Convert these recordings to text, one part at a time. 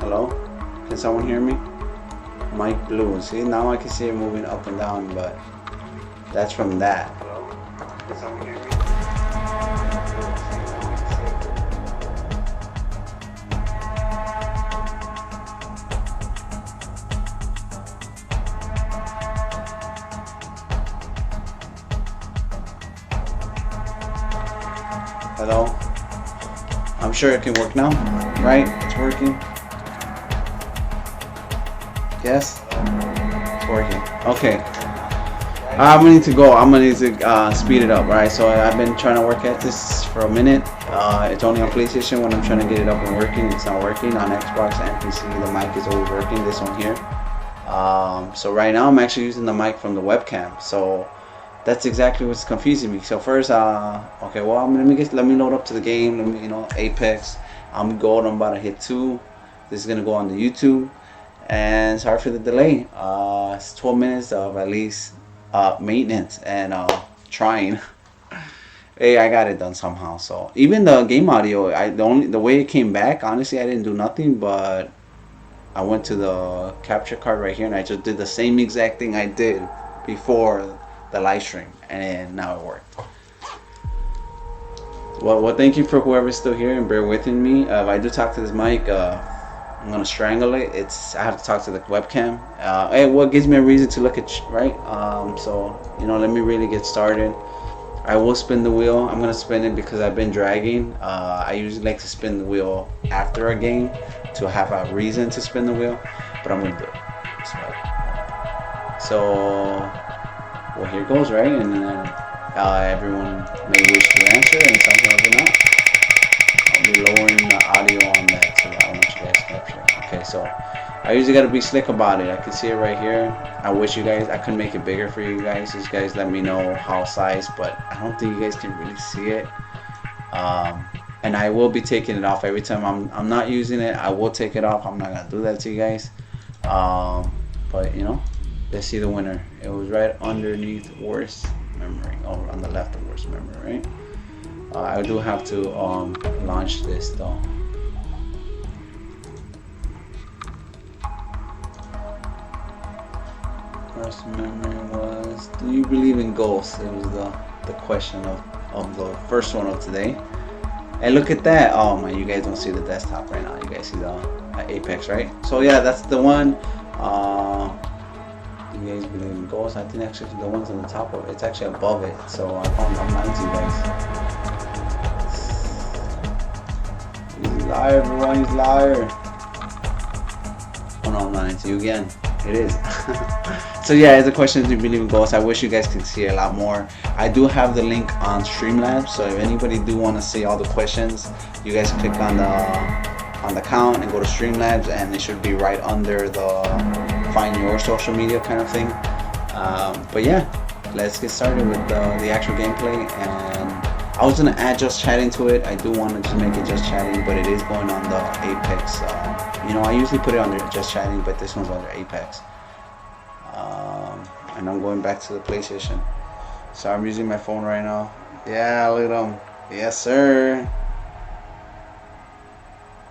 Hello? Can someone hear me? Mike Blue. See, now I can see it moving up and down, but that's from that. Hello? Can someone hear me? Hello? I'm sure it can work now, right? It's working. Yes? It's working. Okay. I'm gonna need to go. I'm gonna need to speed it up, right? So I've been trying to work at this for a minute. It's only on PlayStation when I'm trying to get it up and working. It's not working on Xbox and PC. The mic is always working. This one here. So right now I'm actually using the mic from the webcam. So that's exactly what's confusing me. So first, okay, well, let me load up to the game. Let me, Apex. I'm gold. I'm about to hit 2. This is gonna go on the YouTube. And sorry for the delay. It's 12 minutes of at least maintenance and trying. Hey, I got it done somehow. So even the game audio, the way it came back, honestly, I didn't do nothing, but I went to the capture card right here and I just did the same exact thing I did before the live stream, and now it worked. Well, thank you for whoever's still here and bear with me. If I do talk to this mic, I'm gonna strangle it. I have to talk to the webcam. Hey, what gives me a reason to look at right? So let me really get started. I will spin the wheel. I'm gonna spin it because I've been dragging. I usually like to spin the wheel after a game to have a reason to spin the wheel, but I'm gonna do it. So well, here goes, right? And then everyone may wish to answer, and some will not. I'll be lowering the audio on that so I don't want you guys to capture. Okay, so I usually gotta be slick about it. I can see it right here. I wish I could make it bigger for you guys. You guys let me know how size, but I don't think you guys can really see it. And I will be taking it off every time I'm not using it. I will take it off. I'm not gonna do that to you guys. But let's see the winner. It was right underneath worst memory, or on the left of worst memory, right? I do have to launch this though. Worst memory was, do you believe in ghosts? It was the question of the first one of today. And look at that. Oh man, you guys don't see the desktop right now. You guys see the Apex, right? So yeah, that's the one. You guys believe in ghosts? I think actually the ones on the top of it, it's actually above it. So I'm lying to you guys. He's a liar, everyone. He's a liar. Oh no, I'm lying to you again. It is. So yeah, the question is, do you believe in ghosts? I wish you guys could see a lot more. I do have the link on Streamlabs, so if anybody do want to see all the questions, you guys click on the count and go to Streamlabs, and it should be right under the find your social media kind of thing. But yeah, let's get started with the actual gameplay. And I was gonna add just chatting to it. I do want to just make it just chatting, but it is going on the Apex. I usually put it under just chatting, but this one's under Apex. And I'm going back to the PlayStation. So I'm using my phone right now. Yeah, look at them. Yes, sir.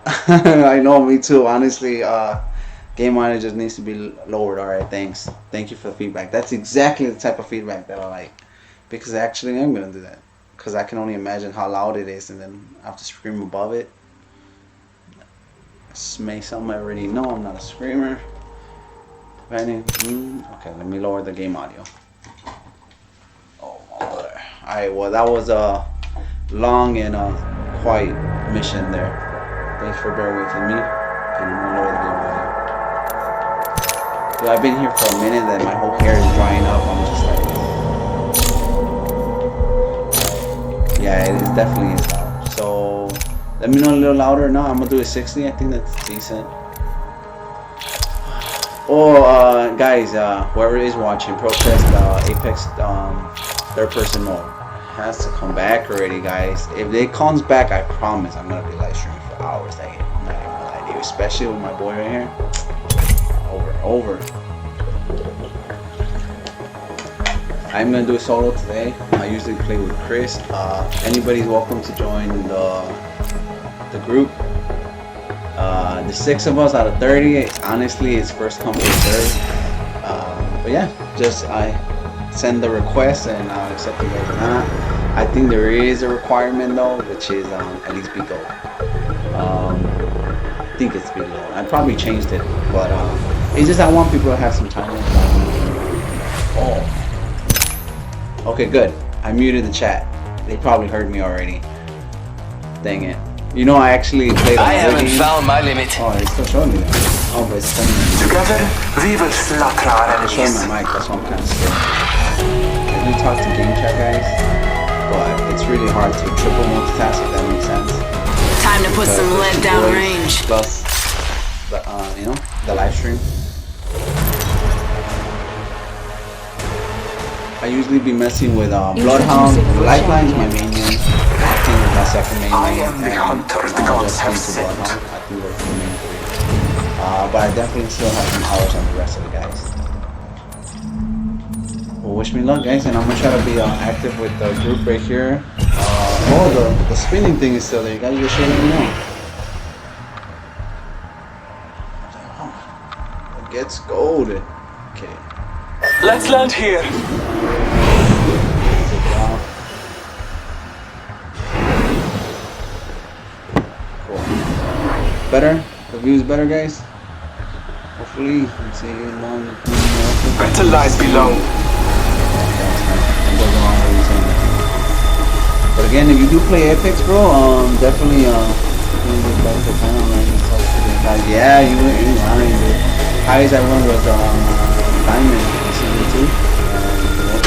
I know, me too. Honestly, game monitor just needs to be lowered. Alright, thanks. Thank you for the feedback. That's exactly the type of feedback that I like. Because actually I'm going to do that. Because I can only imagine how loud it is, and then I have to scream above it. May something I already know. I'm not a screamer. Okay, let me lower the game audio. Oh, alright, well, that was a long and quiet mission there. Thanks for bearing with me. Okay, let me lower the game audio. Dude, I've been here for a minute and my whole hair is drying up. I'm just like, yeah, it is definitely is loud. So let me know a little louder. No, I'm gonna do it 60. I think that's decent. Oh, guys, whoever is watching, protest Apex third-person mode has to come back already, guys. If it comes back, I promise I'm gonna be live streaming for hours. I'm not even gonna lie to you, especially with my boy right here. Over. I'm gonna do a solo today. I usually play with Chris. Anybody's welcome to join the group. The 6 of us out of 30, honestly, it's first come first serve. But yeah, just I send the request and I'll accept you guys or not. I think there is a requirement though, which is at least be gold. I think it's be gold. I probably changed it, but it's just I want people to have some time. Oh, okay, good. I muted the chat. They probably heard me already. Dang it. You know, I actually played on I haven't found my limit. Oh, it's still showing me that. Oh, but it's telling me. Together, we will slaughter our It's showing enemies. my mic, that's why I'm kind of scared. I do talk to game chat guys, but it's really hard to triple multitask, if that makes sense. Time to put some lead down Voice range. Plus, the, you know, the live stream. I usually be messing with Bloodhound. Lifeline is my main name. I think it's my second main name. I am the hunter the gods have sent. Bloodhound. I think we're the main 3. But I definitely still have some hours on the rest of the guys. Well, wish me luck, guys, and I'm gonna try to be active with the group right here. The spinning thing is still there. You guys just let me know. It gets gold. Okay. Let's land here. Cool. Better? The view's better, guys? Hopefully. Let's see. Better lies below. But again, if you do play Apex, bro, definitely yeah, you ain't lying, dude. Highest I won was Diamond in season 2.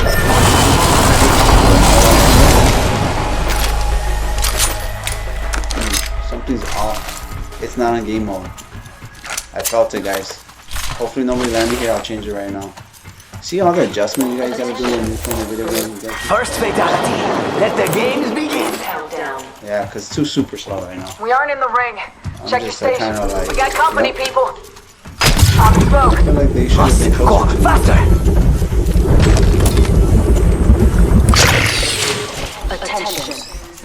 Something's off. It's not on game mode. I felt it, guys. Hopefully nobody landed here. I'll change it right now. See all the adjustments you guys gotta do when you're playing a video game? First fatality. Let the games begin. Countdown. Yeah, because it's too super slow right now. We aren't in the ring. Check your just, station. kinda like, We got company, yep. people. Copy smoke. I feel like they should have been Go closer to faster. Attention.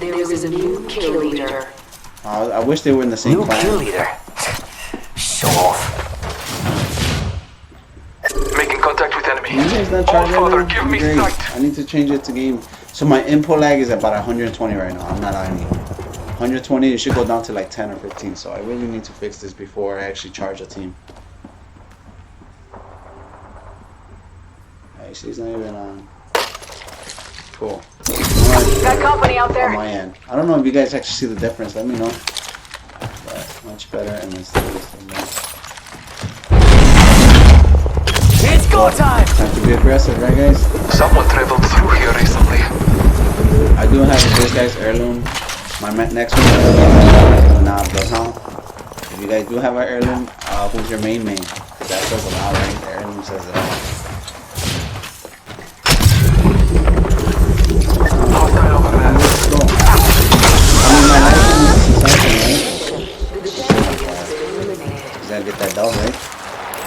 There is a new kill leader. I wish they were in the same New clan. kill leader. Show off. Making contact with enemy. You guys not Oh, charging Father, right now? give me Great. sight. I need to change it to game. So my input lag is about 120 right now. I'm not lying to you. 120, it should go down to like 10 or 15. So I really need to fix this before I actually charge a team. Actually, it's not even on. Cool. Got company out On there. my end. I don't know if you guys actually see the difference. Let me know. But much better and let's do this. It's go time. Time to be aggressive, right, guys? Someone traveled through here recently. I do have this guy's heirloom. My next one is not Bloodhound. If you guys do have an heirloom, who's your main? That says a lot, right? The heirloom says it all. Hostile over there. Let's go. I mean, my life is something, right? Just gotta get that dog, right?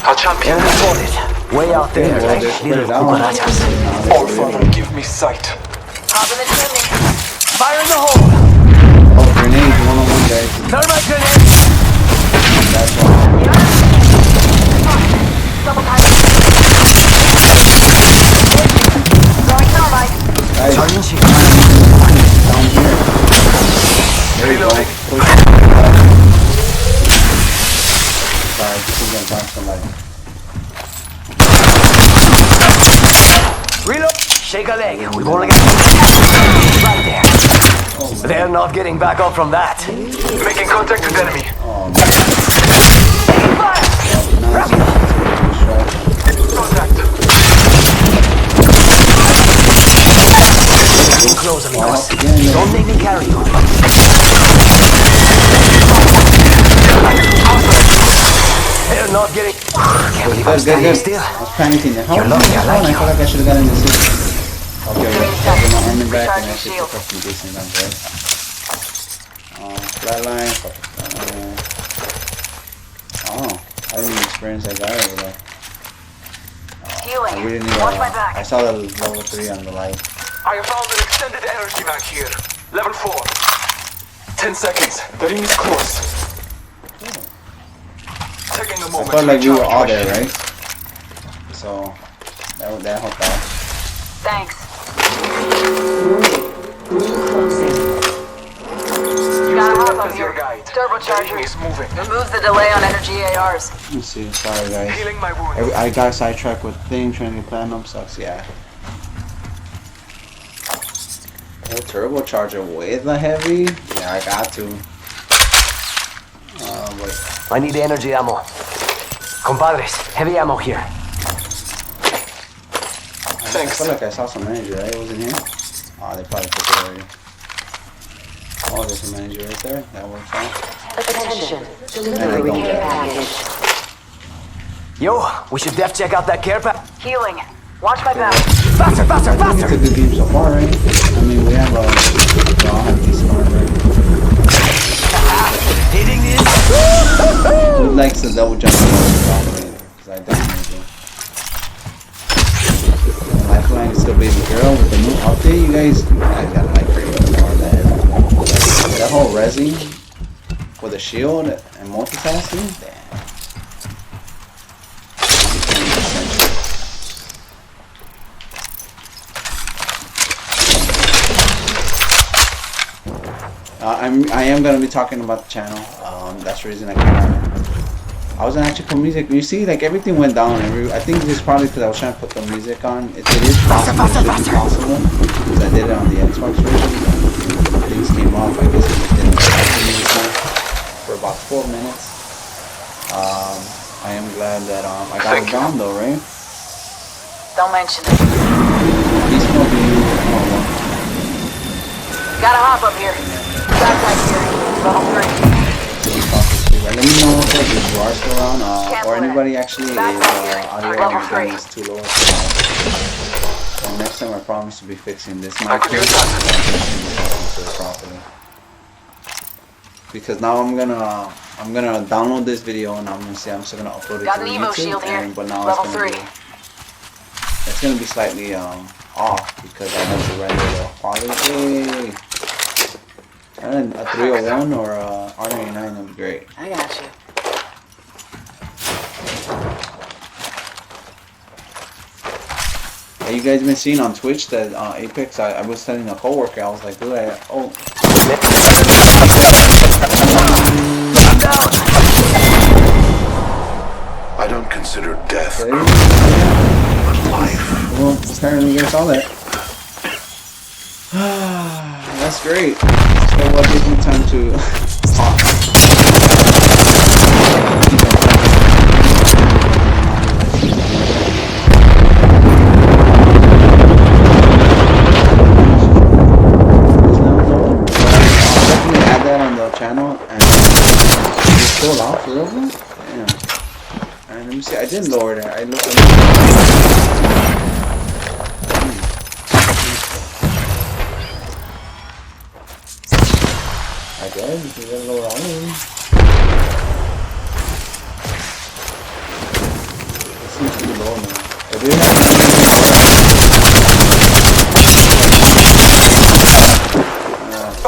Our champion. Enemy spotted. Way out there, Yeah, well, like they split little it out. cucarachas. Oh, Father, give me sight. Hop in the chimney. Fire in the hole. Oh, grenades, one-on-one, guys. Thermite grenade. That's one. Double time. Throwing thermite. Guys, Charging shield. down here. There you go. Reloading. Push. Sorry, this is gonna punch somebody. Reload. Shake a leg. We've only got right there. Oh, man. They're not getting back up from that. Making contact with enemy. Oh, man. Fire. Nice. Contact. Getting close, amigos. Again, Don't make me carry you. They're not getting. Can't believe I'm Good, standing good. still. I was panicking there. How You're did lucky, I I like I you. feel like I should have gotten the system. Okay, yeah. I'll get my armor back and Recharging actually shield. pick up some decent guns, right? Flatline. Oh, I didn't even experience that guy over there. I Healing. really need Watch my back. I saw the level 3 on the light. I have found an extended energy back here. Level 4. 10 seconds. The ring is close. a I moment felt to like we were recharge all my there, shield. right? So that helped out. Thanks. Ring closing. Gotta hop up As your here. guide. Turbocharger. Enemy is moving. Removes the delay on energy ARs. Let me see. Sorry, guys. Healing my wounds. I got sidetracked with thing trying to get platinum. Sucks. Yeah. Oh, turbocharger with the heavy. Yeah, I got to. Wait. I need energy ammo. Compadres, heavy ammo here. I Thanks. feel like I saw some energy, right? It wasn't here. Oh, they probably took it already. Oh, there's some energy right there. That works out. Attention. Delivery care package. Yo, we should def check out that care pack. Healing. Watch my back. Faster, faster, I think it's a faster! good game so far, right? I mean, we have a decent armor. Hitting this? Who likes the double jump? Because I definitely do. Lifeline is still baby girl with the new update. You guys gotta like her more than that whole resi with a shield and multitasking. Damn. I am gonna be talking about the channel. That's the reason I wasn't actually put music. You see, like everything went down. I think it's probably because I was trying to put the music on. It is possible. It should be possible because I did it on the Xbox version. Things came off. I guess it didn't put the music on for about 4 minutes. I am glad that I got it down though, right? Don't mention it. He's gonna be. Gotta hop up here. Backpack here. Level 3. Let me know if you are still around, or anybody actually is audio and is too low. So next time I promise to be fixing this mic properly. Because now I'm gonna download this video and I'm still gonna upload it Got to an Evo YouTube. shield here. But now Level 3. it's gonna be slightly off because I have to render the quality. A 301 or a R99 would be great. I got you. Have you guys been seeing on Twitch that Apex? I was telling a coworker, I was like, dude, I don't consider death okay. but life. Well, apparently you guys saw that. That's great. So what gives me time to talk? Definitely add that on the channel and it's still out for real? Damn. Alright, let me see. I did lower that. I guess you can get a lower on it. It seems to be low now. If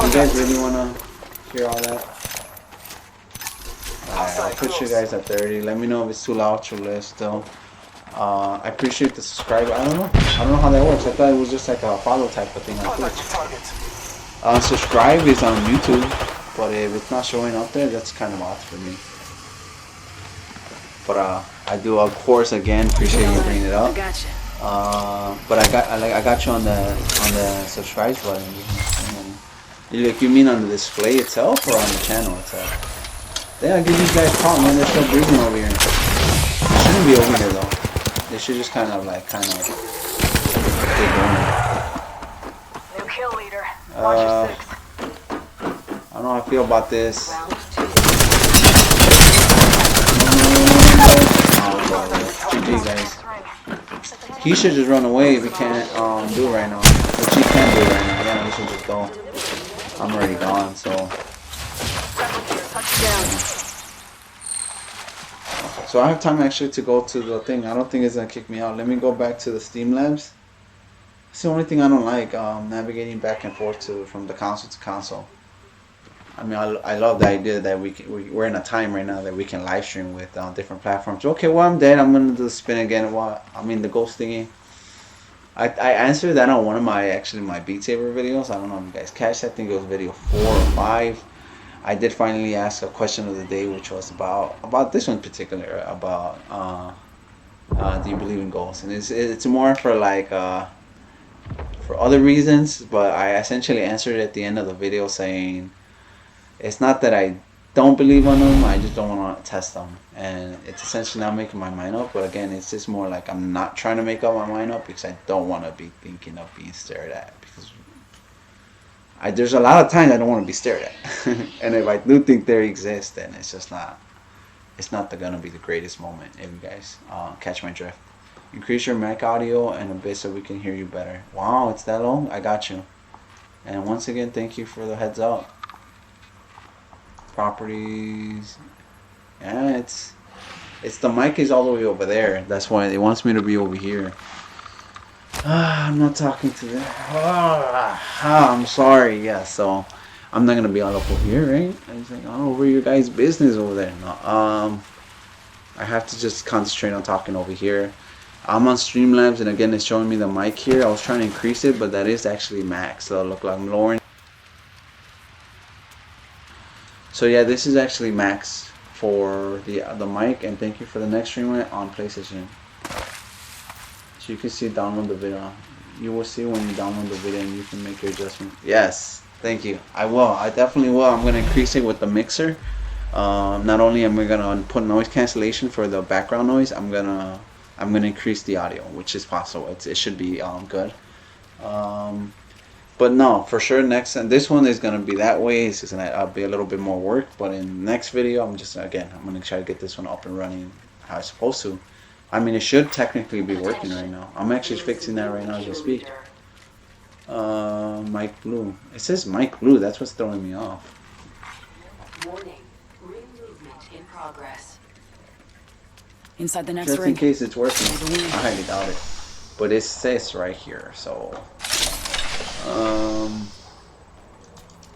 you guys really wanna hear all that? Alright, I'll put you guys at 30. Let me know if it's too loud, too less still. I appreciate the subscribe. I don't know how that works. I thought it was just like a follow type of thing on Twitch. Subscribe is on YouTube, but if it's not showing up there, that's kind of odd for me. But I do, of course, again appreciate you bringing it up. I got you. But I got you on the subscribe button. Like, you mean on the display itself or on the channel itself? Yeah, I give these guys talk, man. They're still breathing over here. They shouldn't be over here though. They should just kind of get going. New kill leader. Watch your 6. I don't know how I feel about this. Round 2. GG, guys. He should just run away if he can't do it right now. Which he can do it right now. Yeah, he should just go. I'm already gone, so. So I have time actually to go to the thing. I don't think it's gonna kick me out. Let me go back to the Steam Labs. It's the only thing I don't like, navigating back and forth from the console to console. I mean, I love the idea that we're in a time right now that we can live stream with different platforms. Okay, well, I'm dead. I'm gonna do the spin again. I mean, the ghost thingy. I answered that on one of my Beat Saber videos. I don't know if you guys catch that. I think it was video 4 or 5. I did finally ask a question of the day, which was about this one in particular, about do you believe in ghosts? And it's more for like for other reasons, but I essentially answered at the end of the video saying it's not that I don't believe on them, I just don't want to test them, and it's essentially not making my mind up. But again, it's just more like I'm not trying to make up my mind up because I don't want to be thinking of being stared at, because there's a lot of times I don't want to be stared at. And if I do think they exist, then it's just not gonna be the greatest moment. If you guys catch my drift. Increase your mic audio and a bit so we can hear you better. Wow, it's that low? I got you. And once again, thank you for the heads up. Properties. Yeah, it's the mic is all the way over there. That's why it wants me to be over here. I'm not talking to them. I'm sorry. Yeah, so I'm not gonna be all up over here, right? I was like, oh, over your guys' business over there. No, I have to just concentrate on talking over here. I'm on Streamlabs, and again, it's showing me the mic here. I was trying to increase it, but that is actually max. So look like I'm lowering. So yeah, this is actually max for the mic, and thank you for the next streamer on PlayStation. So you can see download the video. You will see when you download the video, and you can make your adjustment. Yes, thank you. I will. I definitely will. I'm gonna increase it with the mixer. Not only am I gonna put noise cancellation for the background noise, I'm gonna increase the audio, which is possible. It should be good. But no, for sure next, and this one is gonna be that way. It's just gonna be a little bit more work. But in the next video, I'm gonna try to get this one up and running how it's supposed to. I mean, it should technically be working right now. I'm actually fixing that right now as we speak. Mike Blue. It says Mike Blue. That's what's throwing me off. Warning. Ring movement in progress. Inside the next Just ring. in case it's working. I highly doubt it. But it says right here, so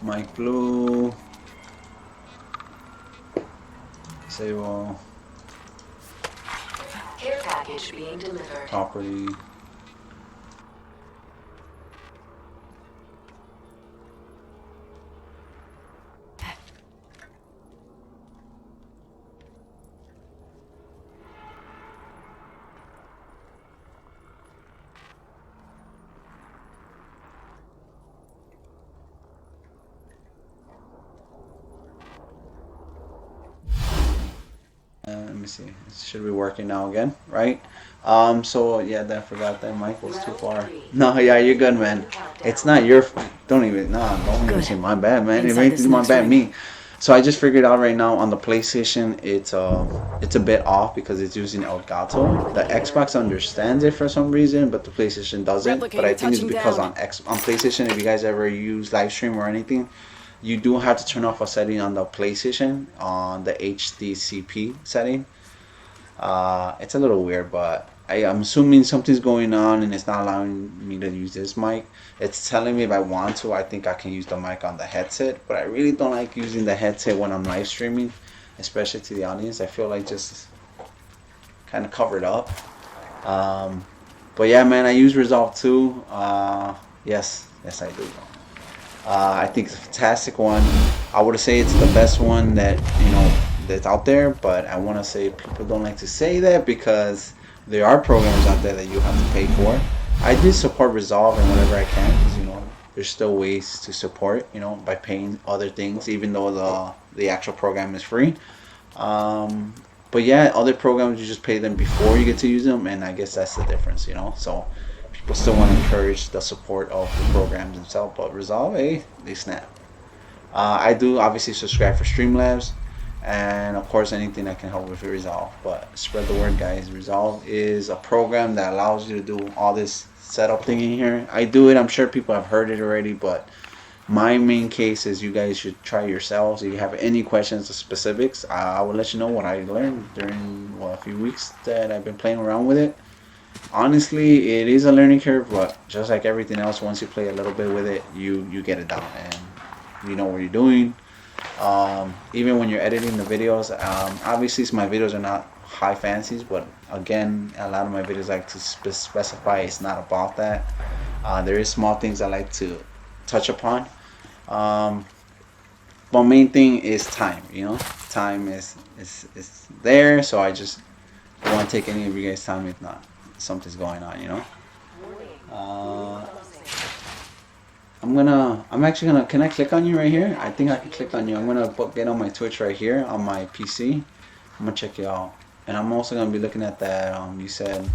Mike Blue. Say well. Care package being delivered. Property. Let me see. It should be working now again, right? So yeah, I forgot that mic was too far. No, yeah, you're good, man. It's not your. Don't even say my bad, man. It ain't my bad, me. So I just figured out right now on the PlayStation, it's a bit off because it's using Elgato. The Xbox understands it for some reason, but the PlayStation doesn't. But I think it's because on PlayStation, if you guys ever use live stream or anything, you do have to turn off a setting on the PlayStation on the HDCP setting. It's a little weird, but I'm assuming something's going on and it's not allowing me to use this mic. It's telling me if I want to, I think I can use the mic on the headset, but I really don't like using the headset when I'm live streaming, especially to the audience. I feel like just kind of covered up. But yeah, man, I use Resolve 2. Yes, I do. I think it's a fantastic one. I would say it's the best one that that's out there, but I want to say people don't like to say that because there are programs out there that you have to pay for. I do support Resolve and whatever I can because there's still ways to support by paying other things, even though the actual program is free. But yeah, other programs you just pay them before you get to use them, and I guess that's the difference, So people still want to encourage the support of the programs themselves, but Resolve, hey, they snap. I do obviously subscribe for Streamlabs, and of course anything that can help with Resolve. But spread the word, guys. Resolve is a program that allows you to do all this setup thing in here. I do it. I'm sure people have heard it already, but my main case is you guys should try yourselves. If you have any questions or specifics, I will let you know what I learned during a few weeks that I've been playing around with it. Honestly, it is a learning curve, but just like everything else, once you play a little bit with it, you get it down and you know what you're doing. Even when you're editing the videos, obviously my videos are not high fancies, but again, a lot of my videos like to specify it's not about that. There is small things I like to touch upon, but main thing is time. You know, time is there, so I just don't want to take any of you guys' time if not something's going on. You know. I'm actually gonna, can I click on you right here? I think I can click on you. I'm gonna get on my Twitch right here on my PC. I'm gonna check you out. And I'm also gonna be looking at that, you said,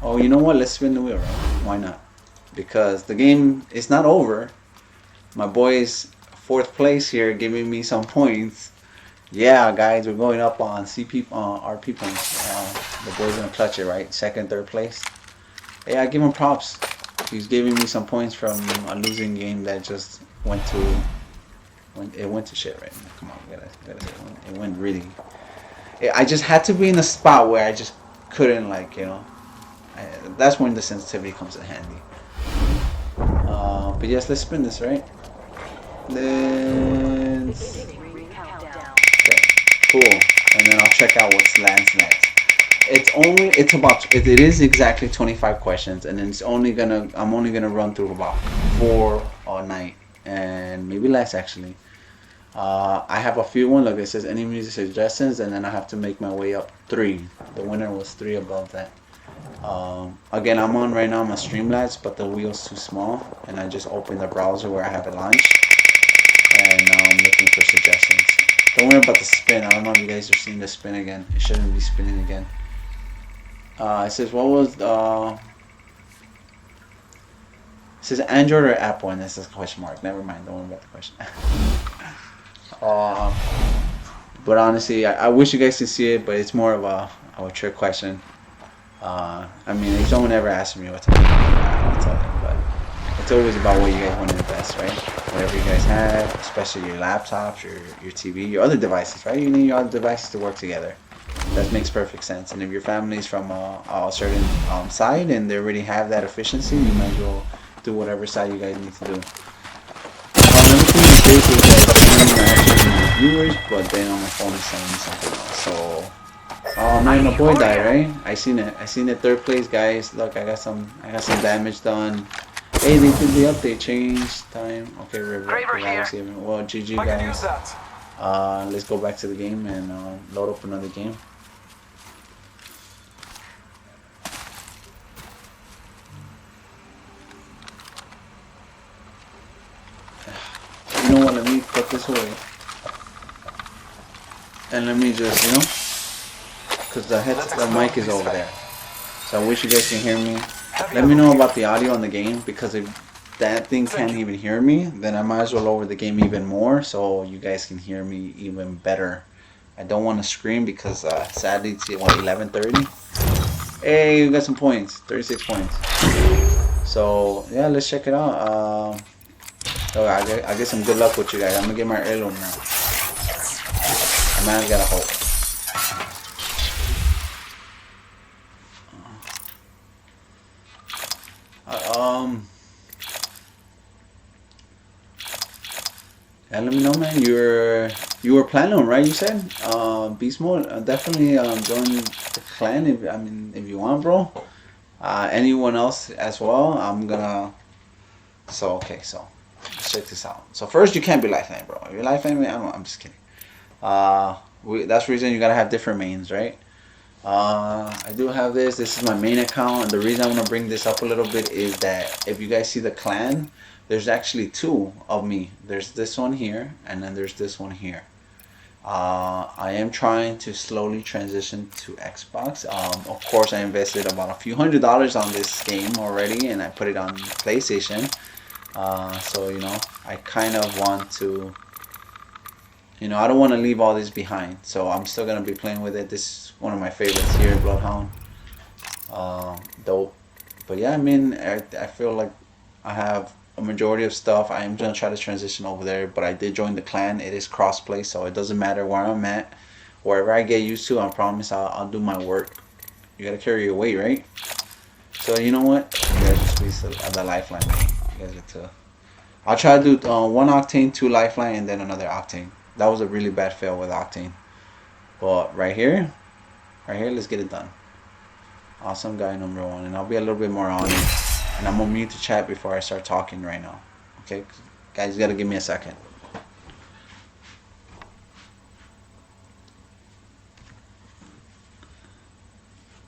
oh, you know what? Let's spin the wheel, right? Why not? Because the game is not over. My boy's 4th place here, giving me some points. Yeah, guys, we're going up on RP points. The boy's gonna clutch it, right? 2nd, 3rd place. Yeah, I give him props. He's giving me some points from a losing game that just went to shit right now. Come on, it went really. I just had to be in a spot where I just couldn't, like, you know. That's when the sensitivity comes in handy. But yes, let's spin this, right? Let's. Okay, cool. And then I'll check out what lands next. It is exactly 25 questions, and then I'm only gonna run through about 4 a night, and maybe less actually. I have a few ones, like it says any music suggestions, and then I have to make my way up 3. The winner was 3 above that. Again, I'm on right now my Streamlabs, but the wheel's too small, and I just opened the browser where I have it launched, and now I'm looking for suggestions. Don't worry about the spin. I don't know if you guys are seeing the spin again. It shouldn't be spinning again. It says what was it says Android or Apple, and this is a question mark. Never mind, don't worry about the question. But honestly, I wish you guys could see it, but it's more of a trick question. I mean, if someone ever asks me what to do, I'll tell them, but it's always about what you guys want to invest, right? Whatever you guys have, especially your laptops, your TV, your other devices, right? You need your other devices to work together. That makes perfect sense. And if your family is from a certain side and they already have that efficiency, you might as well do whatever side you guys need to do. Another thing is this is that actually viewers, but then on my phone is telling me something else. So, oh man, my boy died, right? I seen it. 3rd place, guys. Look, I got some damage done. Hey, they did the update, change time. Okay, River. Well, GG, guys. Let's go back to the game and load up another game. You know what? Let me put this away, and let me just, you know, because the mic is over there. So I wish you guys can hear me. Let me know about the audio on the game, because if that thing can't even hear me, then I might as well lower the game even more so you guys can hear me even better. I don't want to scream because sadly it's 11:30. Hey, we got some points, 36 points. So yeah, let's check it out. I get some good luck with you guys. I'm gonna get my heirloom now. A man's gotta hope. Yeah, let me know, man. You were planning on, right? You said beast mode. Definitely join the clan if you want, bro. Anyone else as well? I'm gonna. So okay, so let's check this out. So first, you can't be lifeline, bro. If you're lifeline, I'm just kidding. That's the reason you gotta have different mains, right? I do have this. This is my main account, and the reason I want to bring this up a little bit is that if you guys see the clan, there's actually 2 of me. There's this one here, and then there's this one here. I am trying to slowly transition to Xbox. Of course, I invested about a few $100s on this game already, and I put it on PlayStation. So, you know, I kind of want to, you know, I don't want to leave all this behind. So I'm still going to be playing with it. This is one of my favorites here, Bloodhound. Dope. But yeah, I mean, I feel like I have a majority of stuff. I am going to try to transition over there, but I did join the clan. It is crossplay, so it doesn't matter where I'm at. Wherever I get used to, I promise I'll do my work. You got to carry your weight, right? So you know what? You guys just squeeze the lifeline. You guys get to I'll try to do 1 Octane, 2 Lifeline, and then another Octane. That was a really bad fail with Octane. But right here, let's get it done. Awesome guy number 1, and I'll be a little bit more on it. And I'm gonna mute the chat before I start talking right now. Okay, guys, you gotta give me a second.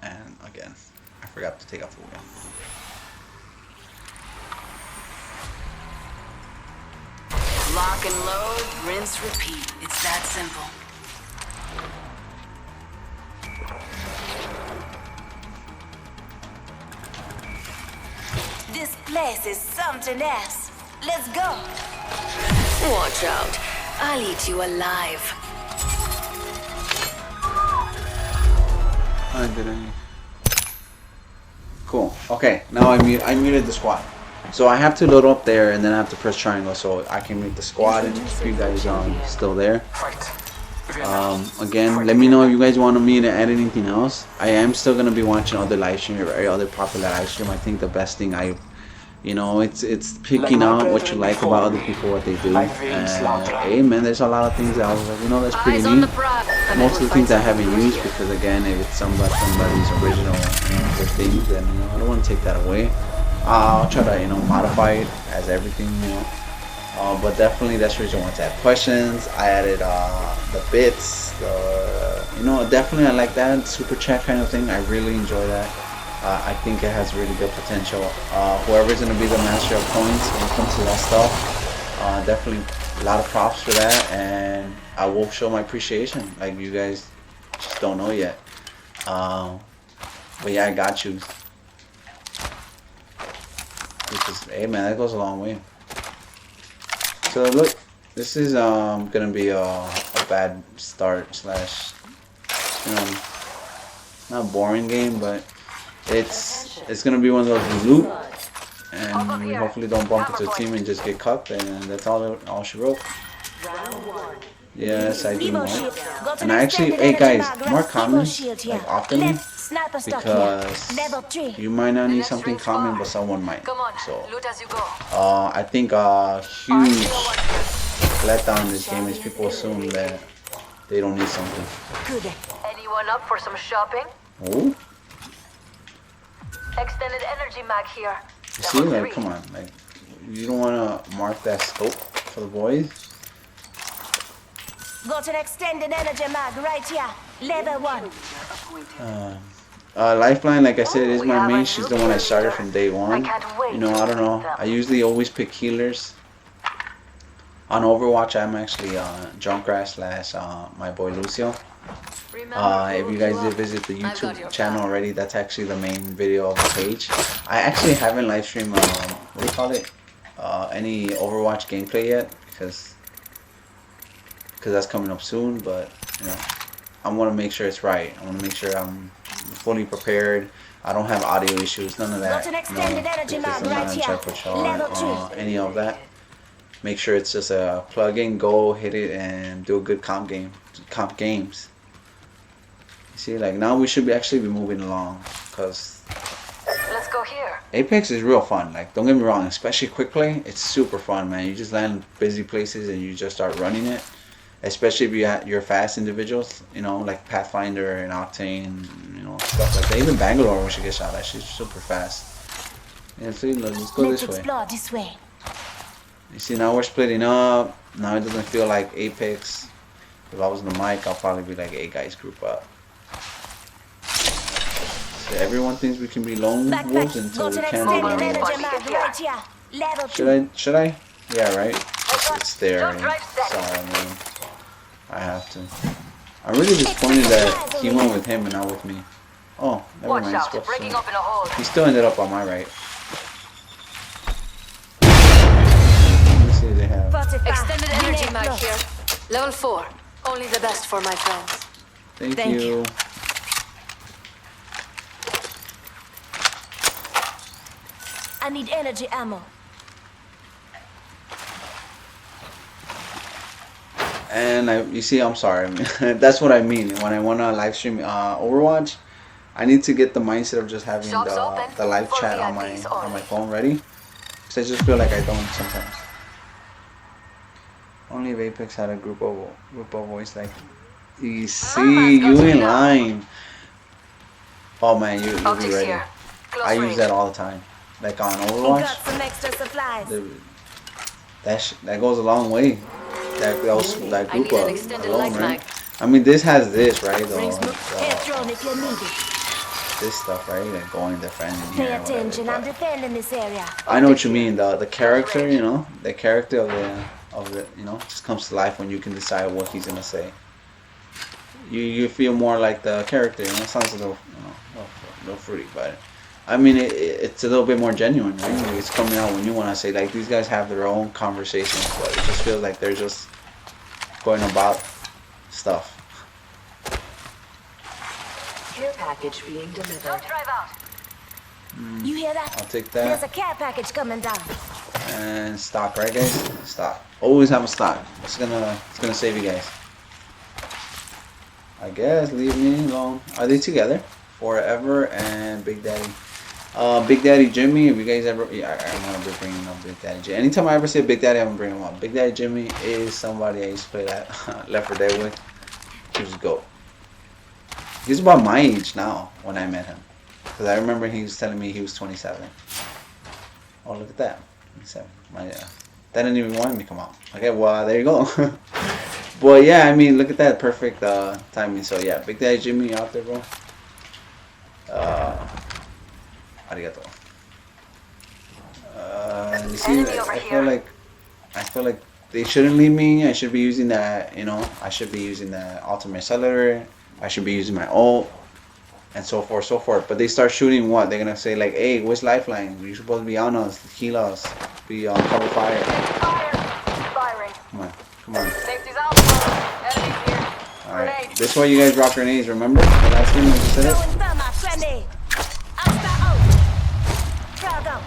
And again, I forgot to take off the wheel. Lock and load, rinse, repeat. It's that simple. This place is something else. Let's go. Watch out. I'll eat you alive. I didn't. Cool. Okay, now I muted the squad. So I have to load up there, and then I have to press triangle so I can mute the squad. And if you guys still there, again, let me know if you guys want me to add anything else. I am still gonna be watching other live stream, other popular live stream. I think the best thing it's picking out what you like about other people, what they do. And hey man, there's a lot of things that I was like, that's pretty neat. Most of the things I haven't used because again, if it's somebody's original things, then I don't want to take that away. I'll try to modify it as everything, but definitely that's the reason I want to add questions. I added the bits, definitely I like that super chat kind of thing. I really enjoy that. I think it has really good potential. Whoever's going to be the master of coins when it comes to that stuff, definitely a lot of props for that, and I will show my appreciation. Like you guys just don't know yet. But yeah, I got you. Because, hey man, that goes a long way. So look, this is gonna be a bad start slash not boring game, but it's gonna be one of those you loot and we hopefully don't bump into a team and just get cucked, and that's all she wrote. Yes, I do know. And I actually, hey guys, more comments like often, because you might not need something common, but someone might. So I think a huge letdown in this game is people assume that they don't need something. Anyone up for some shopping? Oh, Extended energy mag here. you see, like, come on, like, you don't want to mark that scope for the boys. Got an extended energy mag right here. Level 1. Lifeline, like I said, is my main. She's the one I started from day one. I don't know. I usually always pick healers. On Overwatch, I'm actually Junkrat slash my boy Lucio. If you guys did visit the YouTube channel already, that's actually the main video of the page. I actually haven't live streamed, what do you call it? Any Overwatch gameplay yet, because that's coming up soon, but I want to make sure it's right. I want to make sure I'm fully prepared. I don't have audio issues, none of that. Because I'm not in check with y'all, any of that. Make sure it's just a plug in, go hit it, and do a good comp games. You see, like now we should actually be moving along, because Let's go here. Apex is real fun. Like, don't get me wrong, especially quick play, it's super fun, man. You just land busy places and you just start running it. Especially if you're fast individuals, like Pathfinder and Octane, stuff like that. Even Bangalore, we should get shot at. She's super fast. Yeah, see, let's go this way. You see, now we're splitting up. Now it doesn't feel like Apex. If I was on the mic, I'll probably be like, hey guys, group up. So everyone thinks we can be lone wolves until we can't be lone wolves. Should I? Yeah, right? It's there. Sorry, man. I have to. I'm really disappointed that he went with him and not with me. Oh, never mind. He still ended up on my right. Let me see if they have. Extended energy mag here. Level 4. Only the best for my friends. Thank you. I need energy ammo. And you see, I'm sorry. That's what I mean. When I want to live stream Overwatch, I need to get the mindset of just having the live chat on my phone ready. Because I just feel like I don't sometimes. Only if Apex had a group of voice like. You see, you in line. Oh man, you'll be Optics ready. here. Close I use range. that all the time. Like on Got Overwatch. some extra supplies. That goes a long way. That I group need an up extended alone, life right? mag. I mean, this has this, right? Head drone if you need it. This stuff, right? Like going defending Pay here. attention, I'm Whatever, defending this area. but I know what you mean. The character, you know, the character of the you know just comes to life when you can decide what he's gonna say. You feel more like the character. You know, it sounds a little little fruity, but I mean it's a little bit more genuine, right? Like, it's coming out when you want to say like these guys have their own conversations, but it just feels like they're just going about stuff. Care package being delivered. Don't drive out. You hear that? I'll take There's a that care package coming down. and stock, right, guys? Stock. Always have a stock. It's gonna save you guys. I guess leave me alone. Are they together? Forever and Big Daddy. Big Daddy Jimmy. If you guys ever, yeah, I'm gonna be bringing up Big Daddy Jimmy. Anytime I ever say Big Daddy, I'm gonna bring him up. Big Daddy Jimmy is somebody I used to play that Left 4 Dead with. He was a goat. He's about my age now when I met him. Because I remember he was telling me he was 27. Oh, look at that. 27. That didn't even want me to come out. Okay, well, there you go. But yeah, I mean, look at that. Perfect timing. So yeah, Big Daddy Jimmy out there, bro. Arigato. You see, I feel like they shouldn't leave me. I should be using that, you know, I should be using the ultimate accelerator. I should be using my ult, and so forth, so forth. But they start shooting what? They're gonna say like, hey, where's Lifeline? You're supposed to be on us, heal us, be on cover fire. Firing. Come on, come on. Safety's out. Enemies here. Alright, this is why you guys drop grenades, remember? The last game I just said it? Throwing thermite grenade. Hasta out. Crowd out.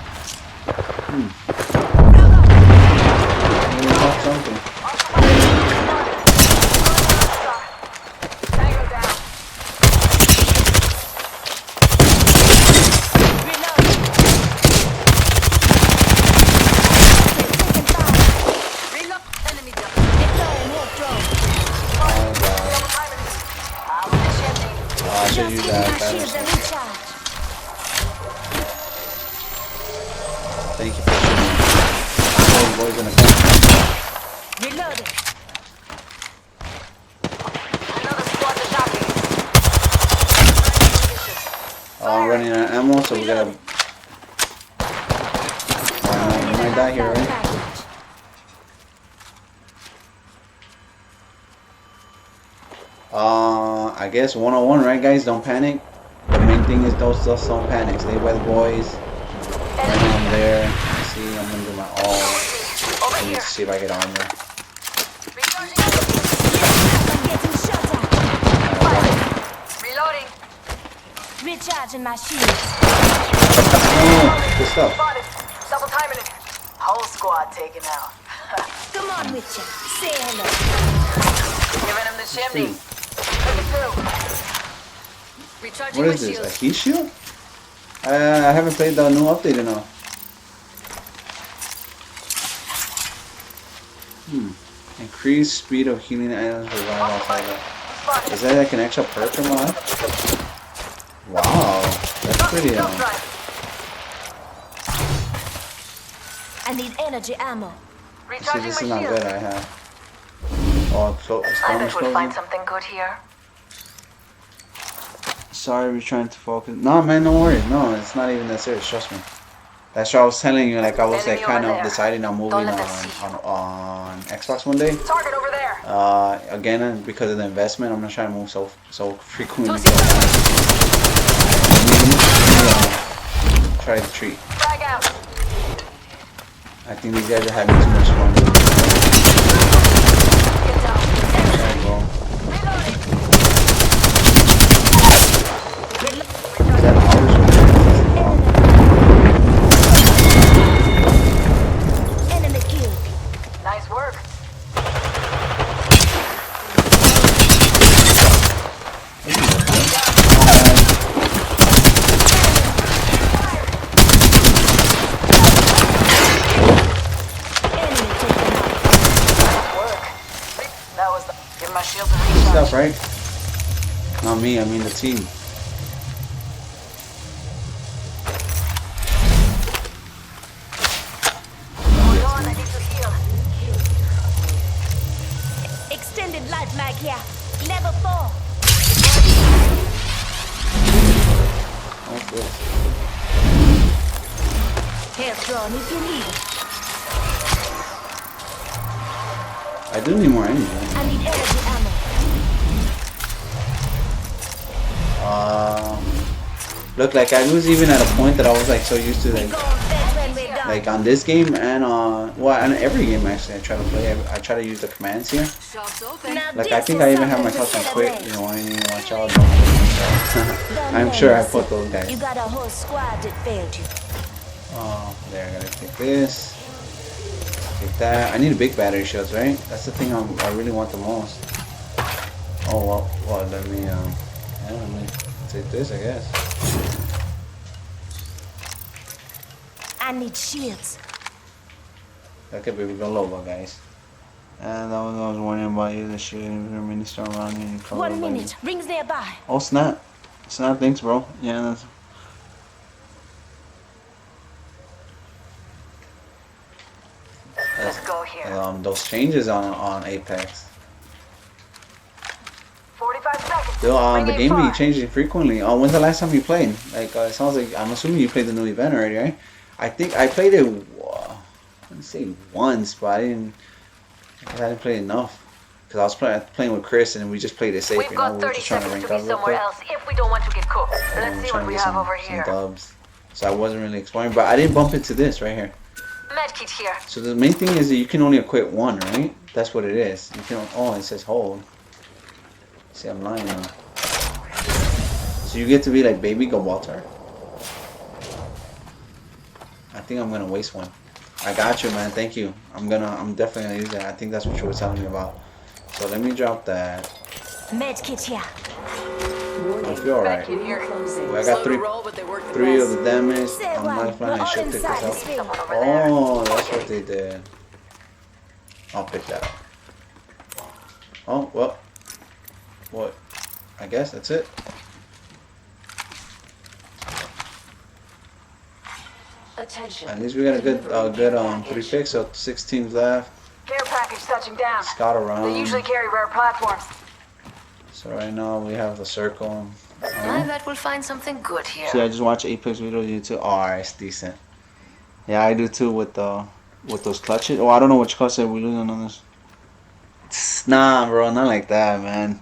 Maybe drop something. Tango down. Reload. Taking fire. Reload. Enemy down. Deploying head drone. Oh god. I should use Just that. giving my shields a recharge. Thank you for shooting. Oh, boys in the car. Reloading. Another squad attacking. Oh, I'm running out of ammo, so we gotta. We might die here, right? I guess 101, right, guys? Don't panic. The main thing is just don't panic. Stay by the boys. Right now I'm there. You see, I'm gonna do my all. Let me see if I get armor. Getting shot at. Reloading. Recharging my shields. Oh, good stuff. Double timing it. Whole squad taken out. Come on with you. Say hello. Giving him the chimney. Recharging What my is this? A shields. heat shield? I haven't played the new update enough. Increase speed of healing items revive outside of. Is that like an extra perk or what? Wow, that's pretty. I need energy ammo. See, this is not good. I have. Oh, storm I bet we'll explosion. find something good here. Sorry, we're trying to focus. No, man, no worries. No, it's not even that serious. Trust me. That's what I was telling you. Like I was like kind of deciding on moving on Xbox one day. Target over there. Again, because of the investment, I'm not trying to move so frequently. Try to treat. Frag out. I think these guys are having too much fun. Get down. There you go. Is that ours? Enemy kill. Nice work. Enemy taken out. Work. right? Not me, I mean the team. Hold on, I need to heal. Extended life mag here. Level 4. Oh, good. Hair strong if you need it. I do need more energy. I need energy ammo. Look, like I was even at a point that I was like so used to Go on fence when we're done. like on this game and well, on every game actually I try to play. I try to use the commands here. Shops open. Now Like this I think is I even have something my to touch on quick. celebrate. You know, I need to watch out. I'm Don't sure I let me put see. those guys. You got a whole squad that failed you. Oh, there, I gotta take this. Take that. I need a big battery shields, right? That's the thing I really want the most. Oh, well, let me, yeah, let me take this, I guess. I need shields. Okay, baby, go low, guys. And I was wondering about you, the shit, mini star around here. 1 minute. Rings nearby. Oh, snap. Snap, thanks, bro. Yeah, that's... Let's go here. Those changes on Apex. 45 seconds. Still, the Bring it game be far. changing frequently. When's the last time you played? Like, it sounds like, I'm assuming you played the new event already, right? I think I played it, I wouldn't say once, but I didn't play enough. Because I was playing with Chris and we just played it safe, We've you know? got We were 30 just trying to seconds rank to be up real somewhere quick. else if we don't want to get cooked. And Let's we're see trying what to we get have some over here. dubs. So I wasn't really exploring, but I didn't bump into this right here. Medkit here. So the main thing is that you can only equip one, right? That's what it is. You can. Oh, it says hold. See, I'm lying now. So you get to be like Baby Walter. I think I'm gonna waste one. I got you, man. Thank you. I'm definitely gonna use that. I think that's what you were telling me about. So let me drop that. Medkit here. I feel alright. Well, I got three of the damage. Say On one. lifeline, I We're should all pick inside this this up. thing. Oh, that's what they did. I'll pick that up. Oh, well. What? I guess that's it. Attention. At least we got a good 3 picks, so 6 teams left. Care package touching down. Scout around. They usually carry rare platforms. So right now we have the circle. I bet we'll find something good here. See, I just watch Apex videos on YouTube. Oh, it's decent. Yeah, I do too with those clutches. Oh, I don't know which clutch that we losing on this. Nah, bro, not like that, man.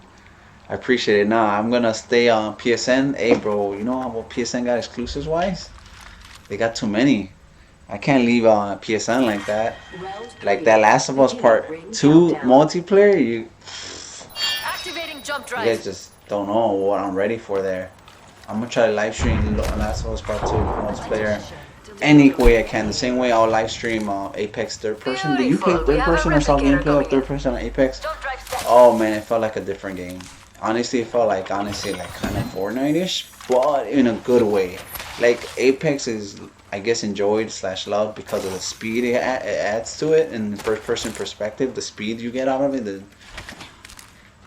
I appreciate it. Nah, I'm gonna stay on PSN. Hey, bro, you know what PSN got exclusives wise? They got too many. I can't leave on PSN like that. Like that Last of Us Part 2 multiplayer. You Activating jump guys drive. just don't know what I'm ready for there. I'm gonna try to live stream Last of Us Part 2 multiplayer any way I can. The same way I'll live stream Apex third person. Did you play third person or saw gameplay of third person on Apex? Don't drive steps. Oh man, it felt like a different game. Honestly, it felt like kind of Fortnite-ish, but in a good way. Like Apex is, I guess, enjoyed / loved because of the speed it adds to it, and the first person perspective, the speed you get out of it.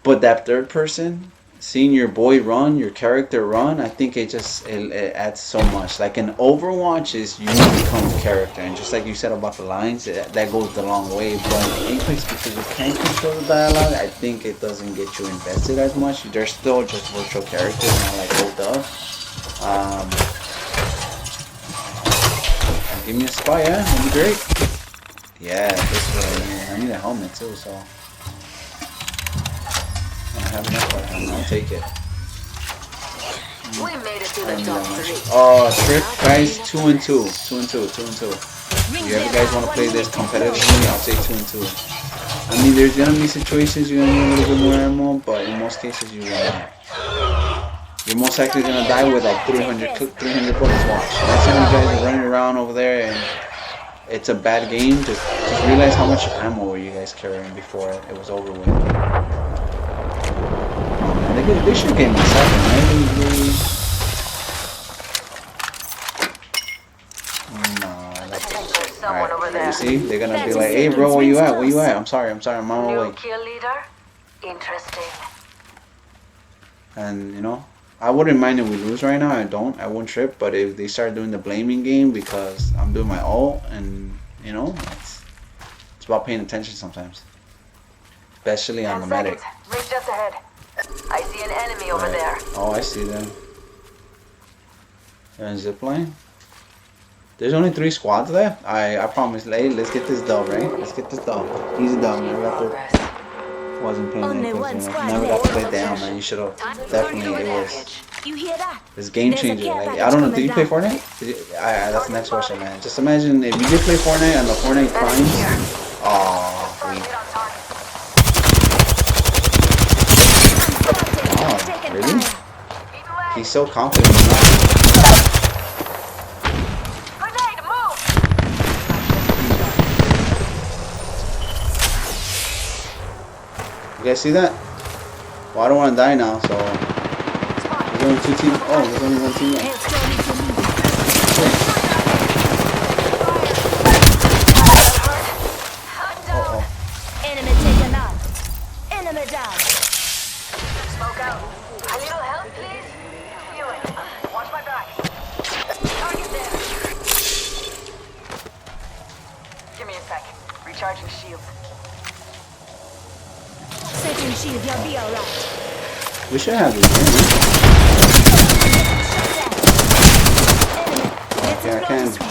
But that third person, seeing your boy run, your character run, I think it adds so much. Like in Overwatch is you become the character, and just like you said about the lines, that goes the long way. But in Apex, because you can't control the dialogue, I think it doesn't get you invested as much. They're still just virtual characters, not like old up. Give me a spy, yeah, that'd be great. Yeah, this is what I need. I need a helmet too, so. I have enough for him. I'll take it. We made it to the top 3. Oh, trick, guys, 2 and 2. 2 and 2. 2 and 2. If you ever guys want to play this competitively, I'll say 2 and 2. I mean, there's gonna be situations you're gonna need a little bit more ammo, but in most cases you will not. You're most likely gonna die with like 300 bullets. Watch. Next time you guys are running around over there and it's a bad game, just realize how much ammo were you guys carrying before it was over with. They should get me second, right? There's someone over You there. see? They're gonna be like, hey bro, where you at? Where you at? I'm sorry, I'm on my New way. kill leader? Interesting. And you know, I wouldn't mind if we lose right now. I won't trip. But if they start doing the blaming game because I'm doing my ult, and you know, it's about paying attention sometimes, especially on the medic. Ring just ahead. I see an enemy over there. Oh, I see them. They're in zipline. There's only 3 squads left. I promise. Hey, let's get this dub, right? Let's get this dub. Easy dub. Never got to. Wasn't paying Only attention. one squad Never got to left. play down, man. You should have. Definitely, it was. You hear that? It's game There's a changer. care Like, package I don't know. Do coming you play down. Fortnite? That's the next question, man. Just imagine if you did play Fortnite and the Fortnite primes. Oh, Taking really? fire. He's so confident. You know? Grenade, move! You guys see that? Well, I don't want to die now, so there's only 2 teams. Oh, there's only 1 team left. Hey, still need to move. Enemy taken out. Enemy down. Smoke out. A little help, please? Healing. Watch my back. Target there. Give me a sec. Recharging shields. Setting shield, you'll be alright. We should have this. Okay,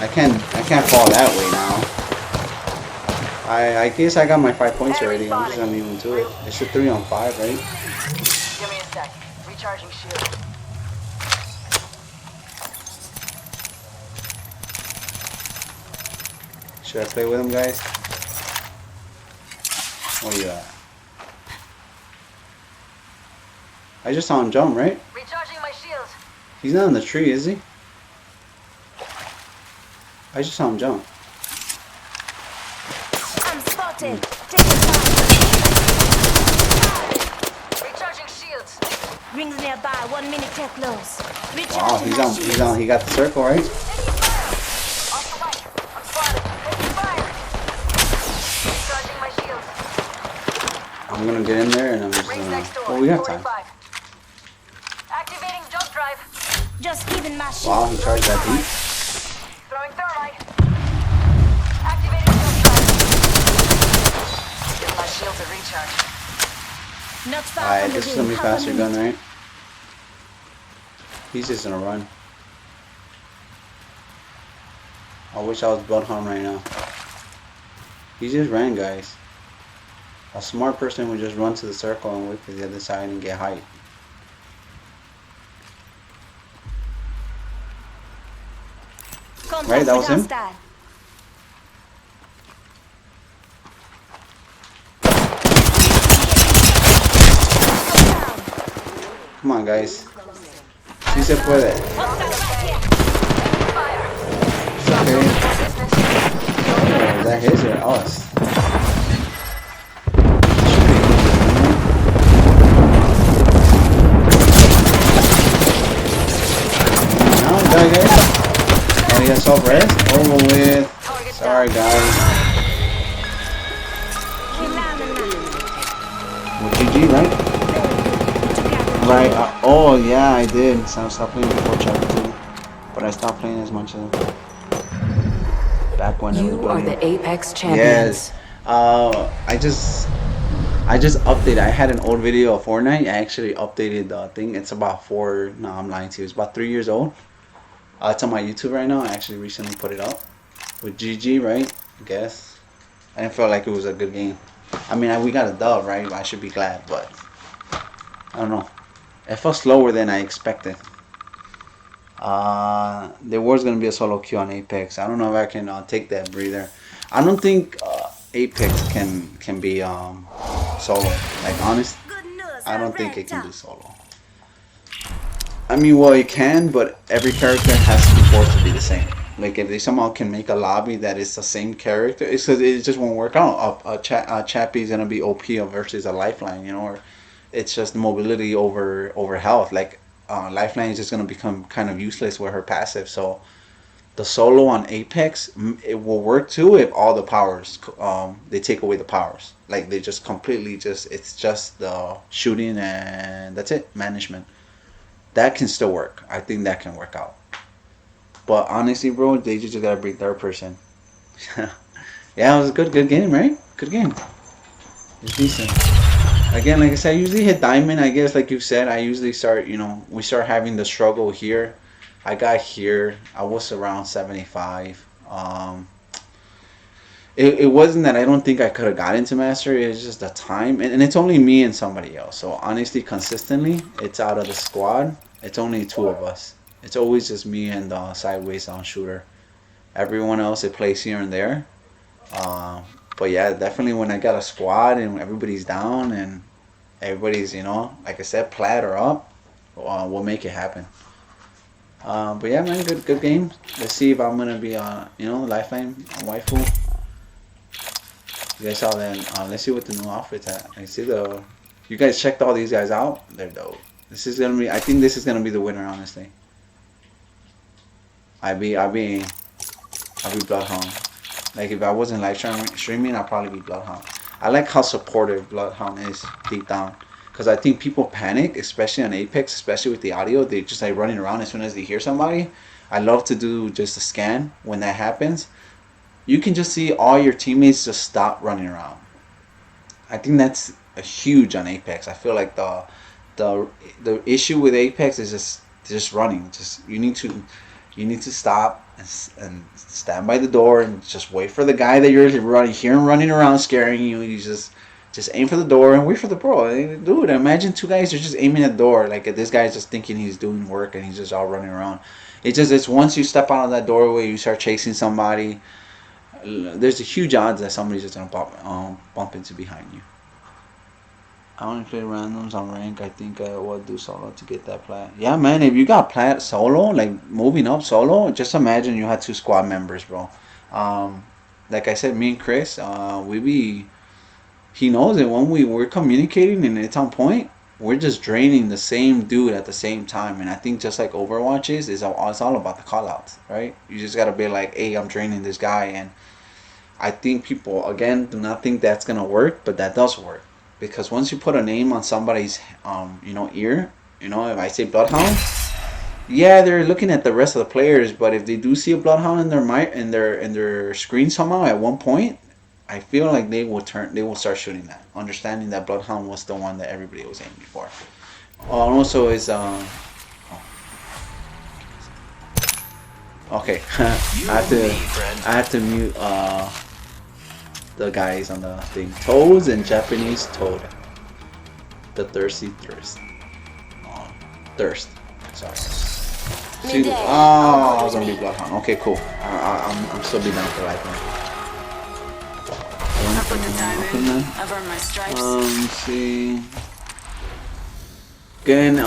I can't fall that way now. I guess I got my 5 points already. I'm just gonna leave him to it. It's a 3 on 5, right? Give me a sec. Recharging shield. Should I play with him, guys? Where you at? I just saw him jump, right? Recharging my shields. He's not in the tree, is he? I just saw him jump. I'm spotted. Taking fire. Recharging shields. Rings nearby. 1 minute tech close. Wow, he's on. He got the circle, right? Off the right. I'm spotted. Taking fire. Recharging my shields. I'm gonna get in there and I'm just Rings next door. well, we have time. 45. Activating jump drive. Just giving my shit. Wow, he charged that deep. Throwing thermite. Activating jump drive. Give my shields a recharge. Not far Alright, from the this is ring. gonna be Half a faster gun, minute. right? He's just gonna run. I wish I was Bloodhound right now. He just ran, guys. A smart person would just run to the circle and wait for the other side and get height. Contact Right, that was with him? hostile. Come on, guys. Si se puede. Okay. Oh, is that his or us? Now, guys. Oh, he has self-rest? Over with. Sorry, guys. With GG, right? Right. Oh, yeah, I did. So I stopped playing before chapter 2. But I stopped playing as much as back when it was You are building. the Apex champions. Yes. I just updated. I had an old video of Fortnite. I actually updated the thing. It's about 4. No, I'm lying to you. It's about 3 years old. It's on my YouTube right now. I actually recently put it up with GG, right? I guess. I didn't feel like it was a good game. I mean, we got a dub, right? I should be glad, but I don't know. It felt slower than I expected. There was gonna be a solo queue on Apex. I don't know if I can take that breather. I don't think Apex can be solo. Like honest, Good news. I don't think it can do solo. I mean, well, it can, but every character has to be forced to be the same. Like if they somehow can make a lobby that is the same character, it's because it just won't work out. A Chappie is gonna be OP versus a Lifeline, you know, or it's just mobility over health. Like Lifeline is just gonna become kind of useless with her passive. So the solo on Apex, it will work too if all the powers, they take away the powers. Like they just completely it's just the shooting and that's it, management. That can still work. I think that can work out. But honestly, bro, they just gotta bring third person. Yeah, it was a good game, right? Good game. It's decent. Again, like I said, I usually hit diamond. I guess, like you said, I usually start, we start having the struggle here. I got here. I was around 75. It wasn't that I don't think I could have got into master. It's just the time, and it's only me and somebody else. So honestly, consistently, it's out of the squad. It's only two of us. It's always just me and the sideways down shooter. Everyone else, it plays here and there. But yeah, definitely when I got a squad and everybody's down and everybody's, like I said, plat or up, we'll make it happen. But yeah, man, good game. Let's see if I'm gonna be Lifeline waifu. You guys saw that. Let's see what the new outfit's at. I see you guys checked all these guys out. They're dope. This is gonna be. I think this is gonna be the winner, honestly. I'd be Bloodhound. Like if I wasn't live streaming, I'd probably be Bloodhound. I like how supportive Bloodhound is deep down. Because I think people panic, especially on Apex, especially with the audio. They just like running around as soon as they hear somebody. I love to do just a scan when that happens. You can just see all your teammates just stop running around. I think that's a huge on Apex. I feel like the issue with Apex is just running. Just you need to stop and stand by the door and just wait for the guy that you're running around scaring you. You just aim for the door and wait for the bro. Dude, imagine two guys are just aiming at the door. Like this guy's just thinking he's doing work and he's just all running around. It's once you step out of that doorway, you start chasing somebody. There's a huge odds that somebody's just gonna bump into behind you. I only play randoms on rank. I think I will do solo to get that plat. Yeah, man, if you got plat solo, like moving up solo, just imagine you had two squad members, bro. Like I said, me and Chris, he knows it when we're communicating and it's on point. We're just draining the same dude at the same time, and I think just like Overwatch it's all about the callouts, right? You just gotta be like, hey, I'm draining this guy, and I think people again do not think that's gonna work, but that does work because once you put a name on somebody's ear, if I say Bloodhound, yeah, they're looking at the rest of the players, but if they do see a Bloodhound in their screen somehow at one point, I feel like they will start shooting that, understanding that Bloodhound was the one that everybody was aiming for. Also is okay. I have to mute the guys on the thing. Toads and Japanese toad. The thirsty thirst. Thirst. Sorry. See, I was gonna be Bloodhound. Okay, cool. I'm still be down for life, man. I've earned my stripes. Let's see. Again,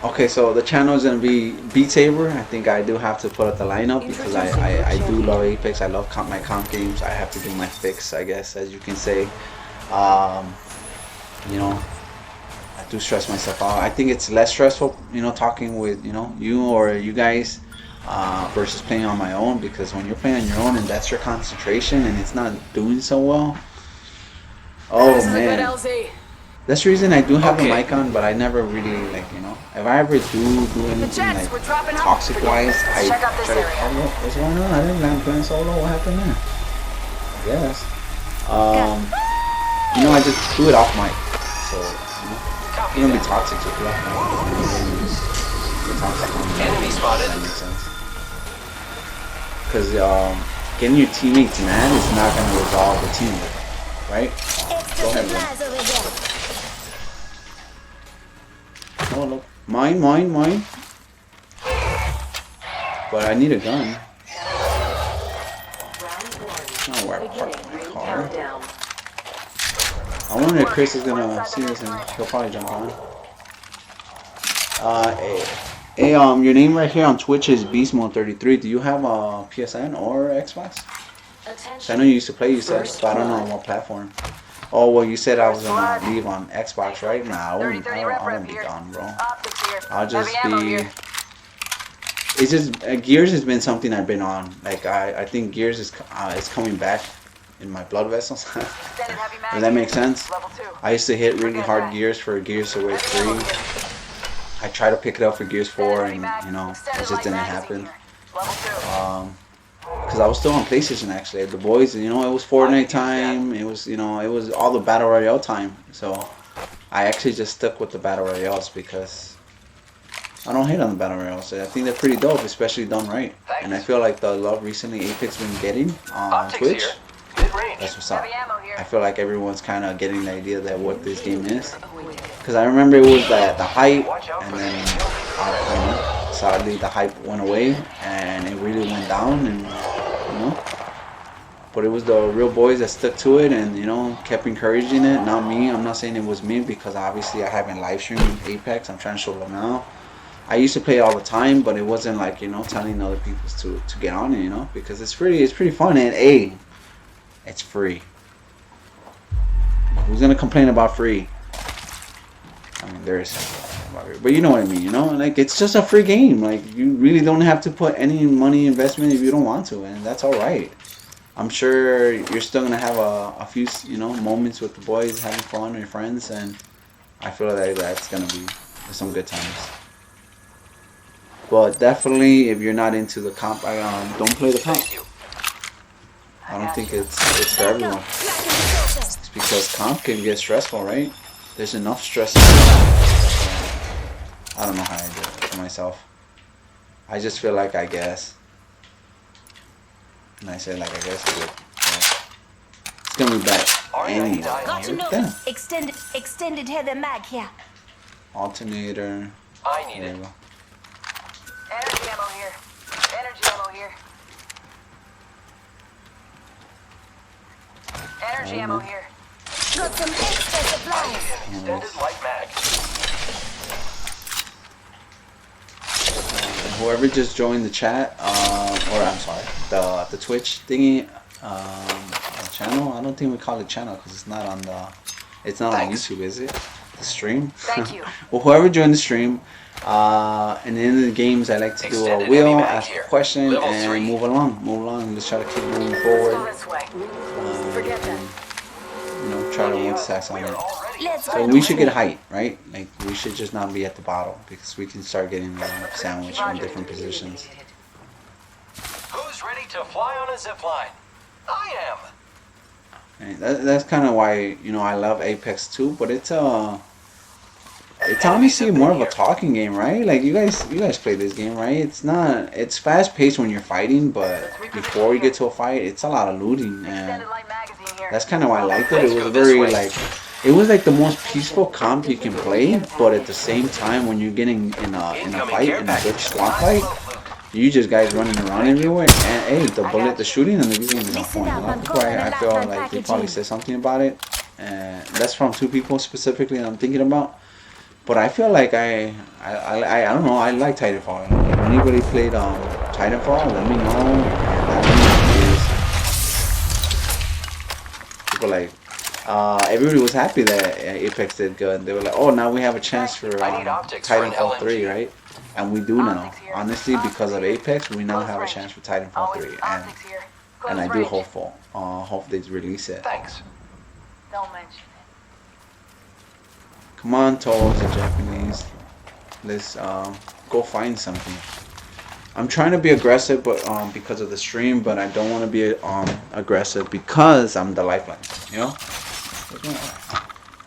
okay, so the channel is gonna be Beat Saber. I think I do have to put up the lineup because I do love Apex. I love my comp games. I have to do my fix, I guess, as you can say. I do stress myself out. I think it's less stressful, talking with you or you guys versus playing on my own, because when you're playing on your own and that's your concentration and it's not doing so well, oh man, that's the reason I do have the mic on, but I never really if I ever do anything like toxic wise, I try to what's going on? I didn't land playing solo. What happened there? I guess I just do it off mic, so you don't be toxic, just do it off mic. Enemy spotted. That makes sense. Because getting your teammates mad is not going to resolve the teamwork, right? Go ahead, bro. Oh, look. Mine. But I need a gun. Oh, where I parked my car. I wonder if Chris is going to see this and he'll probably jump on. Hey, your name right here on Twitch is BeastMode33. Do you have a PSN or Xbox? I know you used to play, you said, but I don't know on what platform. Oh, well, you said I was gonna leave on Xbox, right? Nah, I won't be gone, bro. I'll just be it's just Gears has been something I've been on. Like I think Gears is coming back in my blood vessels. Extended heavy mag If that here. makes sense. Level 2. I used to hit really hard Gears for Gears Away 3. I tried to pick it up for Gears 4, and you know, it just didn't happen. Because I was still on PlayStation actually. The boys, you know, it was Fortnite time. It was, you know, it was all the Battle Royale time. So I actually just stuck with the Battle Royales because I don't hate on the Battle Royales. I think they're pretty dope, especially done right. And I feel like the love recently Apex been getting on Twitch, that's what's up. I feel like everyone's kind of getting the idea that what this game is. Because I remember it was the hype, and then you know, sadly the hype went away, and it really went down, and you know. But it was the real boys that stuck to it, and you know, kept encouraging it. Not me. I'm not saying it was me, because obviously I haven't live streamed Apex. I'm trying to show them now. I used to play all the time, but it wasn't like, you know, telling other people to get on it, you know, because it's pretty fun, and it's free. Who's gonna complain about free? I mean, there is something about it, but you know what I mean, you know, like it's just a free game. Like you really don't have to put any money investment if you don't want to, and that's all right. I'm sure you're still gonna have a few, you know, moments with the boys, having fun with your friends, and I feel like that's gonna be some good times. But definitely, if you're not into the comp, don't play the comp. I don't think it's for everyone. It's because comp can get stressful, right? There's enough stress. I don't know how I do it for myself. I just feel like I guess. And I say like I guess yeah. It's gonna be back anyway. Got to know. Damn. Extended heavy mag here. Alternator. I need There it. you go. Energy ammo here. Energy ammo here. Energy ammo here. Got some extra supplies. Extended light mag. Whoever just joined the chat, or I'm sorry, the Twitch thingy, channel. I don't think we call it channel because it's not on YouTube, is it? The stream. Thank you. Well, whoever joined the stream, and in the games, I like to do a wheel, ask a question, and move along. Let's try to keep moving Go forward. this way. Forget that. You know, try to multitask on it. Let's So go. we should get height, right? Like we should just not be at the bottom because we can start getting sandwiched in different positions. Who's ready to fly on a zip line? I am. And that's kind of why, you know, I love Apex too, but it's honestly more of a talking game, right? Like you guys play this game, right? It's fast paced when you're fighting, but before you get to a fight, it's a lot of looting, and Extended light magazine here. that's kind of why I liked it. It was very it was like the most peaceful comp you can play, but at the same time, when you're getting in a fight, in a good swamp fight, you just guys running around everywhere, and hey, the shooting in the game is on point. A lot of people, I feel like they probably said something about it, and that's from two people specifically that I'm thinking about. But I feel like I don't know, I like Titanfall. If anybody played Titanfall, let me know. People like everybody was happy that Apex did good. They were like, oh, now we have a chance for Titanfall 3, right? And we do now. Honestly, because of Apex, we now have a chance for Titanfall 3, and I do hope they release it. Thanks. Don't mention it. Come on, Toes, the Japanese. Let's go find something. I'm trying to be aggressive, but because of the stream, but I don't want to be aggressive because I'm the lifeline. You know.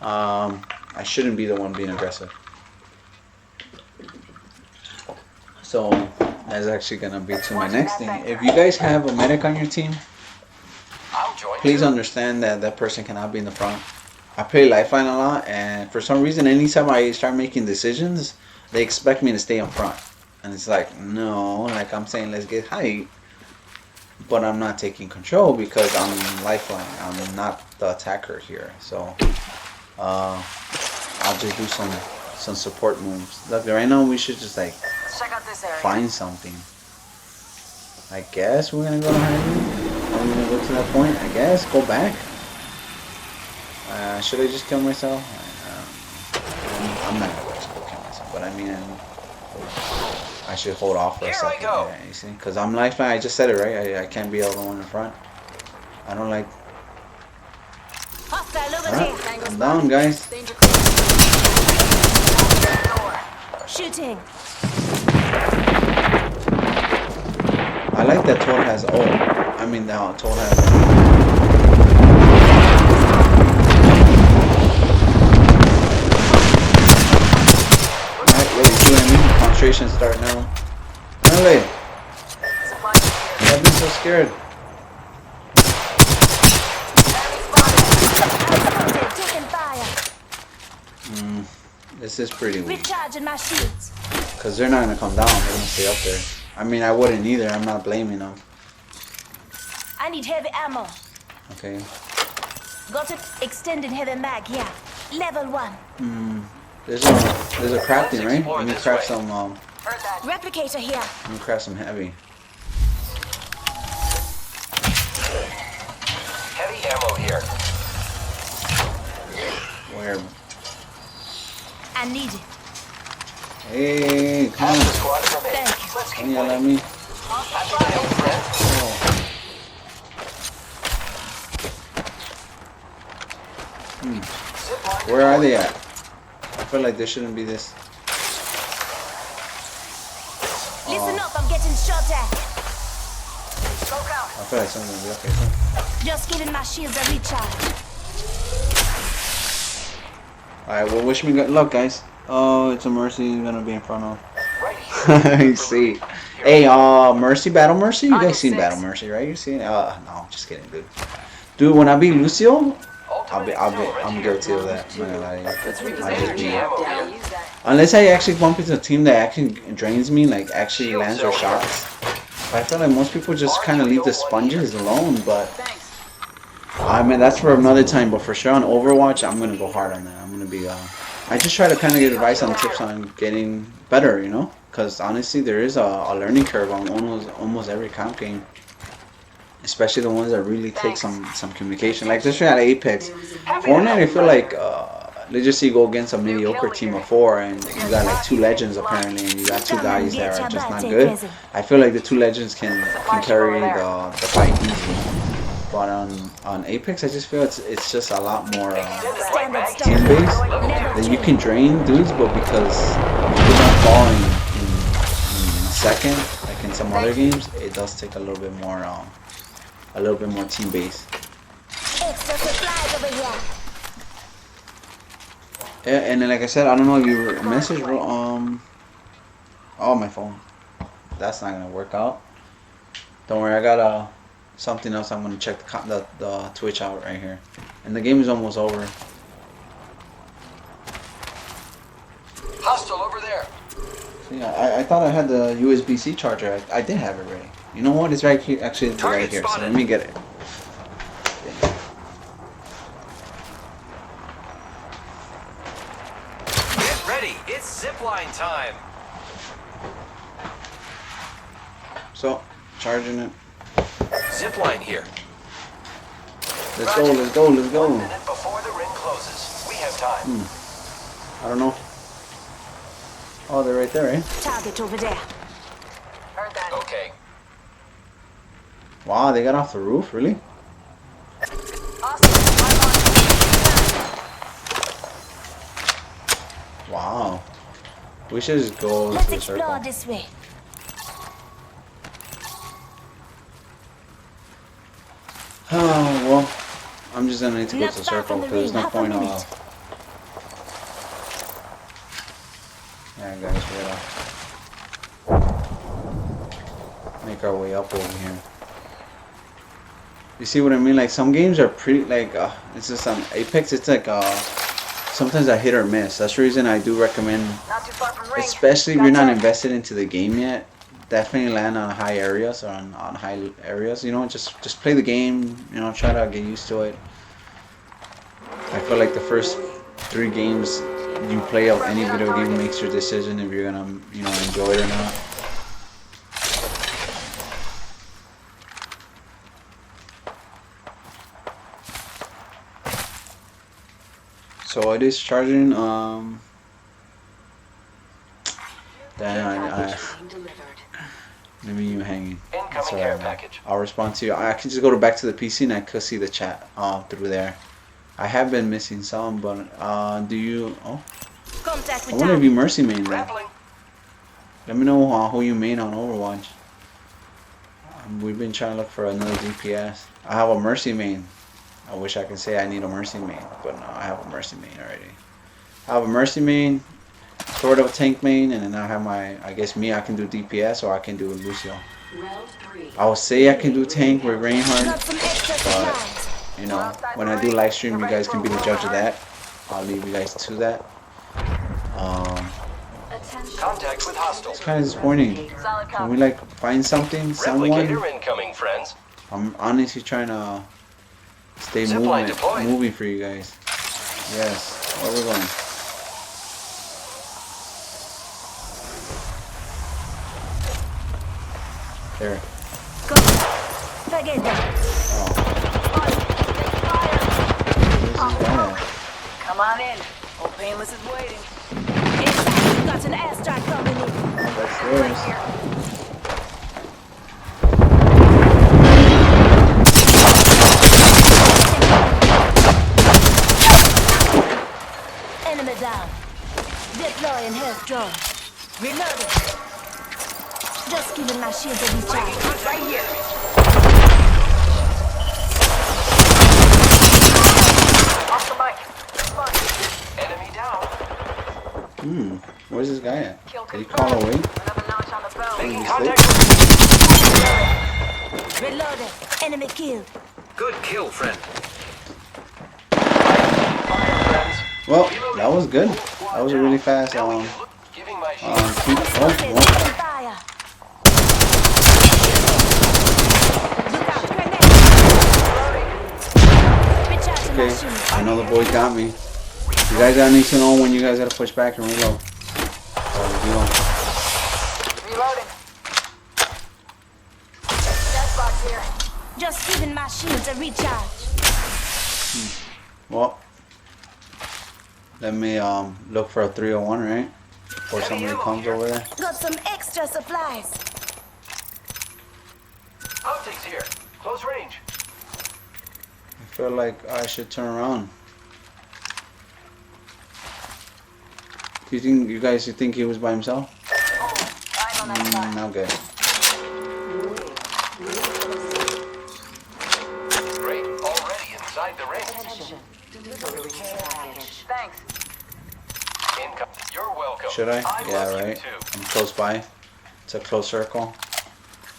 I shouldn't be the one being aggressive. So that's actually gonna be to my next thing. If you guys have a medic on your team, I'll join please you. understand that that person cannot be in the front. I play Lifeline a lot, and for some reason, anytime I start making decisions, they expect me to stay in front. And it's like, no, like I'm saying, let's get height, but I'm not taking control because I'm Lifeline. I'm not the attacker here. So I'll just do some support moves. Look, right now we should just like Check out this area. find something. I guess we're gonna go to Harvey. Are we gonna go to that point? I guess go back. Should I just kill myself? I'm not gonna just go kill myself, but I mean, I should hold off for a Here I second. go. Yeah, you see, because I'm lifeline. I just said it right. I can't be the one in front. I don't like. Hostile over Alright, there. I'm down, guys. Shooting. I like that Toad has ult. I mean, now Toad has. Alright, what are you doing? Concentration start now. Really? I've been so scared. Spotted. Taking fire. This is pretty weak. Recharging my shields. Because they're not going to come down. They're going to stay up there. I mean, I wouldn't either. I'm not blaming them. I need heavy ammo. Okay. Got an extended heavy mag here. Level 1. There's a crafting, right? Let me craft some, Heard that. Replicator here. let me craft some heavy. Heavy ammo here. Where? I need it. Hey, come Half the on. squad remains. Thank you. Let's Can keep you let winning. me? Happy killing, friend. Zip line Where are they deployed. at? I feel like there shouldn't be this. Listen up, I'm getting shot at. Smoke out. I feel like something's gonna be okay. So. Just giving my shields a recharge. Alright, well, wish me good luck, guys. Oh, it's a Mercy gonna be in front of. Right here. You see. Hey, Mercy, Battle Mercy? You guys seen Battle Mercy, right? You seen? No, just kidding, dude. Dude, when I beat Lucio, I'm guilty of that. I'm not gonna lie to you. I just Energy beat ammo here. Unless I actually bump into a team that actually drains me, like actually lands their shots. But I feel like most people just kind of leave the sponges alone, but I mean that's for another time. But for sure on Overwatch, I'm gonna go hard on that. I'm gonna be I just try to kind of get advice on tips on getting better, you know, because honestly there is a learning curve on almost every comp game. Especially the ones that really take some communication. Like especially at Apex. Fortnite, I feel like let's just say you go against a mediocre team of 4 and you got like 2 legends apparently and you got 2 guys that are just not good. I feel like the 2 legends can carry the fight easy. But on Apex, I just feel it's just a lot more team based. Then you can drain dudes, but because you don't fall in a second, like in some other games, it does take a little bit more team based. Extra supplies over here. Yeah, and then like I said, I don't know if you messaged oh my phone. That's not gonna work out. Don't worry, I got something else. I'm gonna check the Twitch out right here, and the game is almost over. Hostile over there. See, I thought I had the USB-C charger. I did have it ready. You know what? It's right here. Actually, it's right here. So let me get it. Get ready. It's zipline time. So, charging it. Zipline here. Let's go. Let's go. Let's 1 go. minute before the ring closes. We have time. I don't know. Oh, they're right there, eh? Target over there. Heard that. Okay. Wow, they got off the roof, really? Awesome. Wow. We should just go Let's to the explore circle. this way. Oh, well, I'm just gonna need to go Not to the far circle from the because there's no ring, half a point minute. Alright guys, we gotta make our way up over here. You see what I mean? Like some games are pretty like it's just on Apex. It's like sometimes I hit or miss. That's the reason I do recommend, Not too far from ring. especially if you're not invested into the game yet. Definitely land on high areas or on high areas. You know, just play the game. You know, try to get used to it. I feel like the first 3 games you play of any video game makes your decision if you're gonna, you know, enjoy it or not. So it is charging. Then Maybe you hanging. That's Incoming all care right, man. package. I'll respond to you. I can just go back to the PC and I could see the chat through there. I have been missing some, but do you? Oh, Contact I with wonder if you target. mercy main then. Grappling. Let me know who you main on Overwatch. We've been trying to look for another DPS. I have a mercy main. I wish I could say I need a mercy main, but no, I have a mercy main already. I have a mercy main, sort of a tank main, and then I have my, I guess I can do DPS or I can do Lucio. I would say I can do tank with Reinhardt, Got some extra but supplies. you know, when I do live stream, you guys can be the judge of that. I'll leave you guys to that. Contact with hostiles. It's kind of disappointing. Can we like find something, someone? Replicator incoming, friends. I'm honestly trying to stay Zipline deployed. moving for you guys. Yes, where we're going. There. Go. Forget that. Come on in. Old Painless is waiting. Inside, got an airstrike coming in. That's Right theirs. here. Enemy down. Deploying health drone. Reloading. Just giving my shield a recharge. Right here. Off the mic. Fun. Enemy down. Where's this guy at? Kill Did he confirmed. call away? Another notch on the belt. Making He's contact. Reloading. Enemy killed. Good kill, friend. Well, that was good. That was a really fast Now we can look. Giving my shield. Open oh. fire. Look out, grenade. Recharging my Okay, shield. I know the boy got me. You guys gotta need to know when you guys gotta push back and reload. Reloading. Death box here. Just giving my shields a recharge. Well, let me look for a 301, right? Before somebody comes over there. Got some extra supplies. Optics here. Close range. I feel like I should turn around. Do you think you think he was by himself? I'm on that side. Not good. Great. Already inside the ring. Thanks. Income. You're welcome. Should I? I Yeah, love you right. too. I'm close by. It's a close circle.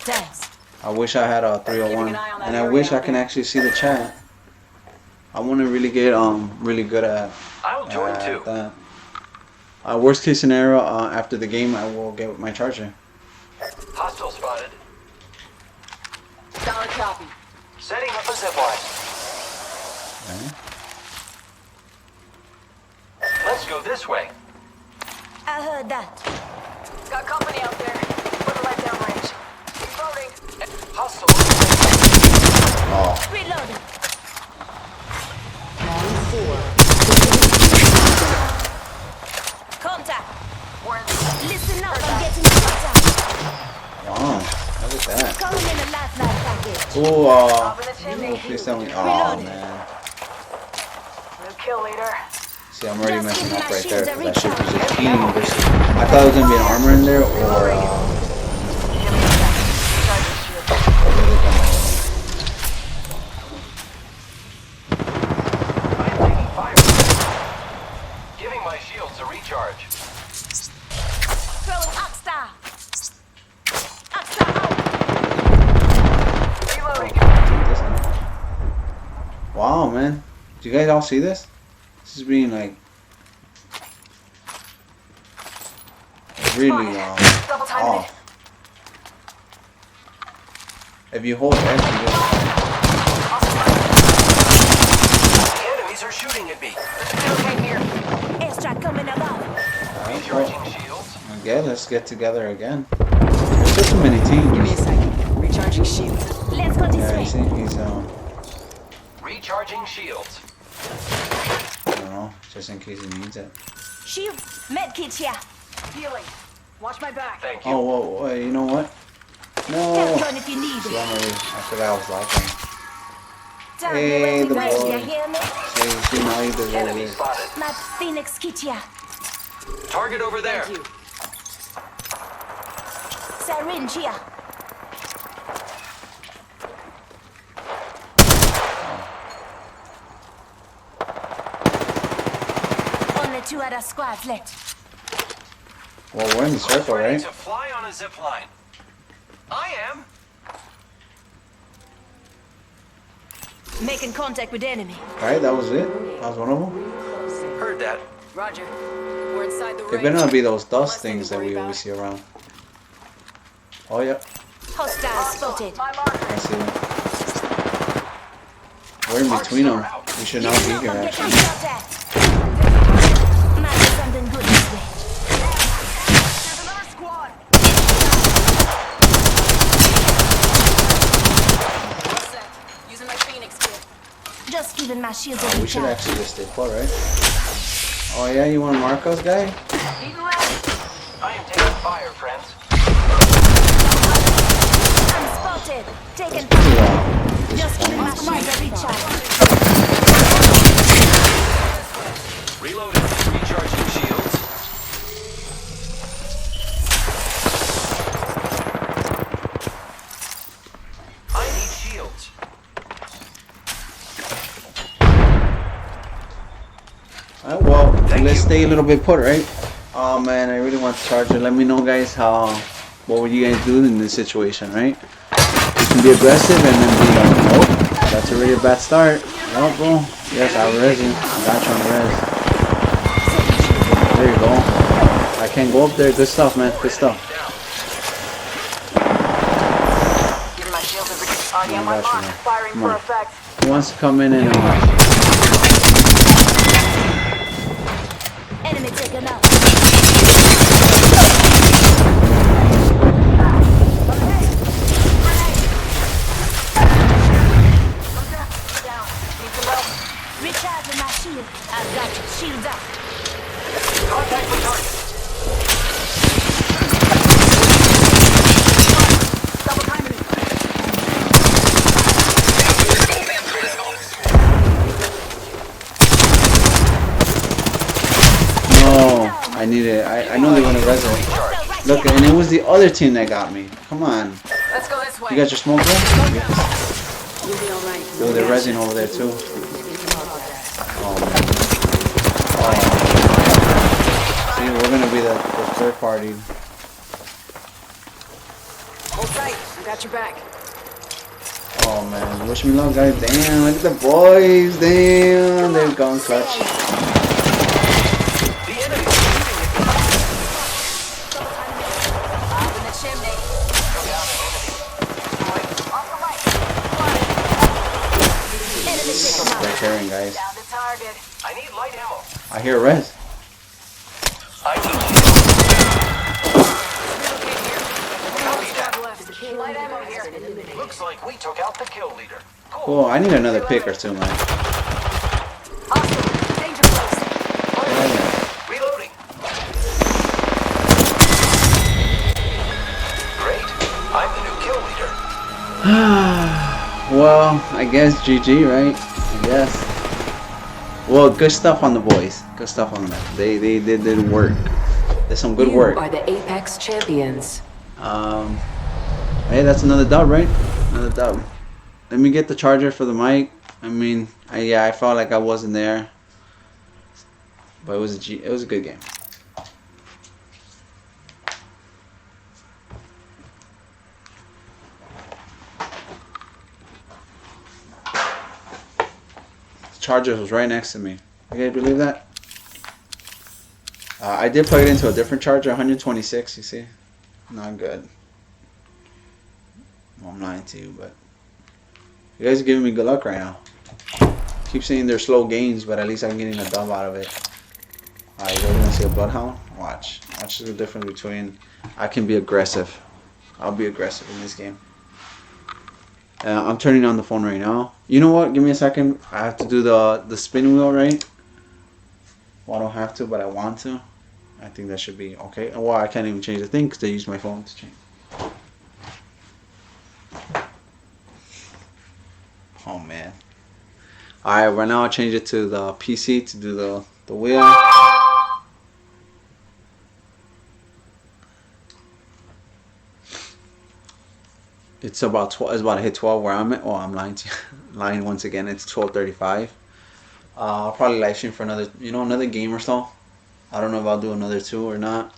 Thanks. I wish I had a 301, and I wish I can actually see the chat. I want to really get really good at I'll join too. that. Worst case scenario, after the game, I will get my charger. Hostile spotted. Solid copy. Setting up a zipline. Okay. Let's go this way. I heard that. Got company out there. Put the light down range. Reloading. Hostile. Oh, Reloading. Contact. We're in the Listen up, I'm getting contact. wow! Look at that. Calling in a lifeline package. Oh, top of the chimney. please tell me. Oh man. New kill leader. See, I'm already messing up right there because that shit was just eating versus. I thought it was gonna be an armor in there or. Give me a sec. Recharge the shield. I'm taking fire. Giving my shields a recharge. Throwing Oxstar. Oxstar out. Reloading. Wow, man! Do you guys all see this? This is being like really Double timing it. off. If you hold X, you just The enemies are shooting at me. Okay here. Airstrike coming above. Recharging shields. okay. Let's get together again. There's just too many teams. Give me a second. Recharging shields. Let's go Yeah, I this see. way. He's Recharging shields. I don't know, just in case he needs it. Shields. Medkit here. Healing. Watch my back. Thank you. Oh, well, you know what? No. Handgun if you need See, it. I forgot I was locking. Down Hey, here when the we ready, boy. you hear me? See, now you did Enemy really good. spotted. My Phoenix kit here. Target over there. Syringe here. Only 2 other squads left. Well, we're in the circle, Ready right? to fly on a zip line. I am. Making contact with enemy. Alright, that was it. That was one of them. Heard that. Roger. We're inside the It ring. better not be those dust Last thing things to that worry we about. always see around. Oh, yeah. Hostile spotted. My marker. I see them. We're in between them. We should not be here, Get actually. shot at. Might be something good this way. There's another squad. All set. Using my Phoenix kit. Just giving my shields a We should recharge. actually just stay put, right? Oh, yeah? You want to mark us, guy? Even left. I am taking fire, friends. I'm spotted. Taking Wow. just giving my shields a recharge. Reloading. Recharging shields. I need shields. Alright, well, let's stay a little bit put, right? Oh man, I really want to charge it. Let me know, guys, what would you guys do in this situation, right? You can be aggressive and then be like, nope, that's already a bad start. Well, bro, yes, I'll res you. I got you on res. There you go. I can't go up there. Good stuff, man. Good stuff. Giving my shield a recharge. Already I on my got you, mark. man. Firing Come for on. effect. Who wants to come in and Enemy taken out. Down. Need some help. Recharging my shield. I've got you. Shields up. Contact with target. Double timing. no, I need it. I know they want to res it. Look, and it was the other team that got me. Come on. Let's go this way. You got your smoke, bro? You'll be all right. Oh, they're resing over there too. Oh man. Oh. See, we're gonna be the third party. Hold tight. I got your back. Oh man, wish me luck, guys. Damn, look at the boys. Damn, they're gone clutch. The enemy is shooting at me. Up in the chimney. Off the right. Enemy taken out. They're carrying, guys. Down to target. I need light ammo. I hear res. I need Light ammo here. Looks like we took out the kill leader. Cool. I need another pick or two, man. Hostile. Danger close. Yeah. Reloading. Great. I'm the new kill leader. Well, I guess GG, right? I guess. Well, good stuff on the boys. Good stuff on them. They did work. There's some good work. You are the Apex champions. Hey, that's another dub, right? Another dub. Let me get the charger for the mic. I mean, I felt like I wasn't there, but it was a good game. The charger was right next to me. You guys believe that? I did plug it into a different charger, 126. You see, not good. Well, I'm lying to you, but you guys are giving me good luck right now. Keep saying they're slow games, but at least I'm getting a dub out of it. Alright, you guys want to see a bloodhound? Watch. Watch the difference between. I can be aggressive. I'll be aggressive in this game. I'm turning on the phone right now. You know what? Give me a second. I have to do the spin wheel, right? Well, I don't have to, but I want to. I think that should be okay. Well, I can't even change the thing because I use my phone to change. Oh man. Alright, right now I'll change it to the PC to do the wheel. It's about 12. It's about to hit 12 where I'm at. Oh, I'm lying to you. Lying once again. It's 12:35. I'll probably live stream for another, another game or so. I don't know if I'll do another 2 or not.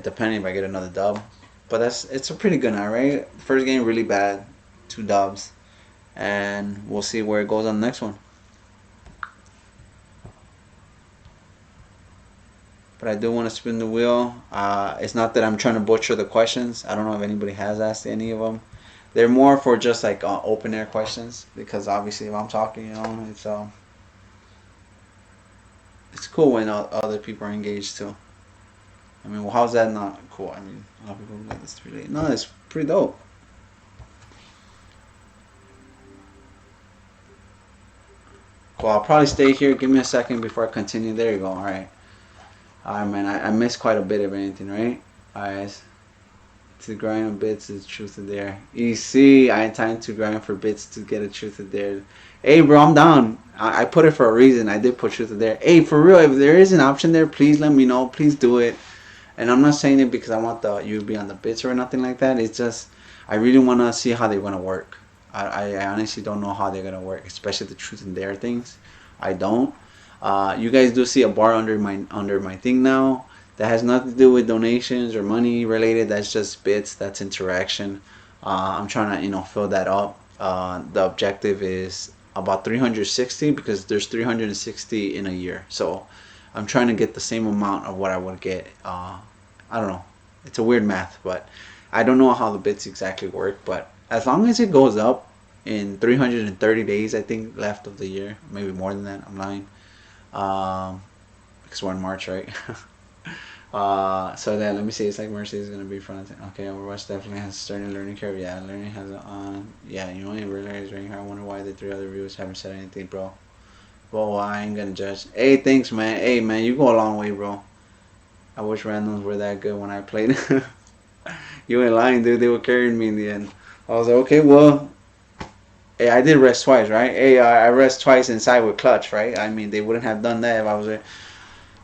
Depending if I get another dub. But it's a pretty good night, right? First game really bad, 2 dubs, and we'll see where it goes on the next one. But I do want to spin the wheel. It's not that I'm trying to butcher the questions. I don't know if anybody has asked any of them. They're more for just like open air questions, because obviously if I'm talking, it's cool when other people are engaged too. I mean, well, how's that not cool? I mean, a lot of people are like, it's really, no, it's pretty dope. Cool, I'll probably stay here. Give me a second before I continue. There you go. All right. Alright, man, I missed quite a bit of anything, right? Alright, to grind on bits is truth of dare. EC, I intend to grind for bits to get a truth of dare. Hey, bro, I'm down. I put it for a reason. I did put truth of dare. Hey, for real, if there is an option there, please let me know. Please do it. And I'm not saying it because I want you to be on the bits or nothing like that. It's just, I really want to see how they're going to work. I honestly don't know how they're going to work, especially the truth and dare things. I don't. You guys do see a bar under my thing now. That has nothing to do with donations or money related. That's just bits. That's interaction. I'm trying to fill that up. The objective is about 360 because there's 360 in a year. So I'm trying to get the same amount of what I would get. I don't know. It's a weird math, but I don't know how the bits exactly work. But as long as it goes up in 330 days, I think, left of the year, maybe more than that. I'm lying. Because we're in March, right? So then let me see. It's like Mercy is gonna be front. Okay, Overwatch definitely has a certain learning curve. Yeah, learning has yeah, in real life is very hard. I wonder why the 3 other viewers haven't said anything, bro. Well, I ain't gonna judge. Hey, thanks, man. Hey, man, you go a long way, bro. I wish randoms were that good when I played. You ain't lying, dude. They were carrying me in the end. I was like, okay, well. Hey, I did rest twice, right? Hey, I rest twice inside with clutch, right? I mean, they wouldn't have done that if I was there.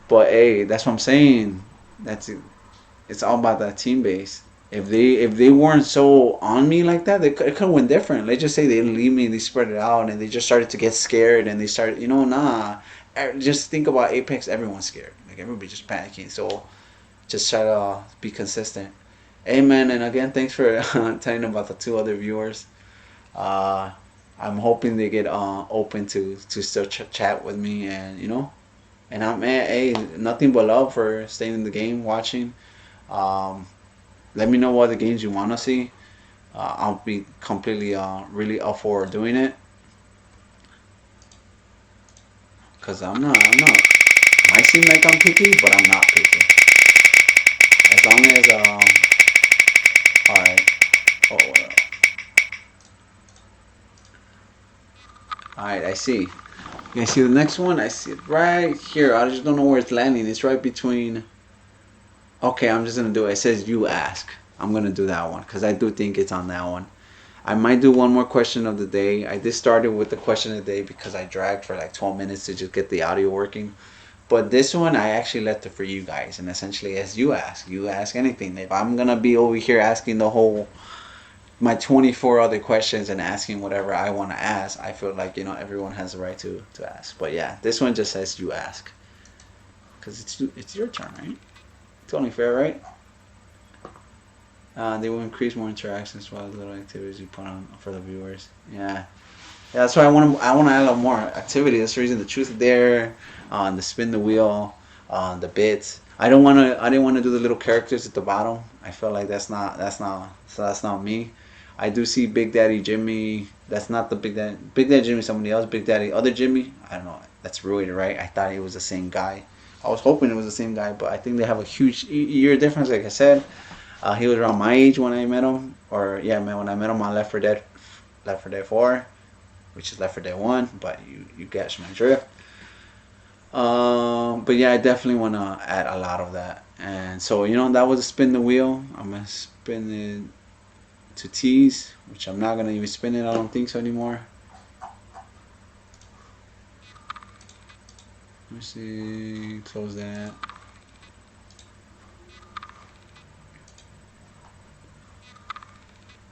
But hey, that's what I'm saying. That's it. It's all about that team base. If they weren't so on me like that, it could have went different. Let's just say they didn't leave me, they spread it out, and they just started to get scared, and they started, nah. Just think about Apex. Everyone's scared. Like everybody just panicking. So just try to be consistent. Hey, man, and again, thanks for telling about the 2 other viewers. I'm hoping they get open to still chat with me, and and I'm hey, nothing but love for staying in the game, watching. Let me know what other games you want to see. I'll be completely really up for doing it, cause I'm not. Might seem like I'm picky, but I'm not picky. As long as all right. Oh well. Alright, I see. You guys see the next one? I see it right here. I just don't know where it's landing. It's right between. Okay, I'm just going to do it. It says you ask. I'm going to do that one because I do think it's on that one. I might do one more question of the day. I just started with the question of the day because I dragged for like 12 minutes to just get the audio working. But this one, I actually left it for you guys. And essentially, as you ask anything. If I'm going to be over here asking my 24 other questions and asking whatever I want to ask, I feel like everyone has the right to ask. But yeah, this one just says you ask because it's your turn, right? It's only fair, right? They will increase more interactions while the little activities you put on for the viewers. Yeah, that's why I want to add a lot more activity. That's the reason the truth there, the spin the wheel, the bits. I didn't want to do the little characters at the bottom. I feel like that's not me. I do see Big Daddy Jimmy. That's not the Big Daddy. Big Daddy Jimmy, somebody else. Big Daddy, other Jimmy. I don't know. That's ruined, right? I thought he was the same guy. I was hoping it was the same guy, but I think they have a huge year difference. Like I said, he was around my age when I met him, or yeah, man, when I met him on Left 4 Dead 4, which is Left 4 Dead 1. But you catch my drift. But yeah, I definitely want to add a lot of that. And so that was a spin the wheel. I'm gonna spin it to tease, which I'm not gonna even spin it. I don't think so anymore. me see. Close that.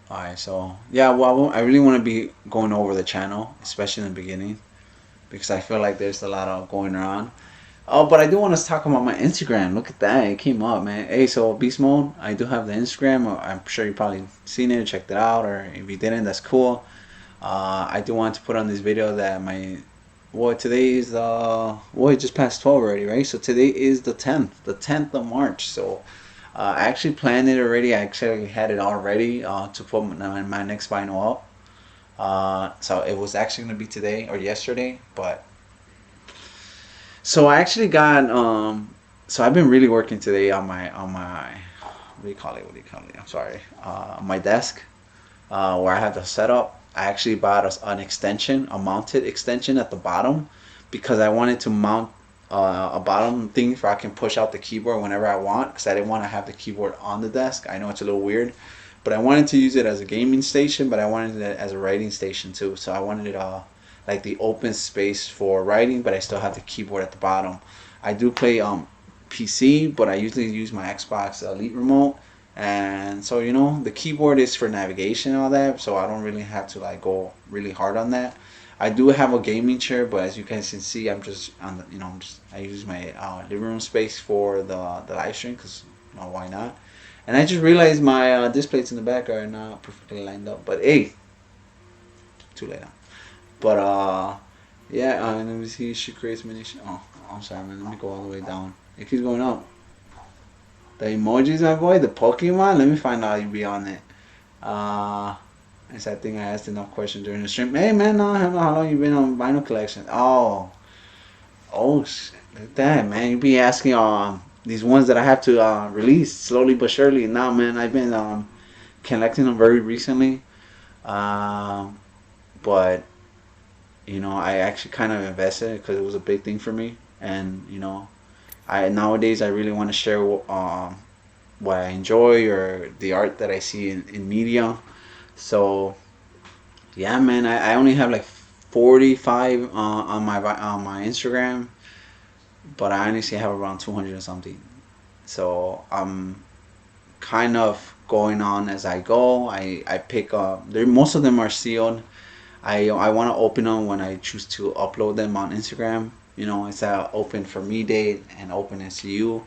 Alright, so yeah, well, I really want to be going over the channel, especially in the beginning, because I feel like there's a lot of going around. Oh, but I do want to talk about my Instagram. Look at that, it came up, man. Hey, so Beast Mode, I do have the Instagram. I'm sure you probably seen it, checked it out, or if you didn't, that's cool. I do want to put on this video that today is it just passed 12 already, right? So today is the 10th of March. So I actually planned it already. I actually had it all ready to put my next vinyl up. So it was actually gonna be today or yesterday, but so I actually got so I've been really working today on my what do you call it? I'm sorry. My desk where I have the setup. I actually bought an extension, a mounted extension at the bottom, because I wanted to mount a bottom thing where I can push out the keyboard whenever I want, because I didn't want to have the keyboard on the desk. I know it's a little weird, but I wanted to use it as a gaming station, but I wanted it as a writing station too. So I wanted it like the open space for writing, but I still have the keyboard at the bottom. I do play PC, but I usually use my Xbox Elite remote. And so, you know, the keyboard is for navigation and all that, so I don't really have to like go really hard on that. I do have a gaming chair, but as you guys can see, I'm just on the, I use my living room space for the live stream, because why not? And I just realized my displays in the back are not perfectly lined up, but hey, too late now. But yeah, let me see. She creates mini. Oh, I'm sorry, man. Let me go all the way down. It keeps going up. The emojis, my boy, the Pokemon. Let me find out you be on it. I think I asked enough questions during the stream. Hey, man, I don't know how long you been on vinyl collection. Oh, shit. Look at that, man. You be asking these ones that I have to release slowly but surely. Now, man, I've been collecting them very recently. But I actually kind of invested because it was a big thing for me, and nowadays I really want to share what I enjoy or the art that I see in media. So yeah, man, I only have like 45 on my Instagram, but I honestly have around 200 or something. So I'm kind of going on as I go. I pick up. Most of them are sealed. I want to open them when I choose to upload them on Instagram. It's a open for me date and open as you.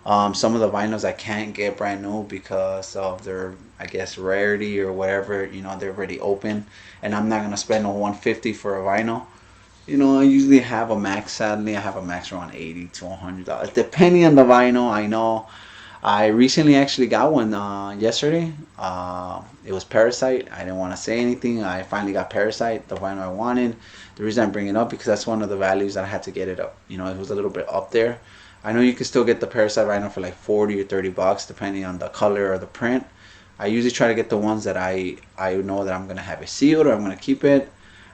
Some of the vinyls I can't get brand new because of their, I guess, rarity or whatever. They're already open, and I'm not gonna spend a $150 for a vinyl. I usually have a max. Sadly, I have a max around $80 to $100, depending on the vinyl. I know. I recently actually got one yesterday. It was Parasite. I didn't want to say anything. I finally got Parasite, the vinyl I wanted. The reason I'm bringing it up because that's one of the values that I had to get it up. It was a little bit up there. I know you can still get the Parasite vinyl for like 40 or 30 bucks depending on the color or the print. I usually try to get the ones that I know that I'm gonna have it sealed or I'm gonna keep it.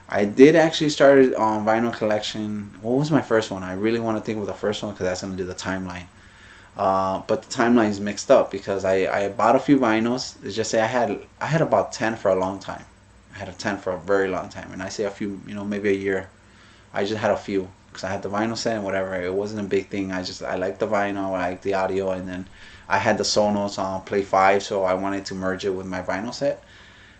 I did actually start on vinyl collection. What was my first one? I really want to think of the first one because that's gonna do the timeline. But the timeline is mixed up because I bought a few vinyls. Let's just say I had about 10 for a long time. I had a 10 for a very long time, and I say a few, maybe a year. I just had a few because I had the vinyl set and whatever. It wasn't a big thing. I liked the vinyl, I liked the audio, and then I had the Sonos Play 5, so I wanted to merge it with my vinyl set,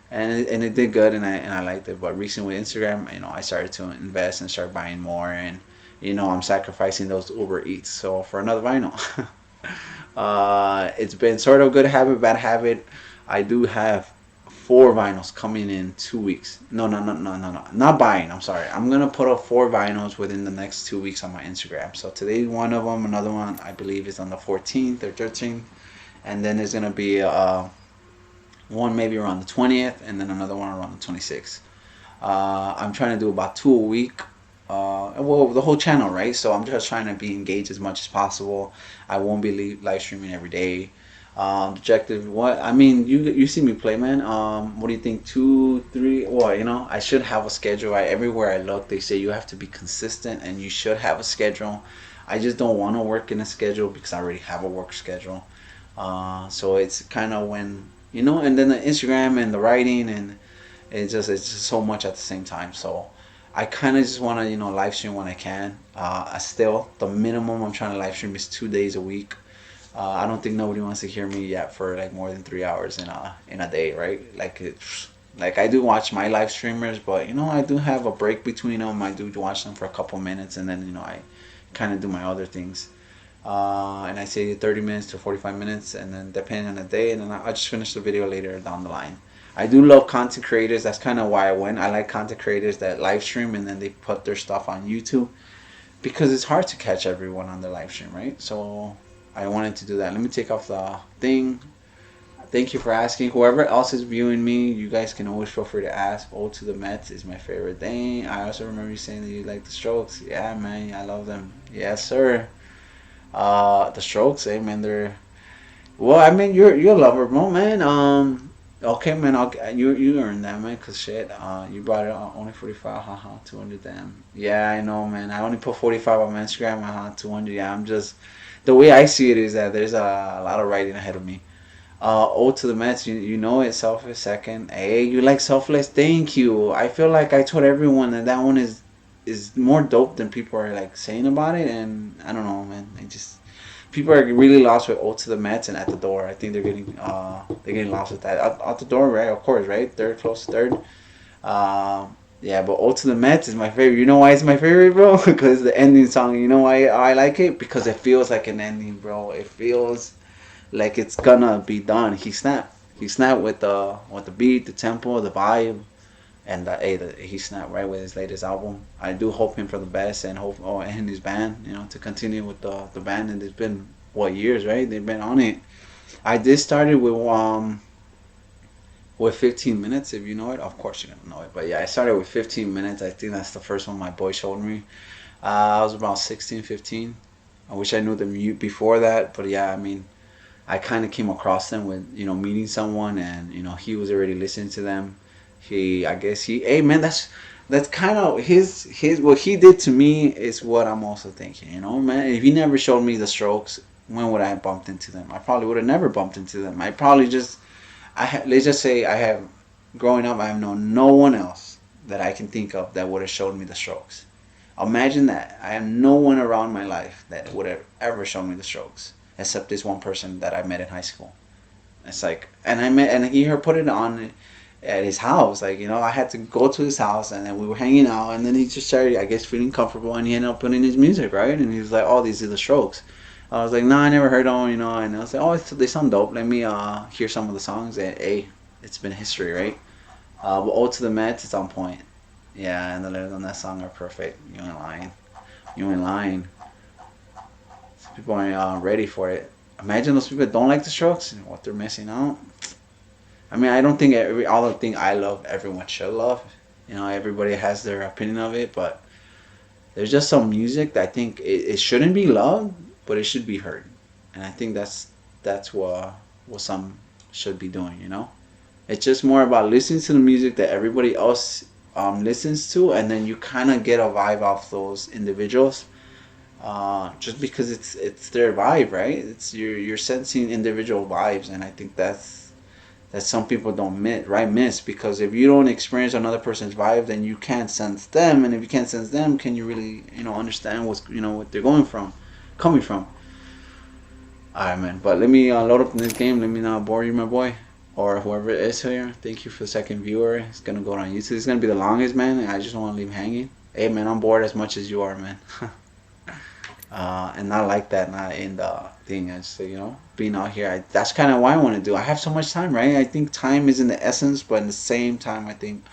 and it did good, and I liked it. But recently with Instagram, I started to invest and start buying more, and I'm sacrificing those Uber Eats so for another vinyl. It's been sort of good habit, bad habit. I do have 4 vinyls coming in 2 weeks. No, not buying. I'm sorry. I'm gonna put up 4 vinyls within the next 2 weeks on my Instagram. So today's one of them. Another one I believe is on the 14th or 13th, and then there's gonna be one maybe around the 20th, and then another one around the 26th. I'm trying to do about 2 a week. Well, the whole channel, right? So I'm just trying to be engaged as much as possible. I won't be live streaming every day. Objective, what? I mean, you see me play, man. What do you think? 2, 3? Well, I should have a schedule. Everywhere I look, they say you have to be consistent and you should have a schedule. I just don't want to work in a schedule because I already have a work schedule. So it's kind of when, and then the Instagram and the writing, and it's just so much at the same time. So I kind of just want to, live stream when I can. Still, the minimum I'm trying to live stream is 2 days a week. I don't think nobody wants to hear me yet for like more than 3 hours in a day, right? Like I do watch my live streamers, but I do have a break between them. I do watch them for a couple minutes, and then I kind of do my other things. And I say 30 minutes to 45 minutes, and then depending on the day, and then I just finish the video later down the line. I do love content creators. That's kind of why I went. I like content creators that live stream and then they put their stuff on YouTube, because it's hard to catch everyone on the live stream, right? So I wanted to do that. Let me take off the thing. Thank you for asking. Whoever else is viewing me, you guys can always feel free to ask. Ode to the Mets is my favorite thing. I also remember you saying that you like the Strokes. Yeah, man, I love them. Yes, sir. The Strokes, man, they're... Well, I mean, you're a lover, bro, man. Okay, man, you earned that, man, cause shit, you brought it on only 45, haha, 200, damn. Yeah, I know, man. I only put 45 on my Instagram, haha, 200. Yeah, I'm just... The way I see it is that there's a lot of writing ahead of me. Ode to the Mets, you know it, Selfless second. Hey, you like Selfless? Thank you. I feel like I told everyone that one is more dope than people are like saying about it, and I don't know, man. People are really lost with Ode to the Mets and At the Door. I think they're getting lost with that. Out the Door, right? Of course, right? Third, close to third. Yeah, but Ode to the Mets is my favorite. You know why it's my favorite, bro? Because the ending song. You know why I like it? Because it feels like an ending, bro. It feels like it's gonna be done. He snapped. He snapped with the beat, the tempo, the vibe, and he snapped right with his latest album. I do hope him for the best, and and his band, to continue with the band. And it's been years, right? They've been on it. I did started with 15 minutes, if you know it. Of course you don't know it, but yeah, I started with 15 minutes. I think that's the first one my boy showed me. I was about 16, 15. I wish I knew them before that, but yeah, I mean, I kind of came across them with meeting someone, and he was already listening to them. Hey man, that's kind of his what he did to me is what I'm also thinking. Man, if he never showed me the Strokes, when would I have bumped into them? I probably would have never bumped into them. I probably let's just say growing up, I have known no one else that I can think of that would have showed me the Strokes. Imagine that. I have no one around my life that would have ever shown me the Strokes, except this one person that I met in high school. It's like, and he put it on at his house. Like, I had to go to his house, and then we were hanging out, and then he just started, I guess, feeling comfortable, and he ended up putting his music, right? And he was like, oh, these are the Strokes. I was like, no, I never heard of them, and I was like, oh, they sound dope. Let me hear some of the songs, and hey, it's been history, right? But Ode to the Mets, it's on point. Yeah, and the lyrics on that song are perfect. You ain't lying. You ain't lying. Some people aren't ready for it. Imagine those people that don't like the Strokes and what they're missing out. I mean, I don't think all the thing I love, everyone should love. Everybody has their opinion of it, but there's just some music that I think it shouldn't be loved, but it should be heard. And I think that's what some should be doing. It's just more about listening to the music that everybody else listens to, and then you kind of get a vibe off those individuals. Just because it's their vibe, right? It's you're sensing individual vibes, and I think that's some people don't miss, because if you don't experience another person's vibe, then you can't sense them, and if you can't sense them, can you really understand what they're coming from? Alright, man, but let me load up in this game. Let me not bore you, my boy, or whoever it is here. Thank you for the second viewer. It's gonna go on YouTube. It's gonna be the longest, man. I just don't want to leave hanging. Hey, man, I'm bored as much as you are, man. And not like that, not in the thing. I just being out here. That's kind of why I want to do. I have so much time, right? I think time is in the essence, but in the same time, I think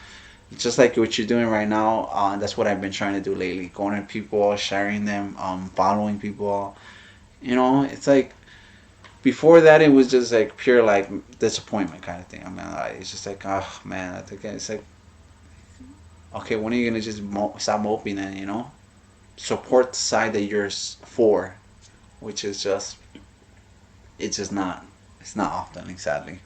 it's just like what you're doing right now. That's what I've been trying to do lately. Going to people, sharing them, following people. It's like before that, it was just like pure like disappointment kind of thing. I mean, it's just like, oh man, I think it's like, okay, when are you gonna just stop moping and support the side that you're for, which is just, it's not often, sadly.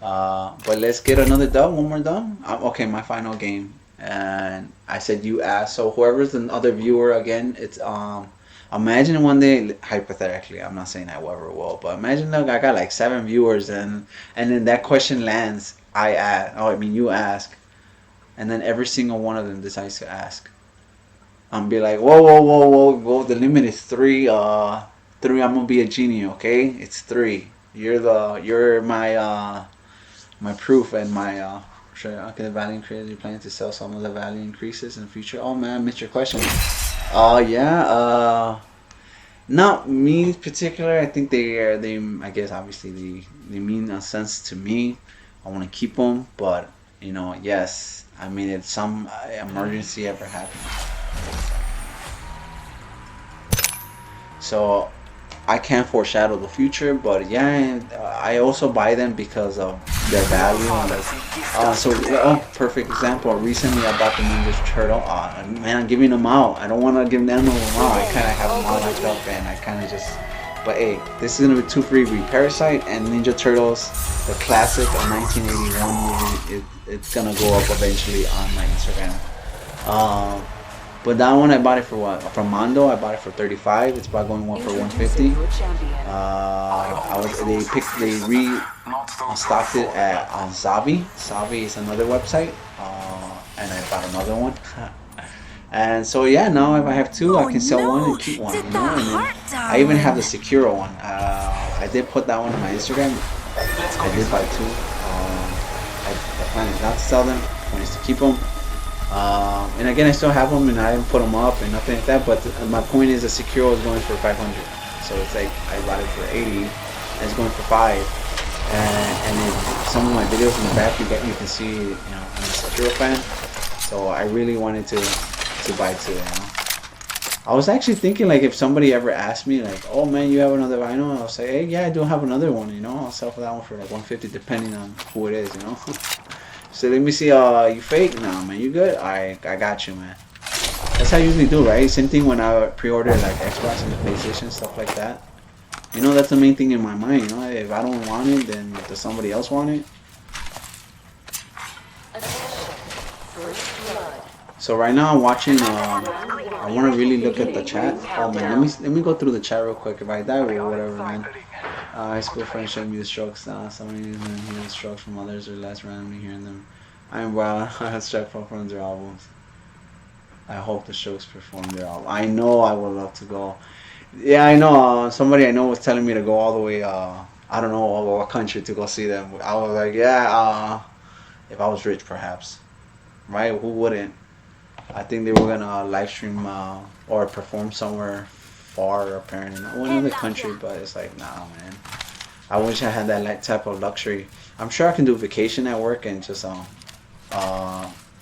But let's get another dub, one more dub. Okay, my final game, and I said you asked, so whoever's another viewer again, it's imagine one day, hypothetically, I'm not saying I ever will, but imagine I got like 7 viewers, and then that question lands. You ask, and then every single one of them decides to ask. I'm be like, whoa, whoa, whoa, whoa, whoa. The limit is 3. 3. I'm gonna be a genie, okay? It's 3. You're my proof and my sure. Okay, the value increases. You plan to sell some of the value increases in the future. Oh man, I missed your question. Yeah. Not me in particular. I think they. I guess obviously they mean a sense to me. I want to keep them, but you know, yes. I mean, if some emergency ever happened, so I can't foreshadow the future. But yeah, I also buy them because of their value. And perfect example. Recently, I bought the Ninja Turtle. Man, I'm giving them out. I don't want to give them out. I kind of have them all locked up, and I kind of just. But hey, this is gonna be 2 free. Parasite and Ninja Turtles, the classic of 1981 movie. It's gonna go up eventually on my Instagram. But that one I bought it for what? From Mondo, I bought it for 35. It's about going one for 150. They restocked it at Zavi. Zavi is another website, and I bought another one. And so yeah, now if I have 2, I can sell one and keep one. You know, and then I even have the Secura one. I did put that one on my Instagram. I did buy 2. The plan is not to sell them. The plan is to keep them. And again, I still have them, and I didn't put them up and nothing like that. But my point is, the Secure is going for 500. So it's like I bought it for 80, and it's going for 5. And in some of my videos in the back, you can see, you know, I'm a Secure fan. So I really wanted to buy 2. You know, I was actually thinking, like, if somebody ever asked me, like, oh man, you have another vinyl, I'll say, hey, yeah, I do have another one. You know, I'll sell for that one for like 150, depending on who it is. You know. So let me see, you fake? Nah, man, you good? I got you, man. That's how I usually do, right? Same thing when I pre-order like Xbox and the PlayStation, stuff like that. You know, that's the main thing in my mind, you know? If I don't want it, then does somebody else want it? So right now I'm watching, I want to really look at the chat. Oh man, let me go through the chat real quick. If I die or whatever, man. High school friends showed me the strokes. Some of you hear the strokes from others or less randomly hearing them. I am wild. I have struck from their albums. I hope the strokes perform their album. I know I would love to go. Yeah, I know. Somebody I know was telling me to go all the way. I don't know what country to go see them. I was like, yeah. If I was rich, perhaps. Right? Who wouldn't? I think they were gonna live stream or perform somewhere far, apparently not another country, but it's like, nah, man. I wish I had that type of luxury. I'm sure I can do vacation at work and just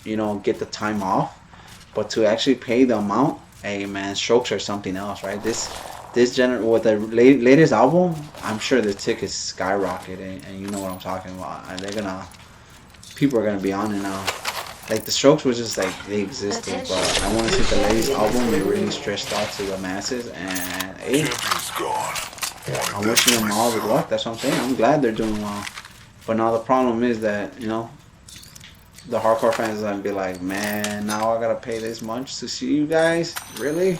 you know, get the time off, but to actually pay the amount, hey man, strokes are something else, right? This with the latest album, I'm sure the tickets skyrocket, and you know what I'm talking about. And people are gonna be on it now. Like the Strokes was just like they existed, but I want to see the latest album. They really stretched out to the masses, and hey, I'm wishing them all good luck. That's what I'm saying. I'm glad they're doing well. But now the problem is that, you know, the hardcore fans are gonna be like, man, now I gotta pay this much to see you guys? Really?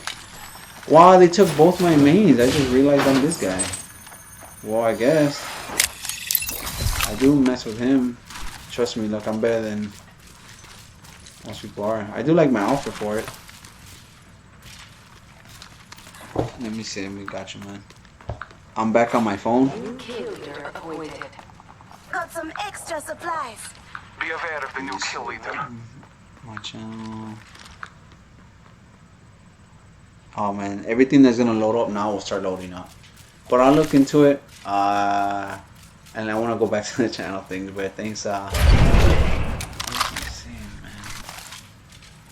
Wow, they took both my mains. I just realized I'm this guy. Well, I guess I do mess with him. Trust me, look, I'm better than most people are. I do like my outfit for it. Let me see. We got you, man. I'm back on my phone. Got some extra supplies. Be aware of the new kill leader. My channel. Oh man, everything that's gonna load up now will start loading up. But I'll look into it. And I want to go back to the channel things, but thanks.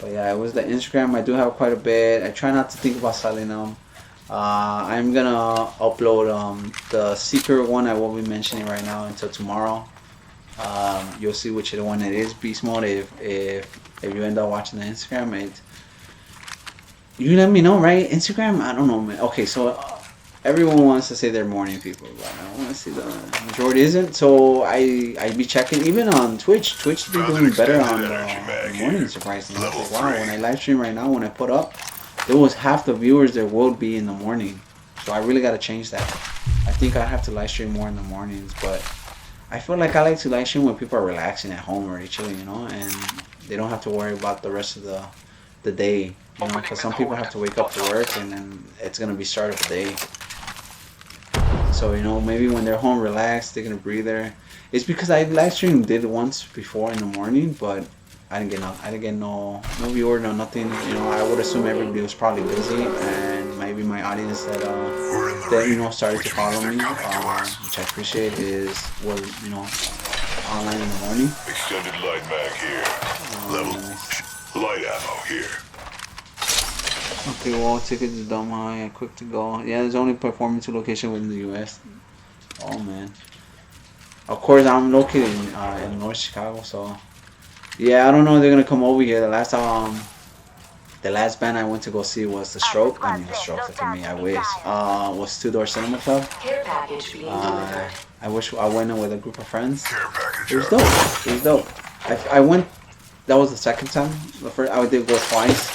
But yeah, it was the Instagram. I do have quite a bit. I try not to think about selling them. I'm gonna upload the secret one I won't be mentioning right now until tomorrow. You'll see which one it is, beast mode. If you end up watching the Instagram, you let me know, right? Instagram, I don't know, man. Okay, so everyone wants to say they're morning people, but I want to see the majority isn't. So I be checking even on Twitch. Twitch be doing better on the morning, surprisingly. Like, wow, when I live stream right now, when I put up, there was half the viewers there would be in the morning. So I really got to change that. I think I have to live stream more in the mornings, but I feel like I like to live stream when people are relaxing at home or chilling, you know. And they don't have to worry about the rest of the day. You know, because some people have to wake up to work and then it's gonna be start of the day. So you know, maybe when they're home relaxed, they're gonna breathe there. It's because I live streamed did it once before in the morning, but I didn't get no viewer, no nothing. You know, I would assume everybody was probably busy, and maybe my audience that you know started to follow me, which I appreciate, was you know online in the morning. Extended light mag here. Level light ammo here. Okay, well, tickets is dumb high, quick to go. Yeah, there's only performing to location within the U.S. Oh man. Of course, I'm located in North Chicago, so yeah, I don't know if they're gonna come over here. The last band I went to go see was The Stroke. I mean, The Stroke. Look at me, I wish. Was Two Door Cinema Club. Care package being delivered. I wish I went in with a group of friends. Care package. It was dope. It was dope. I went. That was the second time. The first I did go twice.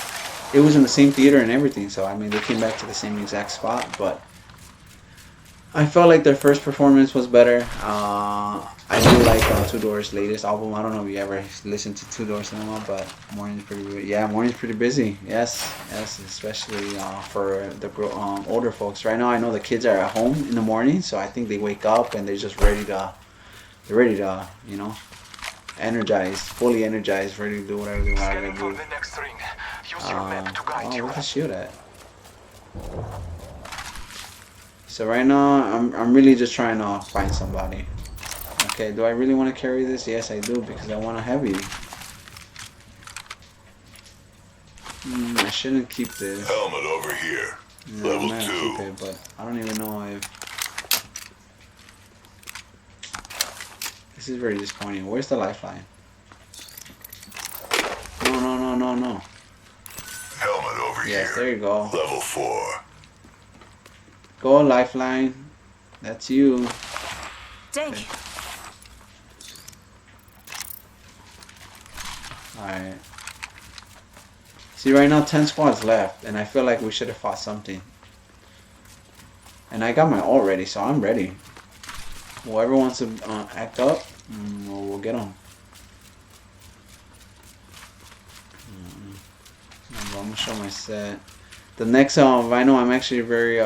It was in the same theater and everything. So I mean, they came back to the same exact spot, but I felt like their first performance was better. I do like Two Door's latest album. I don't know if you ever listened to Two Door Cinema, but morning's pretty busy. Yes, especially for the older folks. Right now, I know the kids are at home in the morning, so I think they wake up and they're just ready to, you know, fully energized, ready to do whatever they want to do. The next ring. Use your map to guide you. Where's the shield at? So right now, I'm really just trying to find somebody. Okay, do I really want to carry this? Yes, I do, because I want a heavy. I shouldn't keep this. Helmet over here. No, Level I might 2. keep it, but I don't even know if... This is very disappointing. Where's the lifeline? No. Helmet over here. Yes, there you go. Level 4. Go, lifeline. That's you. Thank you. Alright. See, right now 10 squads left, and I feel like we should have fought something. And I got my ult ready, so I'm ready. Whoever wants to act up, we'll get them. I'm gonna show my set. The next vinyl, I'm actually very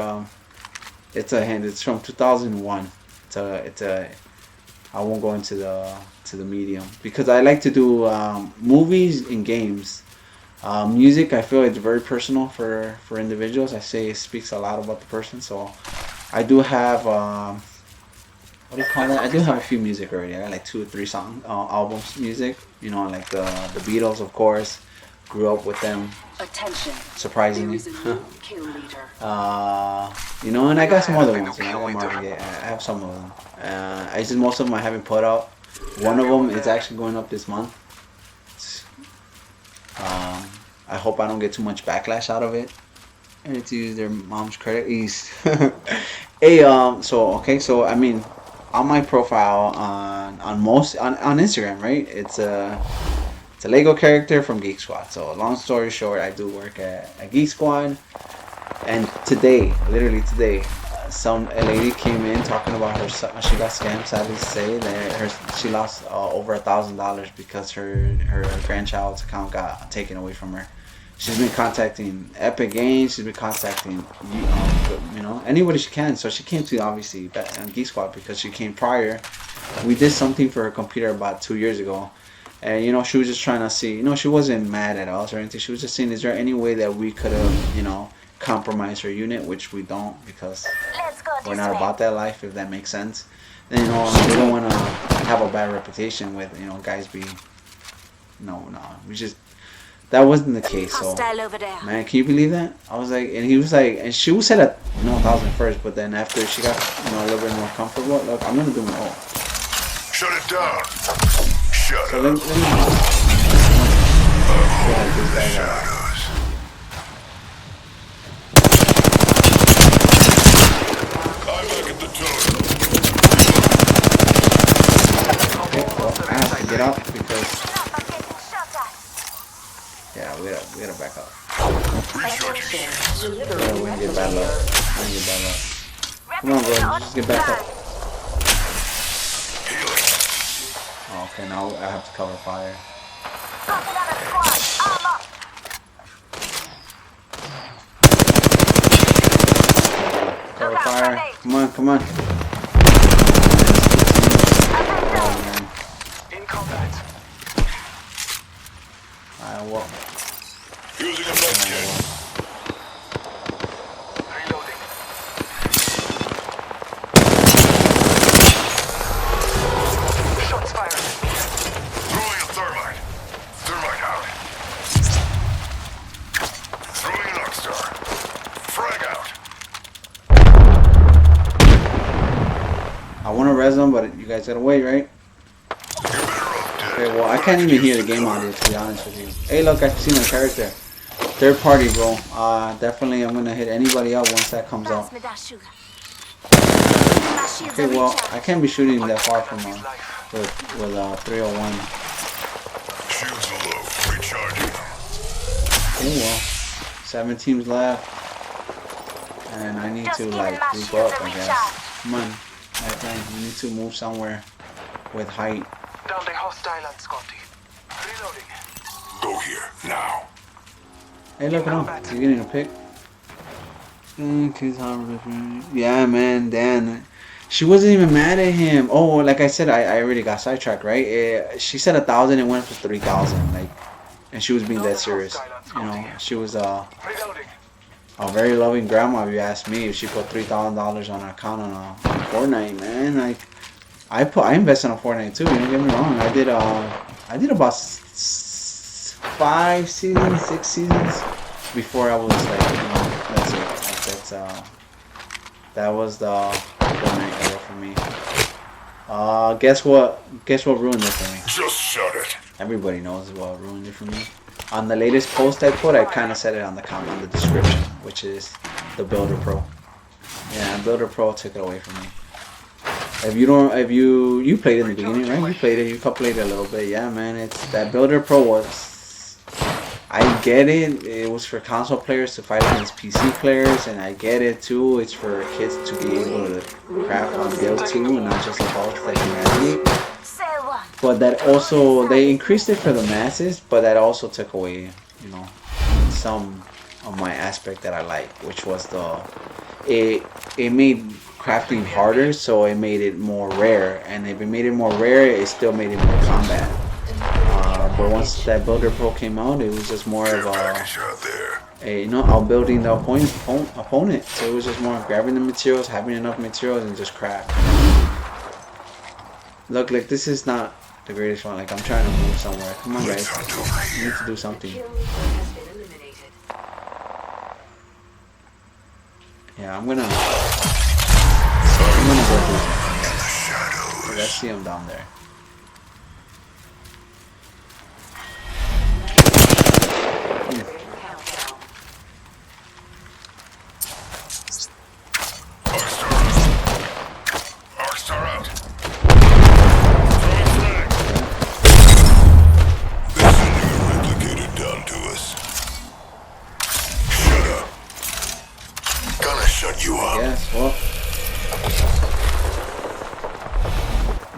it's from 2001. I won't go into the medium because I like to do movies and games. Music, I feel it's very personal for individuals. I say it speaks a lot about the person. So I do have what do you call that? I do have a few music already. I got like 2 or 3 albums music. You know, like the Beatles, of course. Grew up with them. Attention. Surprisingly. There is a new kill leader. You know, and I got some other ones. You know, I have some of them. I just most of them I haven't put out. One of them is actually going up this month. I hope I don't get too much backlash out of it. And to use their mom's credit. Hey, so I mean, on my profile on Instagram, right? It's a Lego character from Geek Squad. So long story short, I do work at Geek Squad, and literally today, a lady came in talking about she got scammed. Sadly to say that she lost over $1,000 because her grandchild's account got taken away from her. She's been contacting Epic Games. She's been contacting you know, anybody she can. So she came to obviously Geek Squad because she came prior. We did something for her computer about 2 years ago. And, you know, she was just trying to see, you know, she wasn't mad at us or anything. She was just saying, is there any way that we could have, you know, compromised her unit, which we don't because we're not about that life, if that makes sense. And, you know, we don't want to have a bad reputation with, you know, guys being, no, that wasn't the case. So, man, can you believe that? I was like, and he was like, and she was said at, you know, 1,000 first, but then after she got, you know, a little bit more comfortable, look, I'm going to do my own. Shut it down. Shut So up. let me Shadows. I'm back at the totem. Okay, well, I have to get up because we gotta back up. Attention. We're gonna get bad luck. Come on, bro, just get back up. Oh, okay, now I have to cover fire. fire. Come on, come on. Oh, man. In combat. Alright, well. Using a med kit. Reloading. Shots fired. Throwing a thermite. Thermite out. Throwing an Oxstar. Frag out. I want to res them, but you guys gotta wait, right? You're better off dead. Okay, well, I can't even hear the game audio, to be honest with you. Hey, look, I see my character. Third party, bro. Definitely, I'm gonna hit anybody up once that comes out. Pass me that sugar. My shields Okay, are well, recharged. I can't be shooting that far from with 301. Shields are low. Recharging them. Okay, well, 7 teams left, and I need to like group up, I guess. Come on, my friend, we need to move somewhere with height. Down the hostile and Scotty. Reloading. Go here now. Hey, look at him. He's getting a pick. Yeah, man, Dan. She wasn't even mad at him. Oh, like I said, I already got sidetracked, right? She said 1,000 and went for 3,000, like, and she was being that serious. You know, she was Reloading. a very loving grandma, if you ask me. If she put $3,000 on her account on Fortnite, man, like, I invested on Fortnite too. You don't get me wrong. I did about 5 seasons, 6 seasons before I was like, you know, that's it. Like, that was the Fortnite era for me. Guess what ruined it for me? Just shut it. Everybody knows what ruined it for me. On the latest post I put, I kind of said it on the comment, on the description, which is the Builder Pro. Yeah, Builder Pro took it away from me. If you played it in the beginning, right? You played it a little bit. Yeah, man, it's that Builder Pro was, I get it. It was for console players to fight against PC players, and I get it too. It's for kids to be able to craft on build too, and not just adults like humanity. But that also, they increased it for the masses, but that also took away, you know, some of my aspect that I like, which was it made crafting harder, so it made it more rare, and if it made it more rare, it still made it more combat. But once that Builder Pro came out, it was just more of outbuilding the opponent. So it was just more grabbing the materials, having enough materials, and just craft. Look, like, this is not the greatest one. Like, I'm trying to move somewhere. Come on, guys. We need to do something. Yeah, I'm gonna go through something. I see him down there.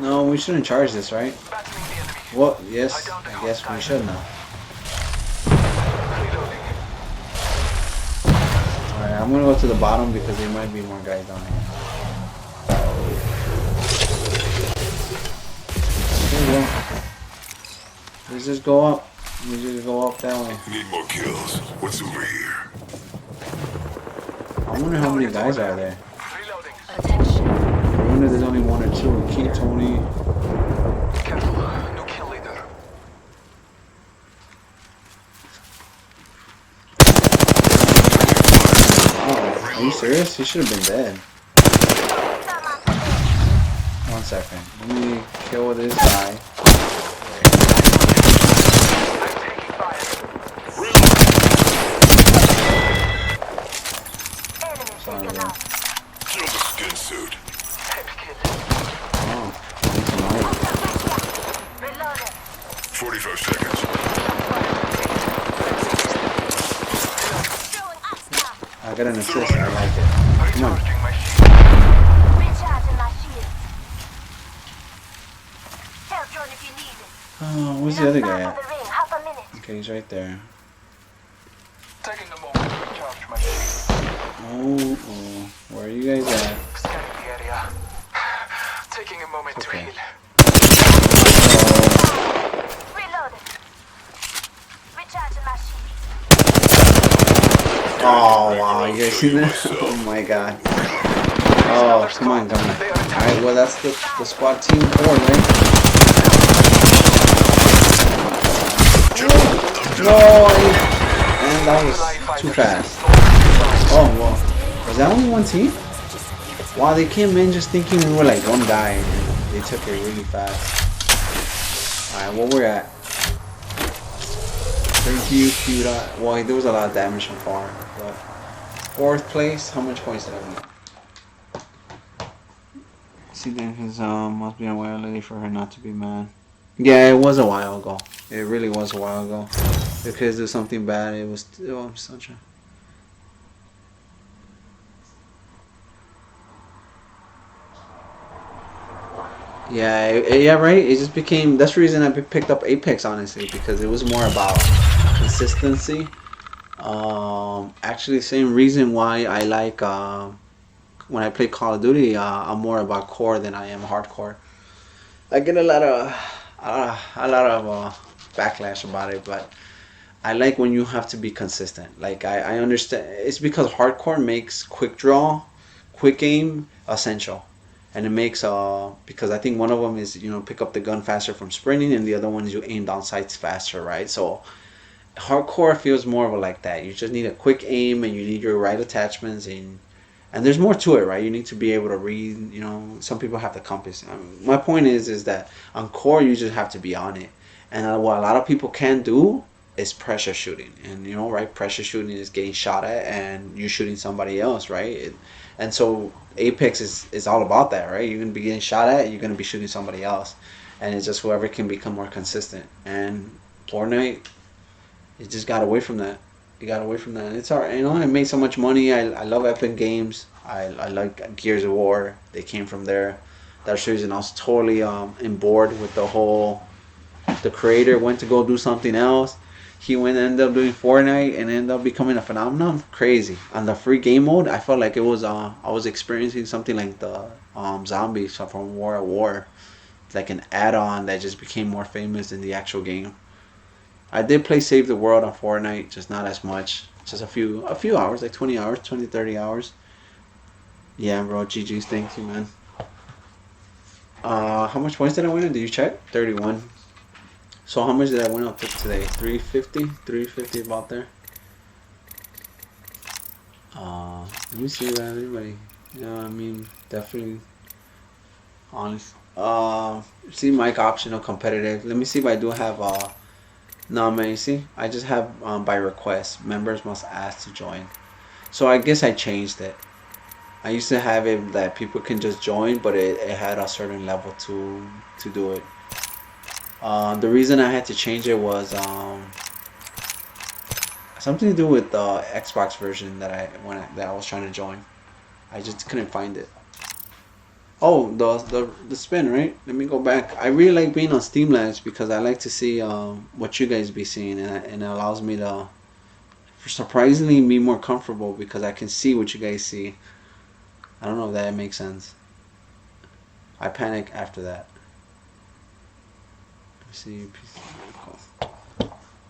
No, we shouldn't charge this, right? Well, yes, I guess we should now. Alright, I'm gonna go to the bottom because there might be more guys down here. There we go. Let's just go up. We just go up that way. Need more kills. What's over here? I wonder how many guys are there. I wonder if there's only 1 or 2. King Tony. Careful, no kill leader. Oh, are you serious? He should have been dead. 1 second. Let me kill this guy. Sorry, bro. Kill the skin suit. Oh, that's nice. 45 seconds. I got an assist. I like it. Come on. Oh, where's the other guy at? Okay, he's right there. Taking a moment to recharge my shield. Oh, where are you guys at? Scanning the area. Taking a moment to Okay. heal. Reloading. Recharging my shield. Oh wow, you guys seen that? Oh my god. Oh, come on, come on. Alright, well that's the squad team 4, right? No, and that was too fast. Oh well, was that only one team? Wow, they came in just thinking we were like one guy, and they took it really fast. Alright, what we're at? Thank you, Cuda. Well, there was a lot of damage from far, but 4th place. How much points did I win? See, there's must be a while lady for her not to be mad. Yeah, it was a while ago. It really was a while ago. If kids do something bad, it was. Oh, I'm such a. Yeah, yeah, right. It just became. That's the reason I picked up Apex, honestly, because it was more about consistency. Actually, same reason why I like when I play Call of Duty. I'm more about core than I am hardcore. I get a lot of backlash about it, but I like when you have to be consistent. Like I understand it's because hardcore makes quick draw, quick aim essential, and it makes because I think one of them is pick up the gun faster from sprinting, and the other one is you aim down sights faster, right? So hardcore feels more of a like that. You just need a quick aim, and you need your right attachments, and there's more to it, right? You need to be able to read. Some people have the compass. My point is that on core you just have to be on it, and what a lot of people can do is pressure shooting, and right, pressure shooting is getting shot at and you shooting somebody else, right? And so Apex is all about that, right? You're gonna be getting shot at, you're gonna be shooting somebody else, and it's just whoever can become more consistent. And Fortnite, it just got away from that. It got away from that. And it's alright, it made so much money. I love Epic Games. I like Gears of War. They came from there. That's the reason I was totally in board with the whole. The creator went to go do something else. He went and ended up doing Fortnite and ended up becoming a phenomenon. Crazy. On the free game mode, I felt like it was I was experiencing something like the zombies from War at War, like an add-on that just became more famous than the actual game. I did play Save the World on Fortnite, just not as much. Just a few hours, like 20 hours, 20, 30 hours. Yeah, bro, GG's, thank you, man. How much points did I win? Did you check? 31. So how much did I win up to today? 350? 350 about there. Let me see that everybody. Yeah, I mean, definitely honest. See mic optional competitive. Let me see if I do have no, man, you see, I just have by request. Members must ask to join. So I guess I changed it. I used to have it that people can just join, but it had a certain level to do it. The reason I had to change it was something to do with the Xbox version that I was trying to join. I just couldn't find it. Oh, the spin, right? Let me go back. I really like being on Steam Labs because I like to see what you guys be seeing, and it allows me to surprisingly be more comfortable because I can see what you guys see. I don't know if that makes sense. I panic after that. See,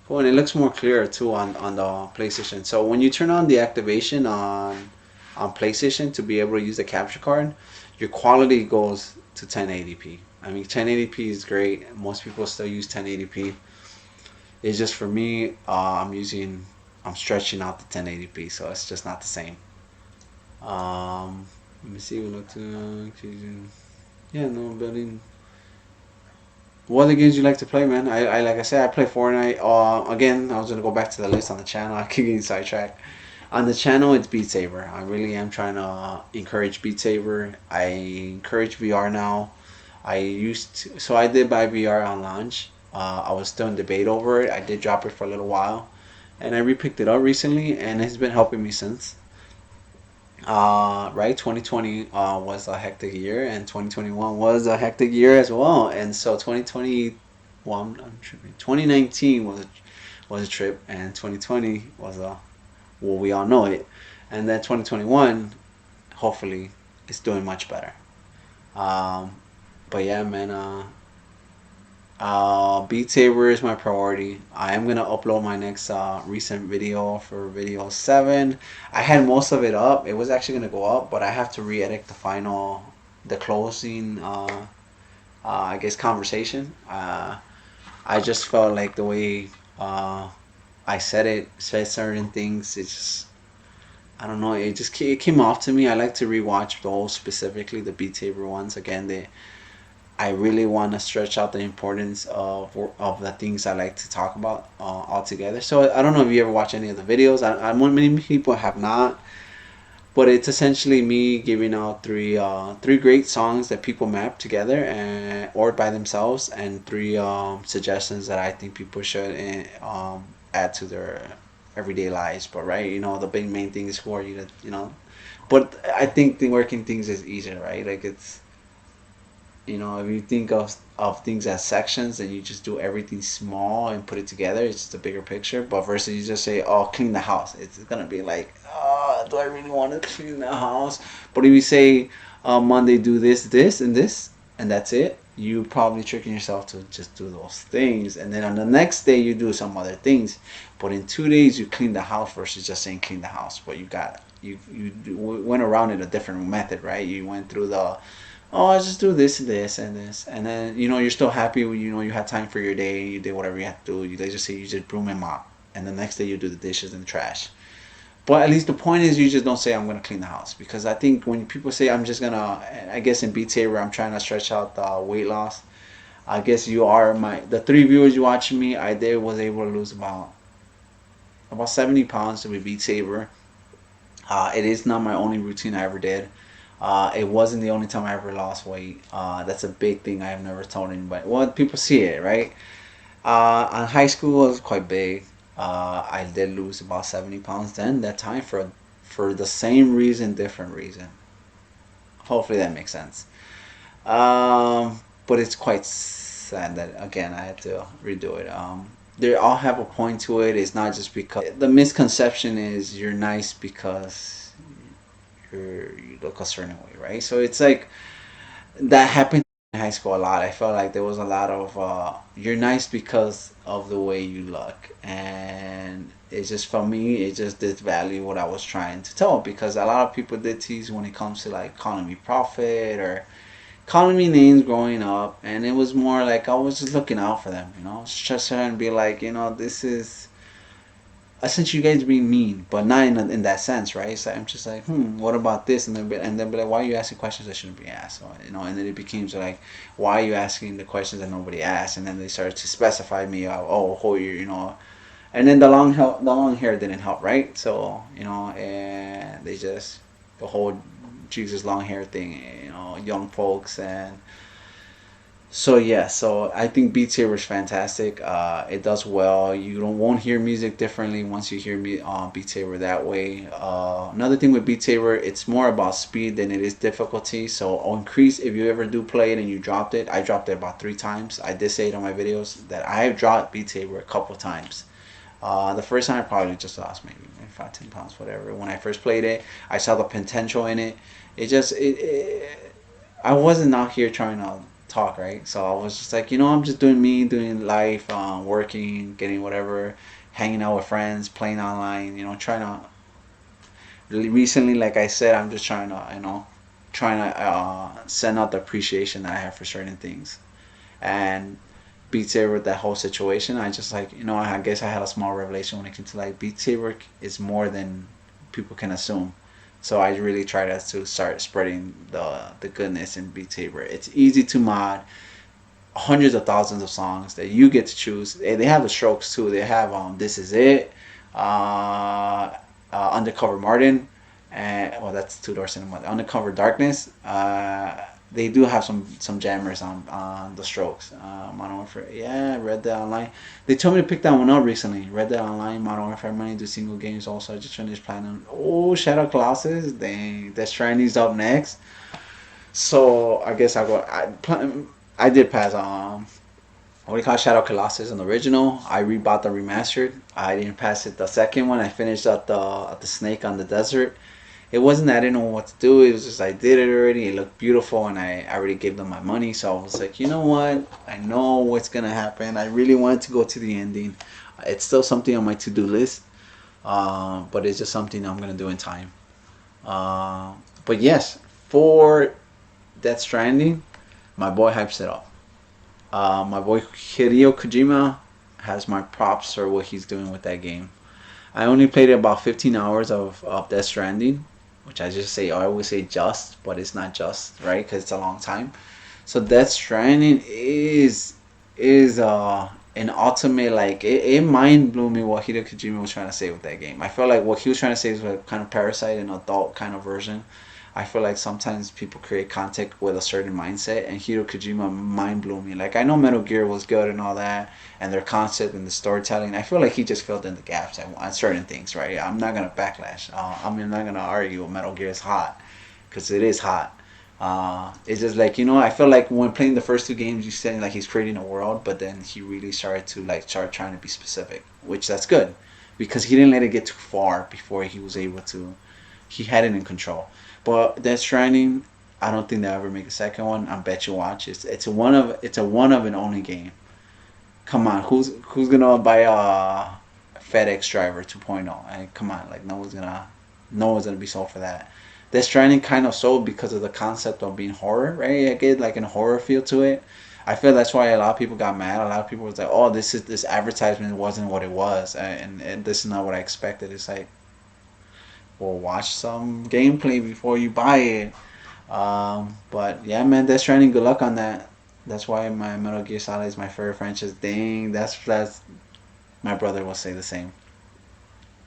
cool, and it looks more clear too on the PlayStation. So when you turn on the activation on PlayStation to be able to use the capture card, your quality goes to 1080p. I mean, 1080p is great. Most people still use 1080p. It's just for me, I'm stretching out the 1080p, so it's just not the same. Let me see. Yeah, no building. What other games you like to play, man? I like I said, I play Fortnite. Again, I was gonna go back to the list on the channel. I keep getting sidetracked. On the channel, it's Beat Saber. I really am trying to encourage Beat Saber. I encourage VR now. So I did buy VR on launch. I was still in debate over it. I did drop it for a little while, and I repicked it up recently, and it's been helping me since. Right, 2020 was a hectic year, and 2021 was a hectic year as well. And so 2019 was a trip, and 2020 was a, well, we all know it. and then 2021, hopefully, it's doing much better. But yeah, man. Beat Saber is my priority. I am gonna upload my next recent video for video 7. I had most of it up. It was actually gonna go up, but I have to re-edit the closing, I guess, conversation. I just felt like the way I said certain things. It's just, I don't know. It came off to me. I like to rewatch those, specifically the Beat Saber ones. Again, I really want to stretch out the importance of the things I like to talk about altogether. So I don't know if you ever watch any of the videos. I many people have not, but it's essentially me giving out three great songs that people map together and or by themselves, and three suggestions that I think people should add to their everyday lives. But right, the big main thing is for you to But I think the working things is easier, right? Like it's if you think of things as sections and you just do everything small and put it together, it's just a bigger picture. But versus you just say, oh, clean the house, it's gonna be like, oh, do I really want to clean the house? But if you say Monday do this and this and that's it, you probably tricking yourself to just do those things, and then on the next day you do some other things. But in 2 days you clean the house versus just saying clean the house. But you went around it a different method, right? You went through I just do this, and this, and then you're still happy when you had time for your day. You did whatever you had to do. They just say you just broom and mop, and the next day you do the dishes and the trash. But at least the point is you just don't say I'm gonna clean the house, because I think when people say I'm just gonna, I guess in Beat Saber I'm trying to stretch out the weight loss. I guess the 3 viewers you watching me, I was able to lose about 70 pounds with Beat Saber. It is not my only routine I ever did. It wasn't the only time I ever lost weight. That's a big thing I have never told anybody. Well, people see it, right? On high school, it was quite big. I did lose about 70 pounds then, that time, for the same reason, different reason. Hopefully that makes sense. But it's quite sad that, again, I had to redo it. They all have a point to it. It's not just because the misconception is you're nice because you look a certain way, right? So it's like that happened in high school a lot. I felt like there was a lot of you're nice because of the way you look, and it just, for me, it just did value what I was trying to tell, because a lot of people did tease when it comes to like calling me prophet or calling me names growing up, and it was more like I was just looking out for them, just trying to be like, this is essentially you guys being mean, but not in that sense, right? So I'm just like, what about this? And then be like, why are you asking questions that shouldn't be asked? Or, and then it became like, why are you asking the questions that nobody asked? And then they started to specify me, who and then the long hair didn't help, right? So and they just, the whole Jesus long hair thing, young folks. And so yeah, so I think Beat Saber is fantastic. It does well. You won't hear music differently once you hear me on Beat Saber that way. Another thing with Beat Saber, it's more about speed than it is difficulty. So I'll increase, if you ever do play it and you dropped it. I dropped it about 3 times. I did say it on my videos that I have dropped Beat Saber a couple times. The first time I probably just lost maybe 5-10 pounds, whatever. When I first played it, I saw the potential in it. I wasn't out here trying to talk, right? So I was just like, I'm just doing me, doing life, working, getting whatever, hanging out with friends, playing online, trying to, really recently, like I said, I'm just trying to, send out the appreciation that I have for certain things. And Beat Saber, with that whole situation, I just like, I guess I had a small revelation when it came to like Beat Saber is more than people can assume. So I really try to start spreading the goodness in Beat Saber. It's easy to mod, hundreds of thousands of songs that you get to choose. They have the strokes too. They have This Is It, Undercover Martin, and well, that's Two Door Cinema. Undercover Darkness. They do have some jammers on the strokes. Modern Warfare, Red Dead Online. They told me to pick that one up recently. Red Dead Online, Modern Warfare Money, do single games also. I just finished platinum. Oh, Shadow Colossus, dang, Death Stranding's up next. So I guess I'll go. I did pass what do you call it? Shadow Colossus on the original. I rebought the remastered. I didn't pass it the second one. I finished up the snake on the desert. It wasn't that I didn't know what to do. It was just I did it already. It looked beautiful, and I already gave them my money. So I was like, you know what? I know what's gonna happen. I really wanted to go to the ending. It's still something on my to-do list, but it's just something I'm gonna do in time. But yes, for Death Stranding, my boy hypes it up. My boy Hideo Kojima has my props for what he's doing with that game. I only played about 15 hours of Death Stranding, which I always say just, but it's not just, right? Because it's a long time. So Death Stranding is an ultimate, like, it mind blew me what Hideo Kojima was trying to say with that game. I feel like what he was trying to say is a kind of Parasite, an adult kind of version. I feel like sometimes people create content with a certain mindset, and Hideo Kojima mind blew me. Like, I know Metal Gear was good and all that, and their concept and the storytelling. I feel like he just filled in the gaps on certain things, right? I'm not gonna backlash. I'm not gonna argue Metal Gear is hot, because it is hot. It's just like, I feel like when playing the first two games, you said like he's creating a world, but then he really started to start trying to be specific, which that's good, because he didn't let it get too far before he was able to. He had it in control. But Death Stranding, I don't think they'll ever make a second one. I bet you watch. It's a one of an only game. Come on, who's gonna buy a FedEx Driver 2.0? Come on, like no one's gonna be sold for that. Death Stranding kind of sold because of the concept of being horror, right? I get like a horror feel to it. I feel that's why a lot of people got mad. A lot of people was like, "Oh, this advertisement wasn't what it was, and this is not what I expected." It's like, well, watch some gameplay before you buy it. But yeah, man, Death Stranding, good luck on that. That's why my Metal Gear Solid is my favorite franchise. Dang, that's my brother will say the same.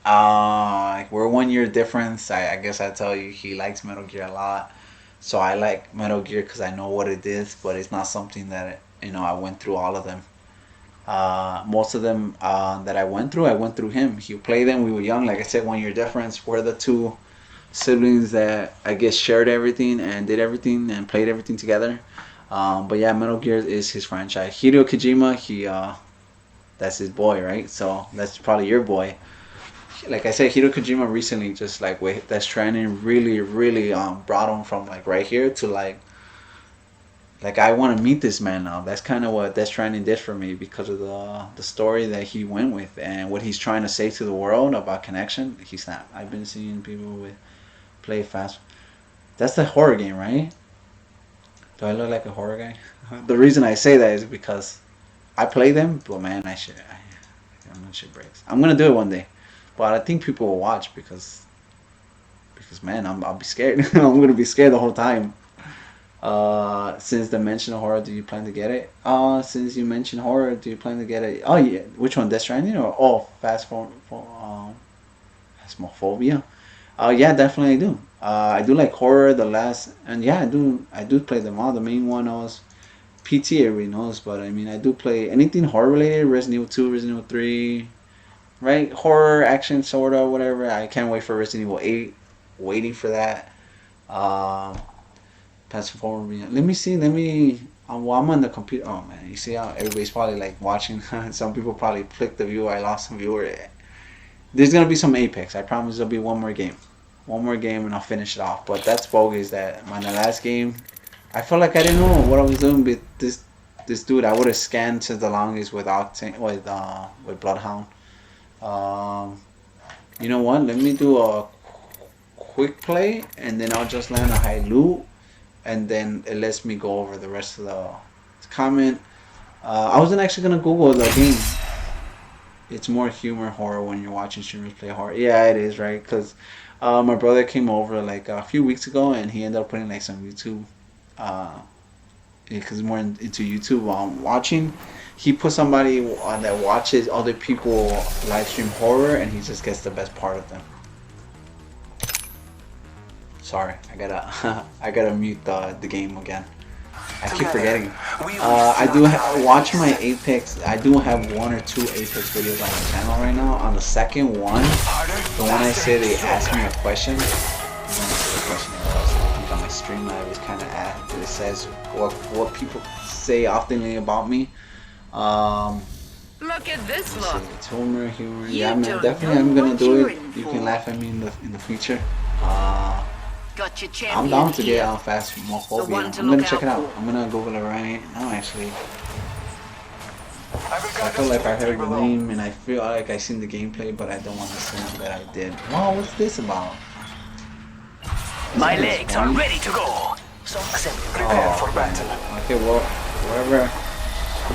We're 1 year difference. I guess I tell you, he likes Metal Gear a lot, so I like Metal Gear because I know what it is, but it's not something that I went through all of them. Most of them that I went through him. He played them. We were young, like I said, 1 year difference. We're the two siblings that I guess shared everything and did everything and played everything together. But yeah, Metal Gear is his franchise. Hideo Kojima, that's his boy, right? So that's probably your boy. Like I said, Hideo Kojima recently just like with Death Stranding really brought him from like right here to like I want to meet this man now. That's kind of what Death Stranding did for me because of the story that he went with and what he's trying to say to the world about connection. He's not. I've been seeing people play fast. That's the horror game, right? Do I look like a horror guy? The reason I say that is because I play them, but man, my shit breaks. I'm gonna do it one day, but I think people will watch because man, I'll be scared. I'm gonna be scared the whole time. Since the mention of horror, do you plan to get it? Since you mentioned horror, do you plan to get it? Oh yeah, which one? Death Stranding or Phasmophobia? Yeah, definitely I do. I do like horror, and yeah, I do play them all. The main one was PT, everybody knows, but I mean, I do play anything horror related. Resident Evil 2, Resident Evil 3, right? Horror, action, sort of, whatever. I can't wait for Resident Evil 8. Waiting for that. Phasmophobia. Let me see. I'm on the computer. Oh man, you see how everybody's probably like watching. Some people probably clicked the view. I lost some viewer. There's gonna be some Apex. I promise there'll be one more game, and I'll finish it off. But that's bogus. That my last game, I felt like I didn't know what I was doing. But this dude, I would have scanned to the longest with Octane with Bloodhound. You know what? Let me do a quick play, and then I'll just land a high loot, and then it lets me go over the rest of the comment. I wasn't actually gonna Google the game. It's more humor horror when you're watching streamers play horror. Yeah, it is, right? Because my brother came over like a few weeks ago, and he ended up putting like some YouTube. Because he's more into YouTube watching. He put somebody that watches other people live stream horror, and he just gets the best part of them. Sorry, I gotta mute the game again. I keep forgetting. I do watch my Apex. I do have 1 or 2 Apex videos on my channel right now. On the second one, the one I say they asked me a question. I think on my stream I was kind of asked. It says what people say oftenly about me. Look at this let's lot. see, it's humor. You Yeah, man, don't definitely know I'm gonna what do you're it. in You for. can laugh at me in the future. Got your I'm champion down to here. get Phasmophobia. The one to I'm gonna look check it out out. for. I'm gonna Google it right now, actually. I will I guide feel us like to I victory heard the below. name and I feel like I seen the gameplay, but I don't want to assume that I did. Wow, what's this about? My This legs are funny. ready to go. Some assembly. Prepare for battle. Okay, well, wherever.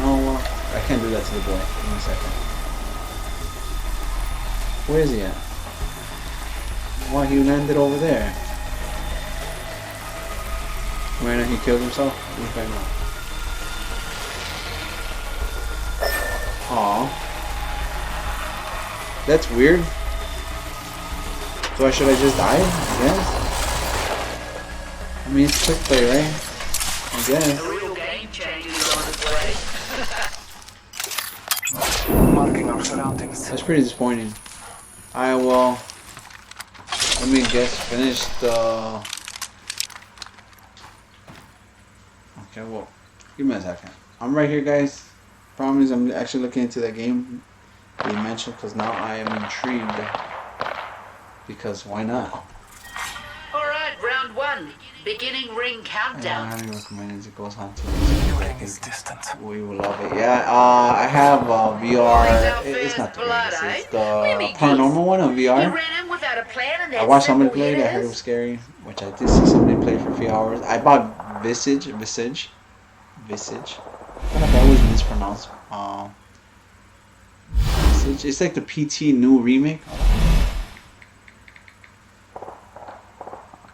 No, I can't do that to the boy. Give me a second. Where is he at? Why, he landed over there. Right now he killed himself? Let me find out. Aw. That's weird. So should I just die? Yes. I mean, it's quick play, right? I guess. Real game changer on its way. Marking our surroundings. That's pretty disappointing. Alright, well, let me finish the... Okay, well, give me a second. I'm right here, guys. Promise I'm actually looking into that game you mentioned, because now I am intrigued. Because why not? Alright, round one. Beginning ring I countdown. highly recommend it. It goes on to Ring is distant. we will love it. Yeah, I have VR. It's not the greatest. It's the paranormal one on You VR. ran in without a plan and I then watched somebody simple play it. I heard it was scary, which I did see somebody play for a few hours. I bought Visage. I don't know if I always mispronounce. Visage. It's like the PT new remake.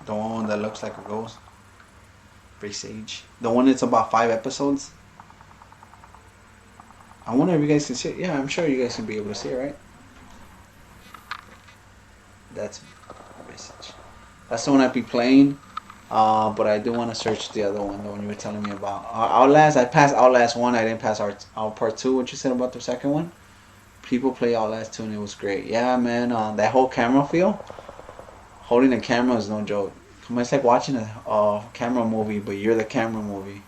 The one that looks like a ghost. Visage. The one that's about 5 episodes. I wonder if you guys can see it. Yeah, I'm sure you guys can be able to see it, right? That's Visage. That's the one I'd be playing. But I do want to search the other one, the one you were telling me about. Outlast. I passed Outlast 1. I didn't pass our part 2. What you said about the second one? People play Outlast 2 and it was great. Yeah, man. That whole camera feel. Holding a camera is no joke. It's like watching a camera movie, but you're the camera movie.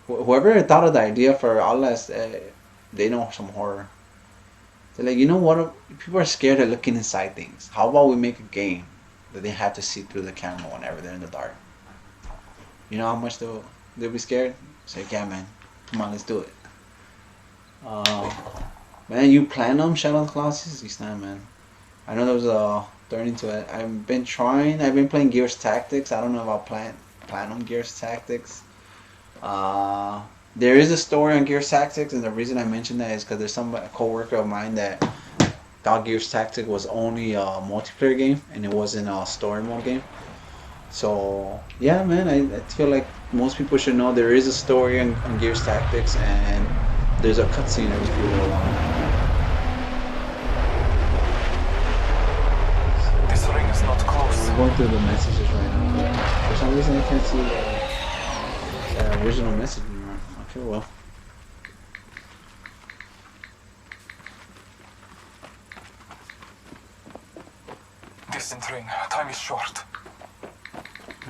Whoever thought of the idea for Outlast, they know some horror. They're like, you know what? People are scared of looking inside things. How about we make a game that they have to see through the camera whenever they're in the dark? You know how much they'll be scared? It's like, yeah, man. Come on, let's do it. Man, you Platinum Shadow of the Colossus? You stand, man. I know there was a turning to it. I've been playing Gears Tactics. I don't know about Platinum Gears Tactics. There is a story on Gears Tactics, and the reason I mentioned that is because there's a co-worker of mine that thought Gears Tactics was only a multiplayer game and it wasn't a story mode game. So yeah, man, I feel like most people should know there is a story on Gears Tactics, and there's a cutscene every few little while. This ring is not close. I'm going through the messages right now. For some reason I can't see the original message anymore. Okay, well. Distant ring. Time is short.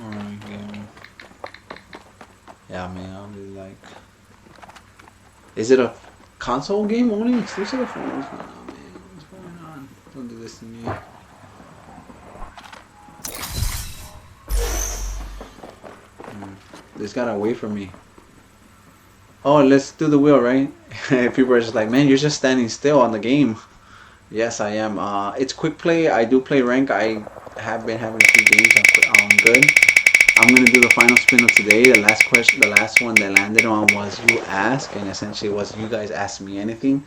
Alright, yeah, man, I'll be like... Is it a console game only? Exclusive to phones? Nah, man, what's going on? Don't do this to me. This got away from me. Oh, let's do the wheel, right? People are just like, man, you're just standing still on the game. Yes, I am. It's quick play. I do play rank. I have been having a few games. I'm good. I'm gonna do the final spin of today. The last question, the last one that landed on was you ask, and essentially was you guys ask me anything.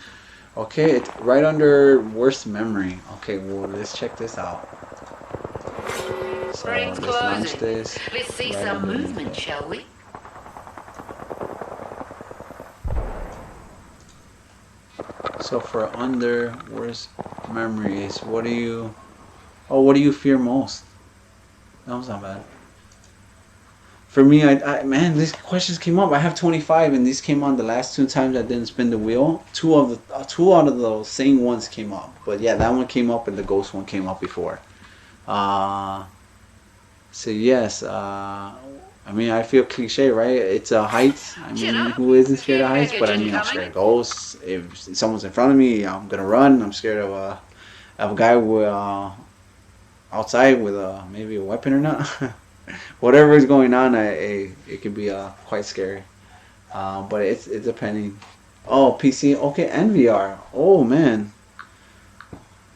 Okay, it's right under worst memory. Okay, well, let's check this out. So Ring's let's launch closing. this. Let's see right some underneath movement, it. shall we? So for under worst memories, what do you fear most? That was not bad. For me, man, these questions came up. I have 25, and these came on the last 2 times I didn't spin the wheel. Two out of those same ones came up. But yeah, that one came up, and the ghost one came up before. So yes, I mean, I feel cliche, right? It's heights. I mean, who isn't scared of heights? But I mean, I'm scared of ghosts. If someone's in front of me, I'm gonna run. I'm scared of a guy with outside with maybe a weapon or not. Whatever is going on, it can be quite scary. But it's depending. Oh, PC, okay, and VR. Oh man,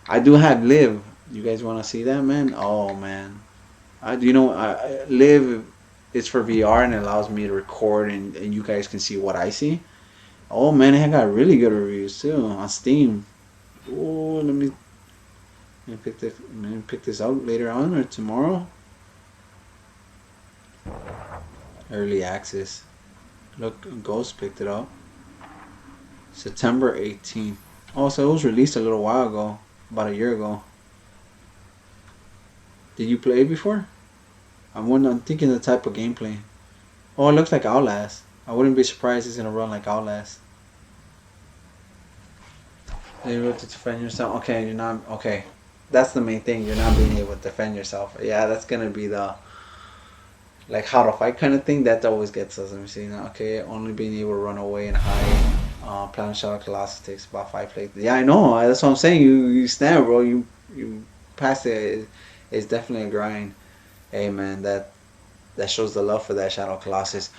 I do have Live. You guys want to see that, man? Oh man, Live is for VR and it allows me to record and you guys can see what I see. Oh man, it got really good reviews too on Steam. Oh, let me pick this out later on or tomorrow. Early access. Look, Ghost picked it up. September 18th. Oh, so it was released a little while ago, about a year ago. Did you play it before? I'm thinking the type of gameplay. Oh, it looks like Outlast. I wouldn't be surprised it's gonna run like Outlast. You able to defend yourself? Okay, you're not. Okay, that's the main thing. You're not being able to defend yourself. Yeah, that's gonna be the like how to fight kind of thing. That always gets us. Let me see now. Okay, only being able to run away and hide. Planet Shadow Colossus takes about 5 plays. Yeah, I know. That's what I'm saying. You stand, bro. You pass it. It's definitely a grind. Hey man, that shows the love for that Shadow Colossus.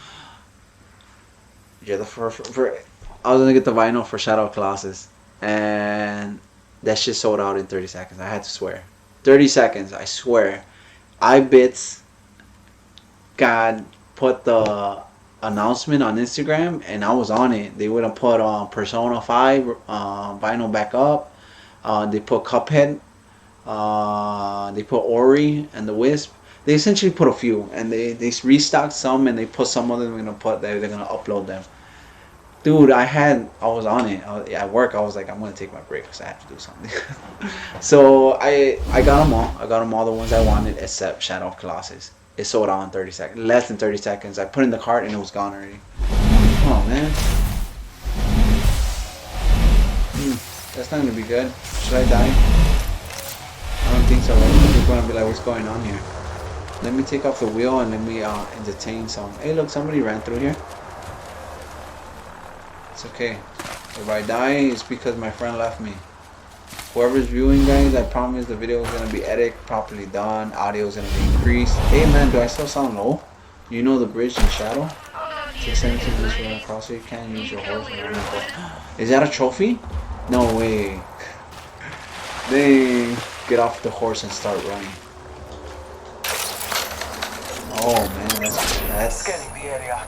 Yeah, I was gonna get the vinyl for Shadow Colossus, and that shit sold out in 30 seconds. I had to swear, 30 seconds. I swear. iBits God put the announcement on Instagram, and I was on it. They would have put Persona 5 vinyl back up. They put Cuphead. They put Ori and the Wisp. They essentially put a few, and they restocked some, and they put some of them they're gonna upload them. Dude, I was on it. At work, I was like, I'm gonna take my break because I have to do something. So I got them all. I got them all, the ones I wanted, except Shadow of Colossus. It sold out in 30 seconds, less than 30 seconds. I put it in the cart and it was gone already. Oh man, that's not gonna be good. Should I die? I don't think so. Right? People gonna be like, what's going on here? Let me take off the wheel and let me entertain some. Hey, look, somebody ran through here. It's okay. If I die, it's because my friend left me. Whoever's viewing, guys, I promise the video is gonna be edited, properly done. Audio is gonna be increased. Hey man, do I still sound low? You know the bridge in Shadow? 617 is when across it. You can't use your horse. Is that a trophy? No way. Dang. Get off the horse and start running. Oh man, that's Scanning the area.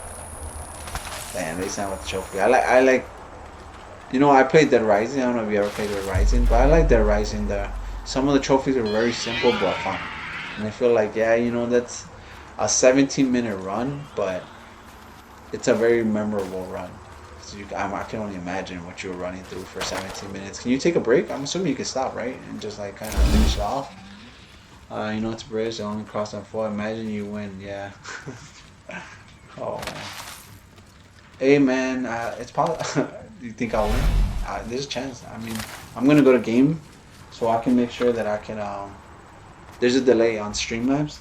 damn, they sound with the trophy. I like you know, I played Dead Rising. I don't know if you ever played Dead Rising, but I like Dead Rising. Some of the trophies are very simple but fun. And I feel like, yeah, you know, that's a 17-minute run, but it's a very memorable run. So I can only imagine what you were running through for 17 minutes. Can you take a break? I'm assuming you can stop, right? And just like kind of finish it off. You know, it's a bridge. I only crossed on 4. Imagine you win. Yeah. Oh, man. Hey, man. It's possible. Do you think I'll win? There's a chance. I mean, I'm going to go to game so I can make sure that I can... there's a delay on Streamlabs.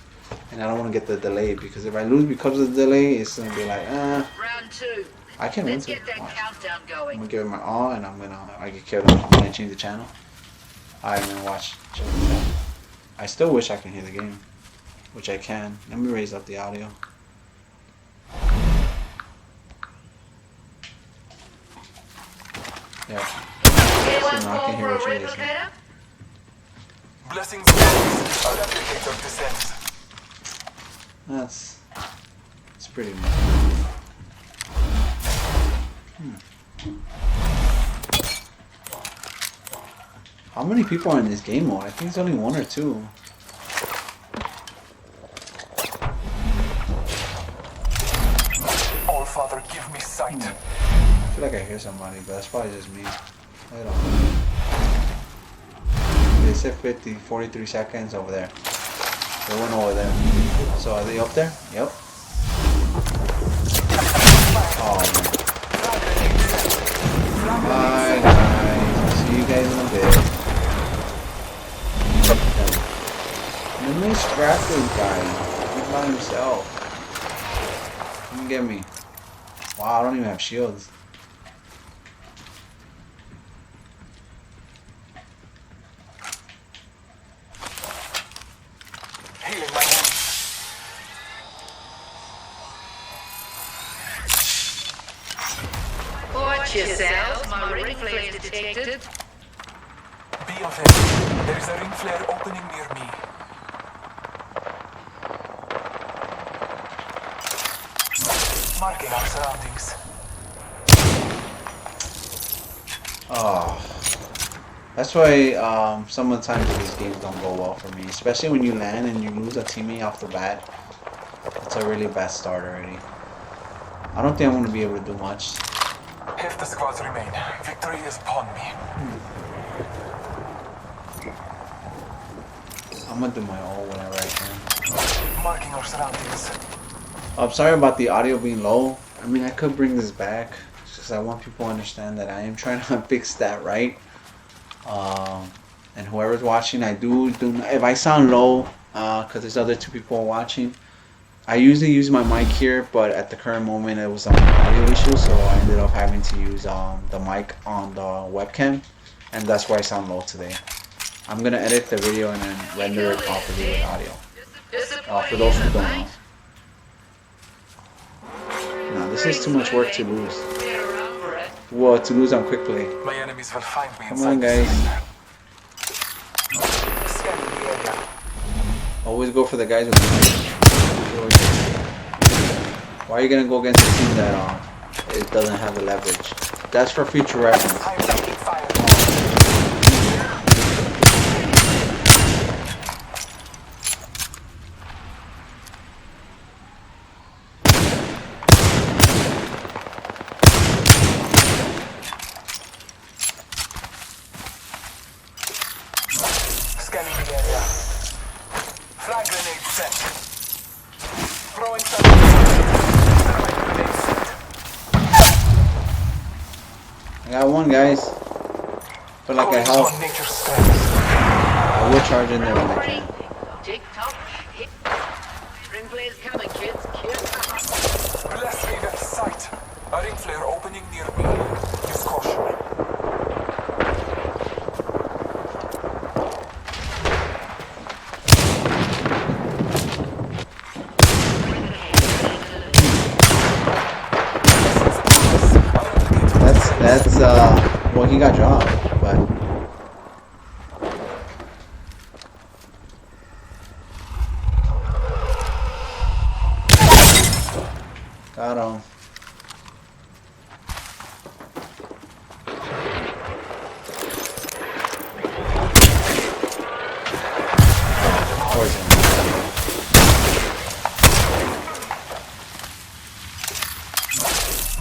And I don't want to get the delay because if I lose because of the delay, it's going to be like, Round 2. I can win. Let's get that countdown going. I'm going to give it my all and I get killed. I'm going to change the channel. Alright, man, watch. I still wish I can hear the game, which I can. Let me raise up the audio. Yeah. So now I can hear what you're listening. Blessings. Our replicator descends. It's pretty nice. How many people are in this game mode? I think it's only 1 or 2. All Father, give me sight. I feel like I hear somebody, but that's probably just me. I don't know. They said 43 seconds over there. They went over there. So are they up there? Yep. Oh man. Bye guys. I'll see you guys in a bit. Let me scrap this guy. He's by himself. Come get me. Wow, I don't even have shields. Healing my wounds. Watch yourselves, my ring flare is detected. Be aware. There is a ring flare opening near me. Marking our surroundings. Oh, that's why sometimes these games don't go well for me, especially when you land and you lose a teammate off the bat. It's a really bad start already. I don't think I'm gonna be able to do much. Half the squads remain. Victory is upon me. I'm gonna do my all whenever I can. Marking our surroundings. I'm sorry about the audio being low. I mean, I could bring this back. It's just I want people to understand that I am trying to fix that right. And whoever's watching, I do if I sound low, because there's other 2 people watching. I usually use my mic here, but at the current moment it was an audio issue, so I ended up having to use the mic on the webcam, and that's why I sound low today. I'm gonna edit the video and then render it properly with audio. For those who don't know. No, this is too much work to lose. Well, to lose on quick play. My enemies will find me. Come on, guys. Scanning the area. Always go for the guys with the mic. Why are you gonna go against a team that it doesn't have the leverage? That's for future reference. I'm taking fire. Scanning the area. Flag grenade set. Throwing some. I got one, guys. Feel like I help. I will charge in there when I can. Tick tock. Ring flare's coming, kids. Bless me with sight. A ring flare opening near me. Use caution. That's well, he got dropped, but got him.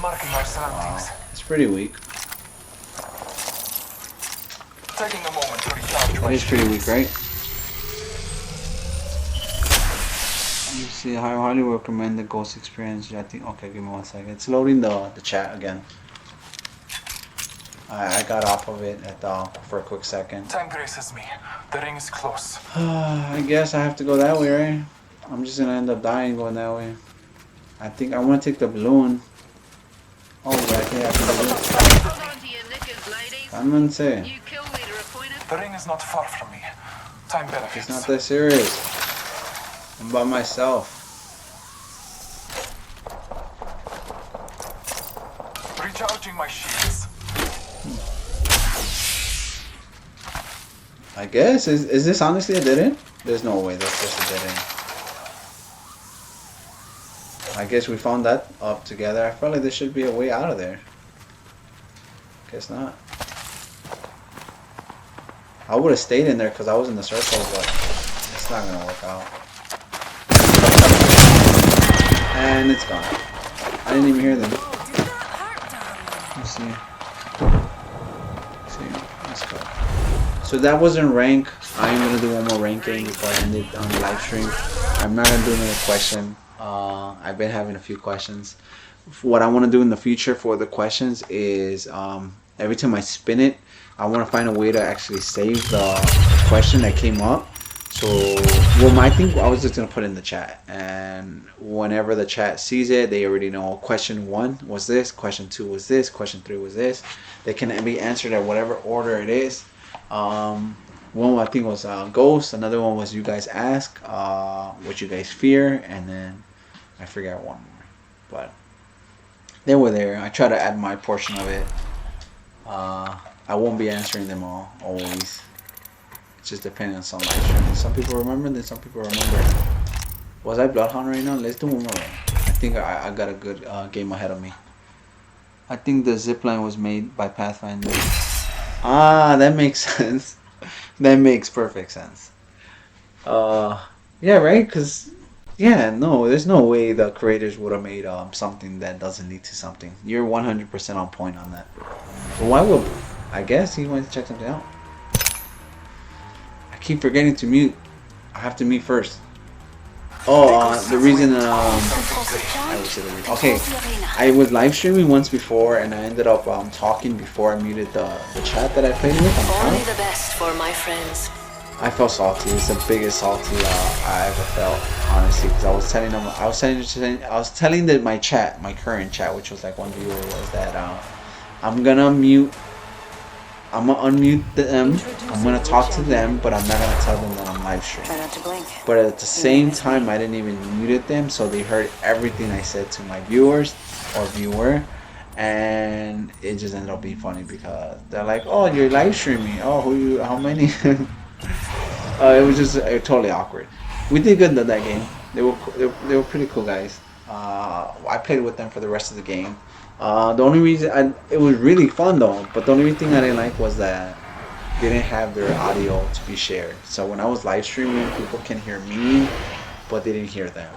Marking our surroundings. It's pretty weak. Taking a moment to recharge. It is pretty weak, right? Let me see. I highly recommend the Ghost experience. I think. Okay, give me 1 second. It's loading the chat again. I got off of it for a quick second. Time graces me. The ring is close. I guess I have to go that way, right? I'm just gonna end up dying going that way. I think I want to take the balloon. Oh, right here. I'm gonna say. The ring is not far from me. Time benefits. It's not that serious. I'm by myself. Recharging my shields. I guess. Is this honestly a dead end? There's no way that's just a dead end. I guess we found that up together. I felt like there should be a way out of there. Guess not. I would have stayed in there because I was in the circle, but it's not gonna work out. And it's gone. I didn't even hear them. Let's see. Let's go. So that wasn't rank. I am gonna do one more ranking before I end it on the live stream. I'm not gonna do another question. I've been having a few questions. What I want to do in the future for the questions is every time I spin it, I want to find a way to actually save the question that came up So, well, my thing, I was just gonna put in the chat, and whenever the chat sees it, they already know. Question 1 was this, question 2 was this, question 3 was this. They can be answered at whatever order it is. One I think was Ghost. Another one was you guys ask, what you guys fear, and then I forgot one more. But they were there. I try to add my portion of it. I won't be answering them all always. Just depending on some live streaming. Some people remember, then some people remember. Was I Bloodhound right now? Let's do one more. I think I got a good game ahead of me. I think the zipline was made by Pathfinder. Ah, that makes sense. That makes perfect sense. Yeah, right? Because, yeah, no, there's no way the creators would have made something that doesn't lead to something. You're 100% on point on that. But why would... I guess he went to check something out. I keep forgetting to mute. I have to mute first. Oh, the reason I would say the reason. Okay, I was live streaming once before, and I ended up talking before I muted the chat that I played with. Only the best for my friends. I felt salty. It's the biggest salty I ever felt, honestly, because I was telling them, I was telling my chat, my current chat, which was like one viewer, was that I'm gonna unmute them. I'm gonna talk to them, but I'm not gonna tell them that I'm live streaming. Try not to blink. But at the same time, I didn't even mute them, so they heard everything I said to my viewers or viewer, and it just ended up being funny because they're like, "Oh, you're live streaming. Oh, who you? How many?" It was just totally awkward. We did good in that game. They were pretty cool guys. I played with them for the rest of the game. The only reason it was really fun though, but the only thing I didn't like was that they didn't have their audio to be shared. So when I was live streaming, people can hear me, but they didn't hear them.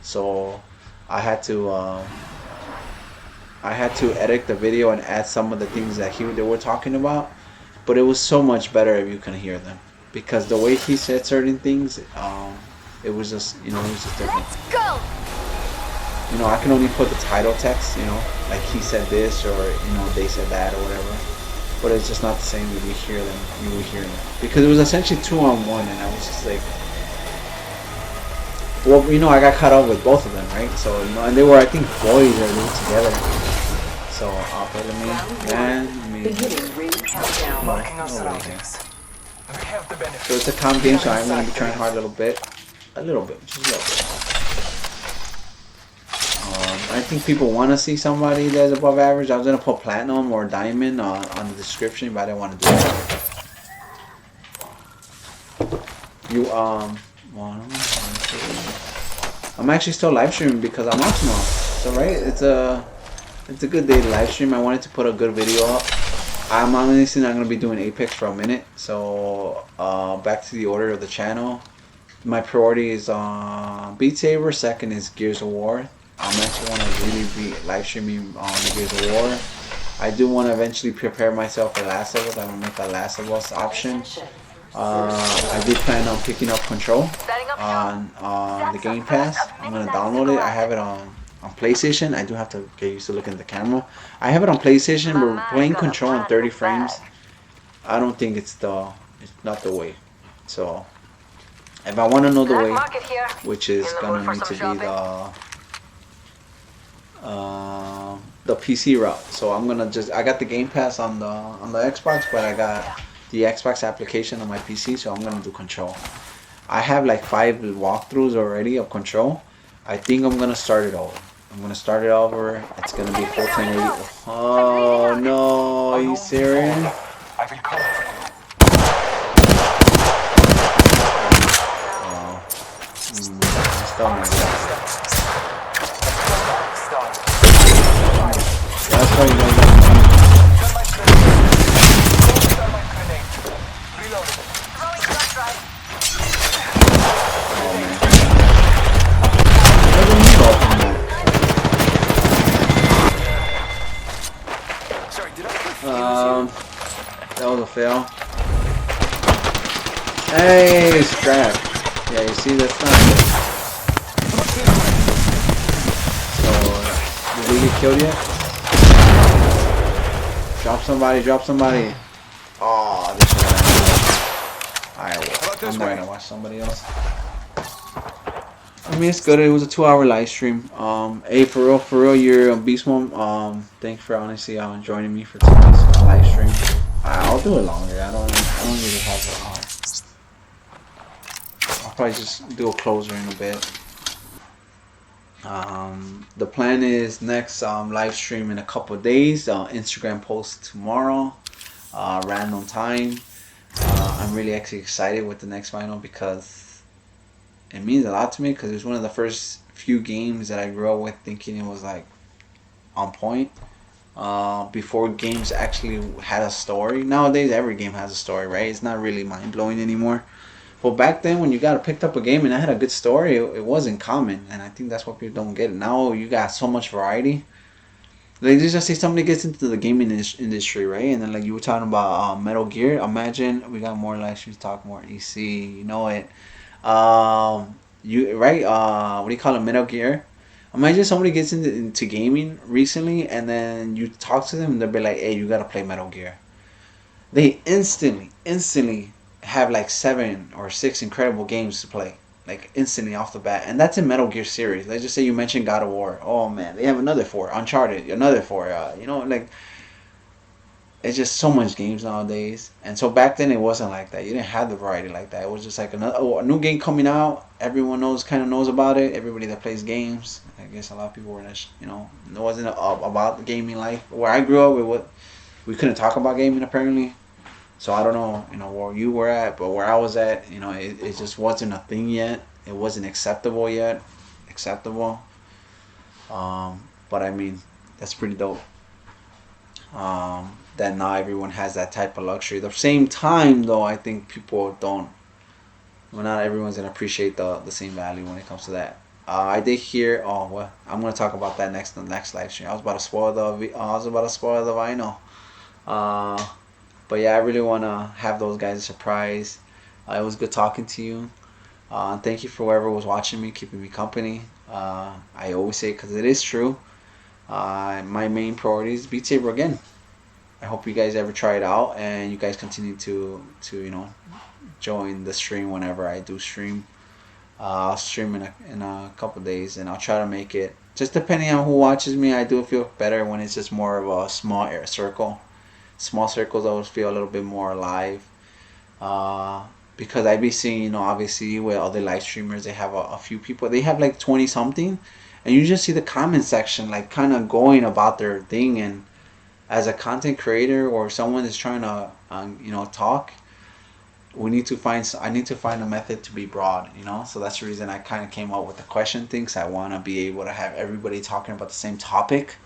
So I had to edit the video and add some of the things that they were talking about. But it was so much better if you can hear them, because the way he said certain things, it was just, it was just different. Let's go. I can only put the title text, like he said this, or they said that, or whatever. But it's just not the same when you hear them. You will hear them, because it was essentially 2-on-1, and I was just like, well, I got caught up with both of them, right? So and they were, I think, boys that were together. So okay, let me. Beginning ring countdown. Marking our surroundings. We have the benefit. So it's a comp game, so I'm gonna be trying hard a little bit, just a little bit. I think people want to see somebody that's above average. I was gonna put platinum or diamond on the description, but I didn't want to do that. I'm actually still live streaming because I'm off tomorrow. So right, it's a good day to live stream. I wanted to put a good video up. I'm honestly not gonna be doing Apex for a minute. So back to the order of the channel. My priority is Beat Saber. Second is Gears of War. I actually want to really be live streaming on Gears of War. I do want to eventually prepare myself for Last of Us. I'm going to make a Last of Us option. I do plan on picking up Control on the Game Pass. I'm going to download it. I have it on PlayStation. I do have to get used to looking at the camera. I have it on PlayStation, but playing Control in 30 frames, I don't think it's not the way. So if I want to know the way, which is going to need to be the PC route. So I'm gonna I got the Game Pass on the Xbox, but I got the Xbox application on my PC, so I'm gonna do Control. I have like 5 walkthroughs already of Control. I think I'm gonna start it over. It's gonna be full 1080. Oh no, are you serious? I will come for you. That's why you don't get money. Oh man. Where did you go from that? That was a fail. Hey, scrap. Yeah, you see, that's not good. So, did we get killed yet? Drop somebody. Oh, this is alright. I'm not gonna watch somebody else. I mean, it's good. It was a 2-hour live stream. Hey, for real, you're Beast Mom. Thanks for honestly joining me for today's live stream. I'll do it longer. I don't really have it. I'll probably just do a closer in a bit. The plan is next live stream in a couple of days. Instagram post tomorrow. Random time. I'm really actually excited with the next final because it means a lot to me because it was one of the first few games that I grew up with thinking it was like on point. Before games actually had a story. Nowadays every game has a story, right? It's not really mind blowing anymore. But back then when you picked up a game and it had a good story, it wasn't common, and I think that's what people don't get. Now you got so much variety. Like, let's just say somebody gets into the gaming industry, right? And then like you were talking about Metal Gear. Imagine we got more live streams, talk more EC. You know it. You right? What do you call it? Metal Gear. Imagine somebody gets into gaming recently, and then you talk to them, and they'll be like, "Hey, you gotta play Metal Gear." They instantly have like 7 or 6 incredible games to play, like instantly off the bat, and that's in Metal Gear series. Let's just say you mentioned God of War. Oh man, they have another 4. Uncharted, another 4. Like it's just so much games nowadays. And so back then it wasn't like that. You didn't have the variety like that. It was just like a new game coming out. Everyone kind of knows about it. Everybody that plays games. I guess a lot of people were just, it wasn't about the gaming life. Where I grew up, we couldn't talk about gaming apparently. So I don't know, where you were at, but where I was at, it just wasn't a thing yet. It wasn't acceptable yet. But I mean, that's pretty dope. That not everyone has that type of luxury. At the same time, though, I think people don't. Well, not everyone's gonna appreciate the same value when it comes to that. I did hear. Oh well, I'm gonna talk about that the next live stream. I was about to spoil the vinyl. But yeah, I really wanna have those guys a surprise. It was good talking to you. Thank you for whoever was watching me, keeping me company. I always say because it is true. My main priority is Beat Saber again. I hope you guys ever try it out and you guys continue to join the stream whenever I do stream. I'll stream in a couple days and I'll try to make it. Just depending on who watches me, I do feel better when it's just more of a small circle. Small circles always feel a little bit more alive. Because I be seeing, obviously with other live streamers, they have a few people. They have like 20 something. And you just see the comment section like kind of going about their thing, and as a content creator or someone is trying to talk, I need to find a method to be broad, so that's the reason I kind of came up with the question thing, because I want to be able to have everybody talking about the same topic,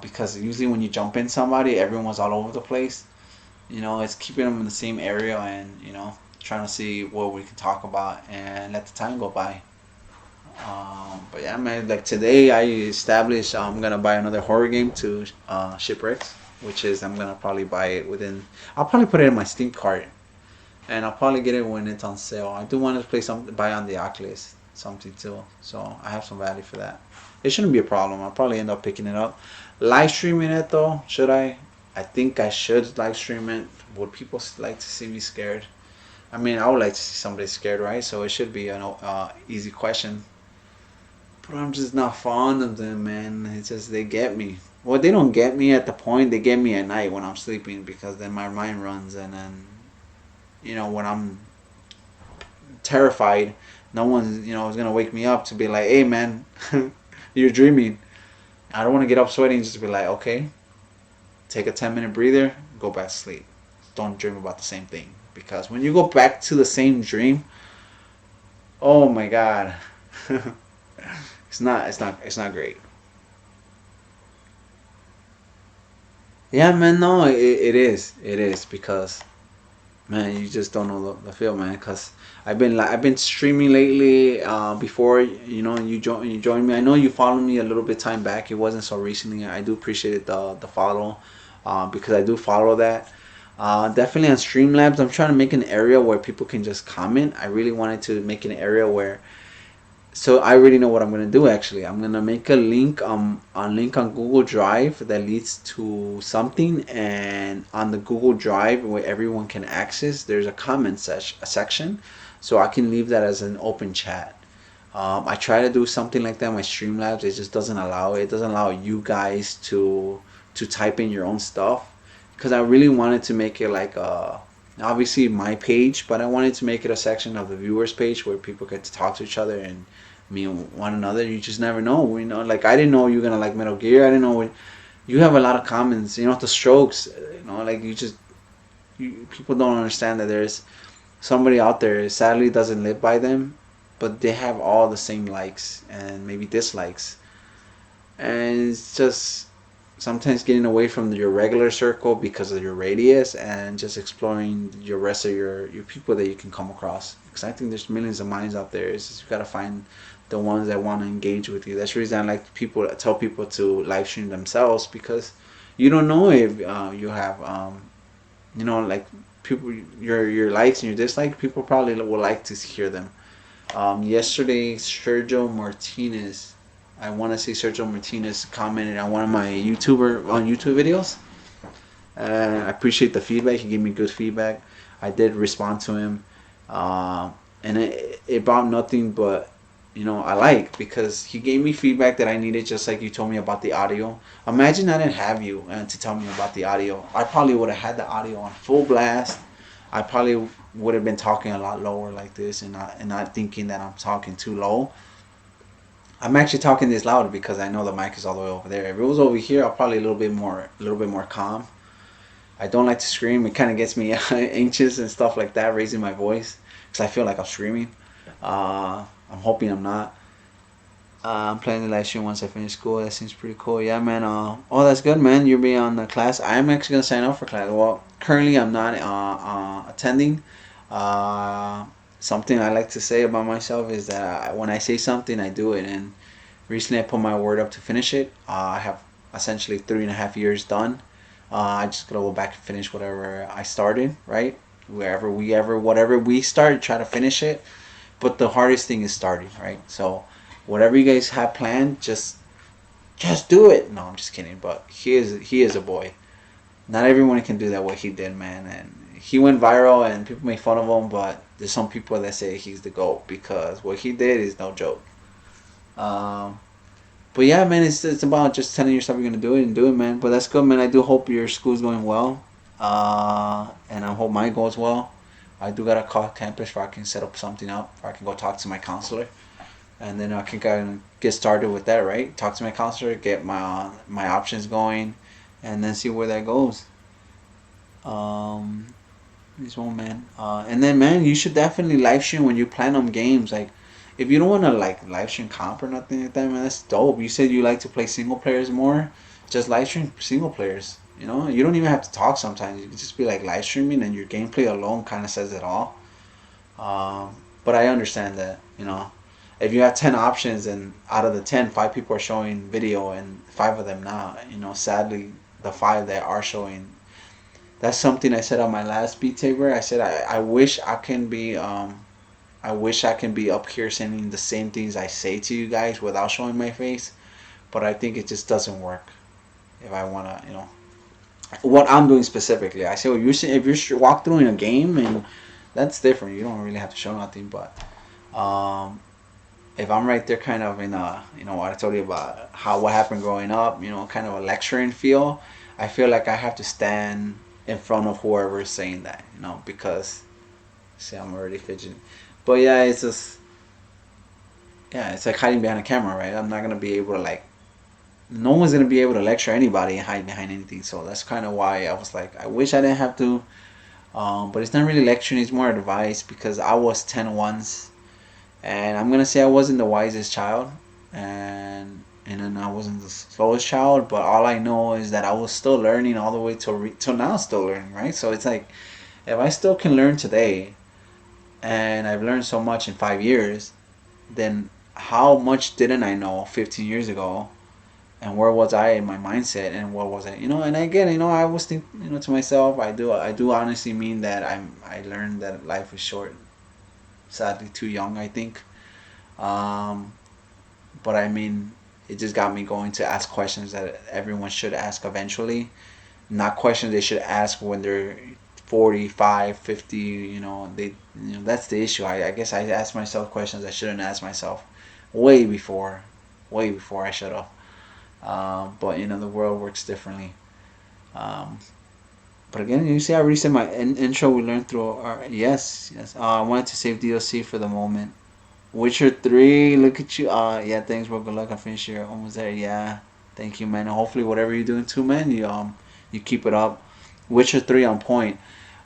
because usually when you jump in somebody, everyone's all over the place. It's keeping them in the same area and trying to see what we can talk about and let the time go by. But yeah, man, like today I established I'm gonna buy another horror game to Shipwrecks, which is I'm gonna probably buy it I'll probably put it in my Steam cart, and I'll probably get it when it's on sale. I do want to buy on the Oculus something too, so I have some value for that. It shouldn't be a problem. I'll probably end up picking it up. Live streaming it though, should I? I think I should live stream it. Would people like to see me scared? I mean, I would like to see somebody scared, right? So it should be an easy question. But I'm just not fond of them, man. It's just they get me. Well, they don't get me at the point. They get me at night when I'm sleeping, because then my mind runs, and then when I'm terrified, no one is gonna wake me up to be like, hey man, you're dreaming. I don't want to get up sweating, just be like, okay, take a 10-minute breather, go back to sleep. Don't dream about the same thing, because when you go back to the same dream, oh my god. It's not great. Yeah, man, no, it is because, man, you just don't know the feel, man. Cause I've been streaming lately. Before you joined me. I know you followed me a little bit time back. It wasn't so recently. I do appreciate the follow, because I do follow that. Definitely on Streamlabs, I'm trying to make an area where people can just comment. I really wanted to make an area where so I already know what I'm gonna do. Actually, I'm gonna make a link on Google Drive that leads to something, and on the Google Drive where everyone can access, there's a a section, so I can leave that as an open chat. I try to do something like that on my Streamlabs. It just doesn't allow it. It doesn't allow you guys to type in your own stuff, because I really wanted to make it like obviously my page, but I wanted to make it a section of the viewers page where people get to talk to each other and me and one another. You just never know. You know, like I didn't know you're gonna like Metal Gear. I didn't know you have a lot of comments. You know, the Strokes. You know, like people don't understand that there's somebody out there sadly doesn't live by them, but they have all the same likes and maybe dislikes, and it's just sometimes getting away from your regular circle because of your radius and just exploring your rest of your people that you can come across, because I think there's millions of minds out there. It's just you gotta find the ones that want to engage with you. That's the reason I like people tell people to live stream themselves, because you don't know if you have you know, like people, your likes and your dislikes, people probably will like to hear them. Yesterday, Sergio Martinez, I want to say Sergio Martinez commented on one of my YouTube videos. I appreciate the feedback. He gave me good feedback. I did respond to him, and it brought nothing but, you know, I like, because he gave me feedback that I needed, just like you told me about the audio. Imagine I didn't have you to tell me about the audio. I probably would have had the audio on full blast. I probably would have been talking a lot lower like this, and not thinking that I'm talking too low. I'm actually talking this loud because I know the mic is all the way over there. If it was over here, I'll probably a little bit more calm. I don't like to scream. It kind of gets me anxious and stuff like that, raising my voice, because I feel like I'm screaming. I'm hoping I'm not. I'm planning the live stream once I finish school. That seems pretty cool. Yeah, man. Oh, that's good, man. You'll be on the class. I'm actually gonna sign up for class. Well, currently I'm not attending. Something I like to say about myself is that when I say something, I do it. And recently, I put my word up to finish it. I have essentially 3.5 years done. I just gotta go back and finish whatever I started. Right, whatever we started, try to finish it. But the hardest thing is starting, right? So whatever you guys have planned, just do it. No, I'm just kidding. But he is a boy. Not everyone can do that what he did, man. And he went viral, and people make fun of him. But there's some people that say he's the GOAT, because what he did is no joke. But yeah, man, it's about just telling yourself you're gonna do it and do it, man. But that's good, man. I do hope your school's going well, and I hope mine goes well. I do gotta call campus where I can set up something up, where I can go talk to my counselor, and then I can kind of get started with that, right? Talk to my counselor, get my options going, and then see where that goes. This one, man. And then, man, you should definitely live stream when you plan on games. Like, if you don't want to like live stream comp or nothing like that, man, that's dope. You said you like to play single players more. Just live stream single players. You know, you don't even have to talk sometimes. You can just be like live streaming, and your gameplay alone kind of says it all. But I understand that, you know, if you have 10 options and out of the 10, 5 people are showing video and 5 of them not, you know, sadly, the 5 that are showing, that's something I said on my last Beat Saber. I said I wish I can be up here saying the same things I say to you guys without showing my face, but I think it just doesn't work. If I wanna, you know, what I'm doing specifically, I say, well, if you're walkthrough in a game, and that's different. You don't really have to show nothing, but if I'm right there, kind of in a, you know, what I told you about what happened growing up, you know, kind of a lecturing feel, I feel like I have to stand in front of whoever is saying that, you know, because see, I'm already fidgeting. But yeah, it's just, yeah, it's like hiding behind a camera, right? I'm not gonna be able to, like, no one's gonna be able to lecture anybody and hide behind anything. So that's kind of why I was like, I wish I didn't have to. But it's not really lecturing; it's more advice, because I was 10 once, and I'm gonna say I wasn't the wisest child, and then I wasn't the slowest child. But all I know is that I was still learning all the way till now, still learning, right? So it's like, if I still can learn today, and I've learned so much in 5 years, then how much didn't I know 15 years ago? And where was I in my mindset, and what was I, you know? And again, you know, I was thinking, you know, to myself, I do honestly mean that I learned that life is short. Sadly, too young, I think. But I mean, it just got me going to ask questions that everyone should ask eventually. Not questions they should ask when they're 45, 50. That's the issue. I guess I asked myself questions I shouldn't ask myself way before I should have. But the world works differently. But again, you see, I already said my intro. We learned through our yes. I wanted to save DLC for the moment. Witcher 3, look at you. Yeah, thanks, bro. Good luck. I finished here. Almost there. Yeah, thank you, man. And hopefully, whatever you're doing too, man, you keep it up. Witcher 3 on point.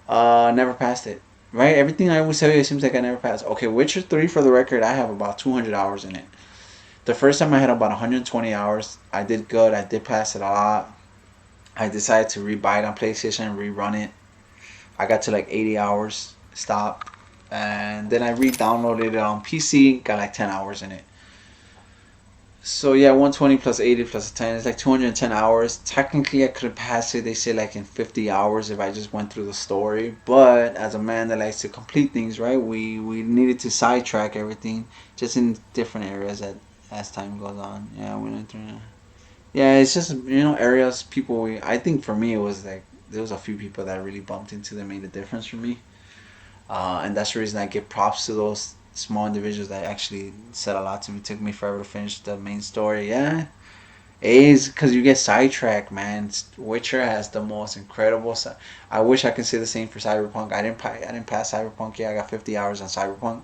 Never passed it. Right? Everything I always tell you, it seems like I never passed. Okay, Witcher 3, for the record, I have about 200 hours in it. The first time I had about 120 hours. I did good. I did pass it a lot. I decided to rebuy it on PlayStation and rerun it. I got to like 80 hours. Stop. And then I re-downloaded it on PC. Got like 10 hours in it. So yeah, 120 plus 80 plus 10 is like 210 hours. Technically, I could have passed it. They say like in 50 hours if I just went through the story. But as a man that likes to complete things, right? We needed to sidetrack everything, just in different areas as time goes on. Yeah, we went through. Yeah, it's just areas people. I think for me it was like there was a few people that really bumped into that made a difference for me. And that's the reason I give props to those small individuals that actually said a lot to me. It took me forever to finish the main story. Yeah, it is because you get sidetracked, man. Witcher has the most incredible. I wish I could say the same for Cyberpunk. I didn't pass Cyberpunk yet. I got 50 hours on Cyberpunk.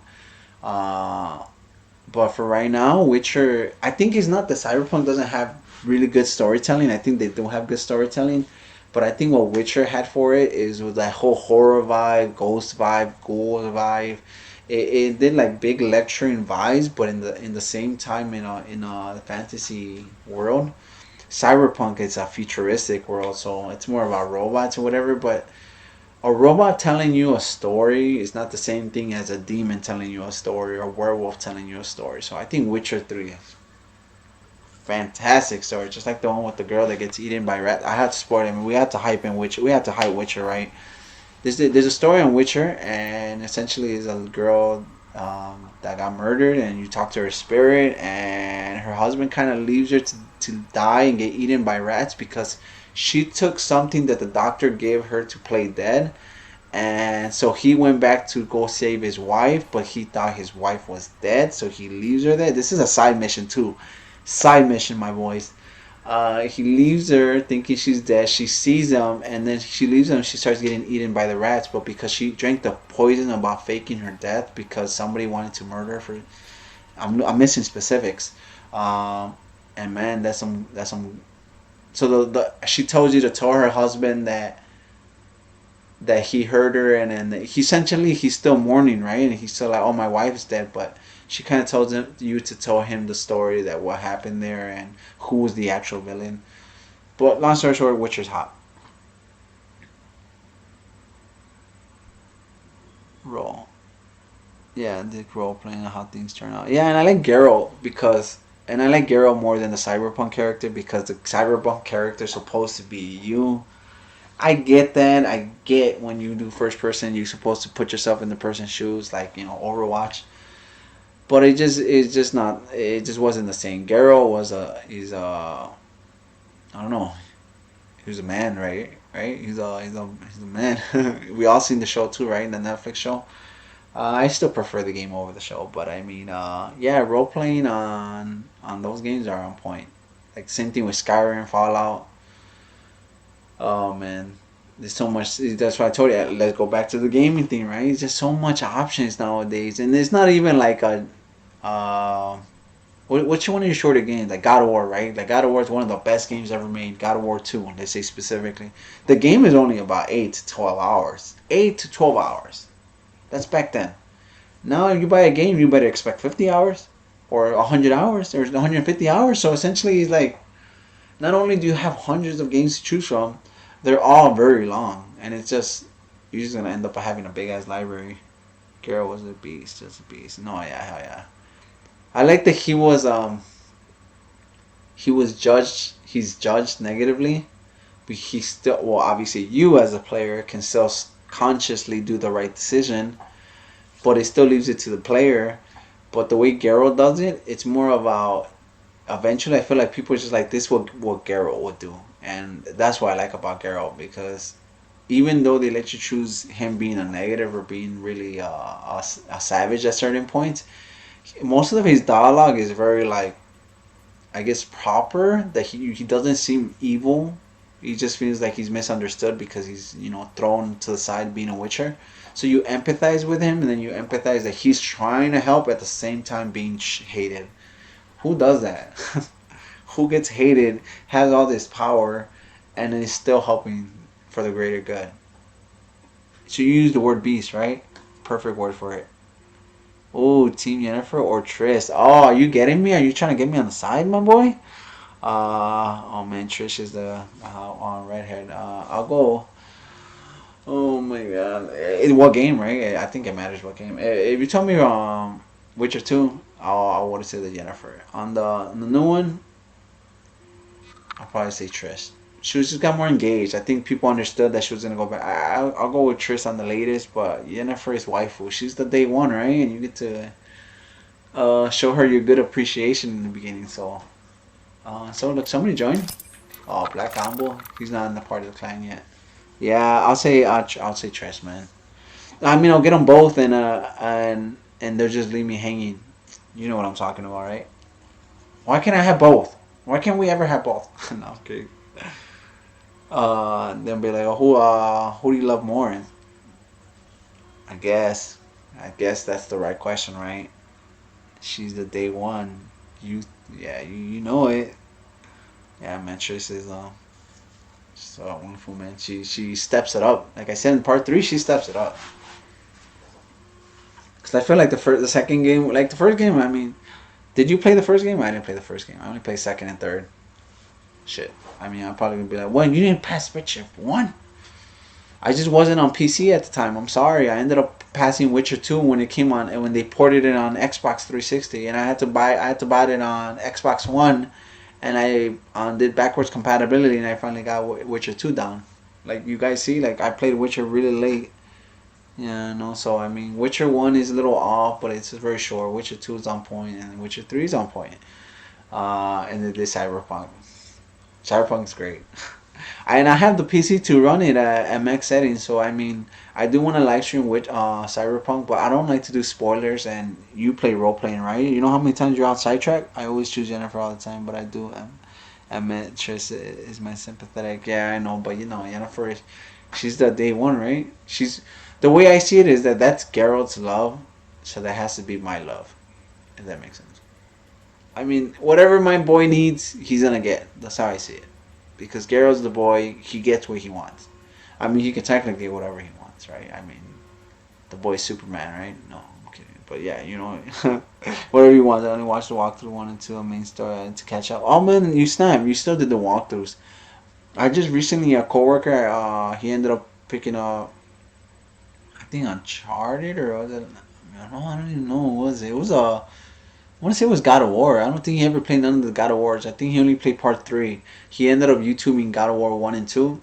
But for right now, Witcher, I think it's not that Cyberpunk doesn't have really good storytelling. I think they do have good storytelling. But I think what Witcher had for it is with that whole horror vibe, ghost vibe, ghoul vibe. It did like big lecturing vibes, but in the same time in a fantasy world. Cyberpunk is a futuristic world, so it's more about robots or whatever. But a robot telling you a story is not the same thing as a demon telling you a story or a werewolf telling you a story. So I think Witcher 3 is fantastic story, just like the one with the girl that gets eaten by rat. I had to spoil it. I mean, we had to hype Witcher. We had to hype Witcher, right? There's a story on Witcher, and essentially is a girl that got murdered, and you talk to her spirit, and her husband kind of leaves her to die and get eaten by rats because she took something that the doctor gave her to play dead. And so he went back to go save his wife, but he thought his wife was dead, so he leaves her there. This is a side mission too. Side mission, my boys. He leaves her thinking she's dead. She sees him, and then she leaves him. She starts getting eaten by the rats, but because she drank the poison about faking her death because somebody wanted to murder her for. I'm missing specifics. And man, that's some. So the she tells you to tell her husband that he hurt her, and then he's still mourning, right? And he's still like, oh, my wife is dead, but she kind of tells you to tell him the story that what happened there and who was the actual villain. But long story short, Witcher's hot. Roll. Yeah, Dick role playing how things turn out. Yeah, and I like Geralt I like Geralt more than the Cyberpunk character because the Cyberpunk character is supposed to be you. I get that. I get when you do first person, you're supposed to put yourself in the person's shoes, like Overwatch. But it just wasn't the same. Geralt he's a I don't know. He was a man, right? He's a man. We all seen the show too, right? The Netflix show. I still prefer the game over the show, but I mean, yeah, role playing on those games are on point. Like same thing with Skyrim, Fallout. Oh man, there's so much. That's why I told you. Let's go back to the gaming thing, right? It's just so much options nowadays, and it's not even like a. What's one of your shorter games? Like God of War, right? Like God of War is one of the best games ever made. God of War 2, they say specifically. The game is only about 8 to 12 hours. 8 to 12 hours. That's back then. Now if you buy a game, you better expect 50 hours or 100 hours or 150 hours. So essentially, it's like not only do you have hundreds of games to choose from, they're all very long, and it's just you're just gonna end up having a big ass library. Geralt was a beast, just a beast. No, yeah, hell yeah. I like that he was judged. He's judged negatively, but he still. Well, obviously, you as a player can still consciously do the right decision, but it still leaves it to the player. But the way Geralt does it, it's more about eventually I feel like people are just like this what Geralt would do. And that's what I like about Geralt, because even though they let you choose him being a negative or being really a savage at certain points, most of his dialogue is very like, I guess, proper. That he doesn't seem evil. He just feels like he's misunderstood because he's, you know, thrown to the side being a Witcher. So you empathize with him, and then you empathize that he's trying to help at the same time being hated. Who does that? Who gets hated, has all this power, and is still helping for the greater good? So you use the word beast, right? Perfect word for it. Oh, Team Yennefer or Triss? Oh, are you getting me? Are you trying to get me on the side, my boy? Oh man, Trish is the redhead. I'll go. Oh my god. What game, right? I think it matters what game. If you tell me Witcher 2, I would say the Yennefer. On the new one, I'll probably say Trish. She was just got more engaged. I think people understood that she was gonna go back. I'll go with Trish on the latest, but Yennefer is waifu. She's the day one, right? And you get to show her your good appreciation in the beginning. So look, somebody joined. Oh, Black Ambo. He's not in the part of the clan yet. Yeah, I'll say Trish, man. I mean, I'll get them both, and they'll just leave me hanging. You know what I'm talking about, right? Why can't I have both? Why can't we ever have both? No, I'm kidding. They'll be like, oh, who do you love more? I guess that's the right question, right? She's the day one. You know it. Yeah, man, Trish is so wonderful, man. She steps it up. Like I said in part 3, she steps it up. Cause I feel like the second game, like the first game. I mean, did you play the first game? I didn't play the first game. I only played second and third. Shit. I mean, I'm probably gonna be like, "Well, you didn't pass Witcher 1." I just wasn't on PC at the time. I'm sorry. I ended up passing Witcher 2 when it came on, and when they ported it on Xbox 360, and I had to buy it on Xbox One, and I did backwards compatibility, and I finally got Witcher 2 down. Like you guys see, like I played Witcher really late. Yeah, no. So I mean, Witcher 1 is a little off, but it's very short. Witcher 2 is on point, and Witcher 3 is on point. And then this Cyberpunk. Cyberpunk's great. And I have the PC to run it at max settings, so I mean, I do want to live stream with Cyberpunk, but I don't like to do spoilers, and you play role playing, right? You know how many times you're out sidetracked? I always choose Yennefer all the time, but I do admit Triss is my sympathetic. Yeah, I know, but you know, Yennefer she's the day one, right? She's the way I see it is that's Geralt's love, so that has to be my love, if that makes sense. I mean, whatever my boy needs, he's gonna get. That's how I see it. Because Geralt's the boy, he gets what he wants. I mean, he can technically get whatever he wants, right? I mean, the boy's Superman, right? No, I'm kidding. But yeah, you know, whatever you want. I only watched the walkthrough 1 and 2, the main story, to catch up. Oh man, you snap! You still did the walkthroughs. I just recently, a coworker, he ended up picking up, I think Uncharted, or was it? I don't even know what was it. It was I want to say it was God of War. I don't think he ever played none of the God of Wars. I think he only played part 3. He ended up YouTubing God of War 1 and 2.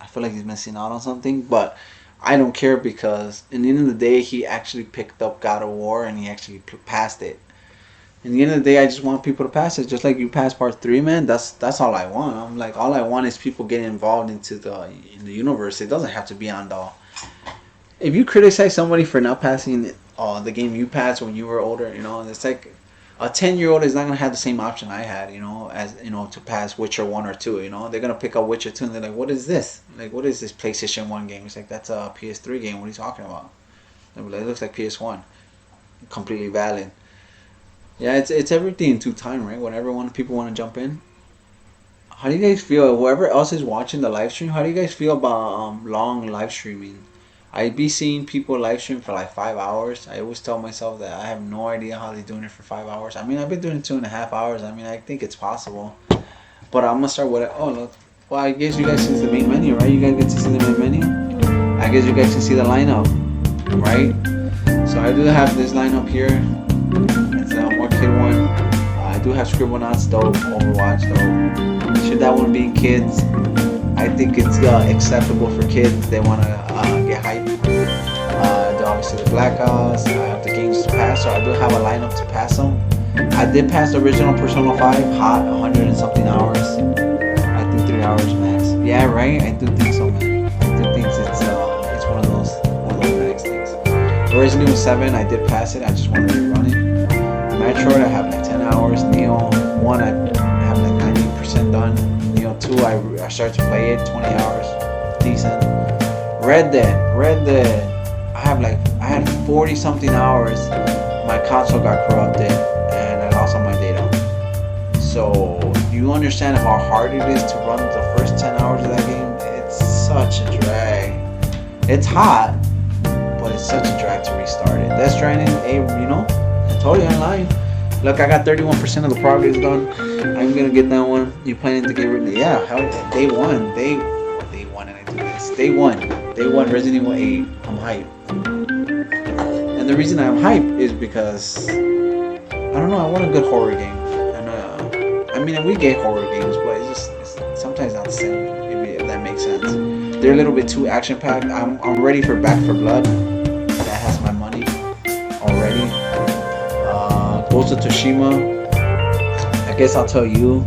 I feel like he's missing out on something, but I don't care, because in the end of the day, he actually picked up God of War and he actually passed it. In the end of the day, I just want people to pass it, just like you passed part 3, man. That's all I want. I'm like, all I want is people getting involved into the universe. It doesn't have to be on the. If you criticize somebody for not passing the game you passed when you were older, you know, it's like a 10-year-old is not gonna have the same option I had, you know, as you know, to pass Witcher 1 or 2. You know, they're gonna pick up Witcher 2 and they're like, what is this? Like, what is this PlayStation 1 game? It's like, that's a PS3 game. What are you talking about? They're like, it looks like PS1. Completely valid. Yeah, it's everything in due time, right? Whenever people want to jump in. How do you guys feel? Whoever else is watching the live stream, how do you guys feel about long live streaming? I'd be seeing people live stream for like 5 hours. I always tell myself that I have no idea how they're doing it for 5 hours. I mean, I've been doing it 2.5 hours. I mean, I think it's possible. But I'm gonna start with it. Oh look. Well, I guess you guys can see the main menu, right? You guys get to see the main menu. I guess you guys can see the lineup, right? So I do have this lineup here. It's a more kid one. I do have Scribblenauts though, Overwatch though. Should that one be kids? I think it's acceptable for kids. They want to get hype. I do obviously the Blackouts. I have the games to pass, so I do have a lineup to pass them. I did pass the original Persona 5 hot, 100 and something hours. I think 3 hours max. Yeah, right. I do think so, man. I do think it's one of those max things. Resident Evil 7, I did pass it. I just wanted to rerun it. Metroid, I have like 10 hours. Neo 1, I have like 90% done. Neo 2, I started to play it, 20 hours, decent. Red Dead, I had 40 something hours. My console got corrupted and I lost all my data. So you understand how hard it is to run the first 10 hours of that game? It's such a drag. It's hot, but it's such a drag to restart it. Death Stranding, you know, totally online. Look, I got 31% of the progress done. I'm gonna get that one. You planning to get rid of it? Yeah, hell yeah. Day one, and I do this. Day one, Resident Evil 8. I'm hyped. And the reason I'm hyped is because I don't know. I want a good horror game. And I mean, we get horror games, but it's sometimes not the same. If that makes sense. They're a little bit too action packed. I'm ready for Back 4 Blood. That has my money already. Ghost of Tsushima. I guess I'll tell you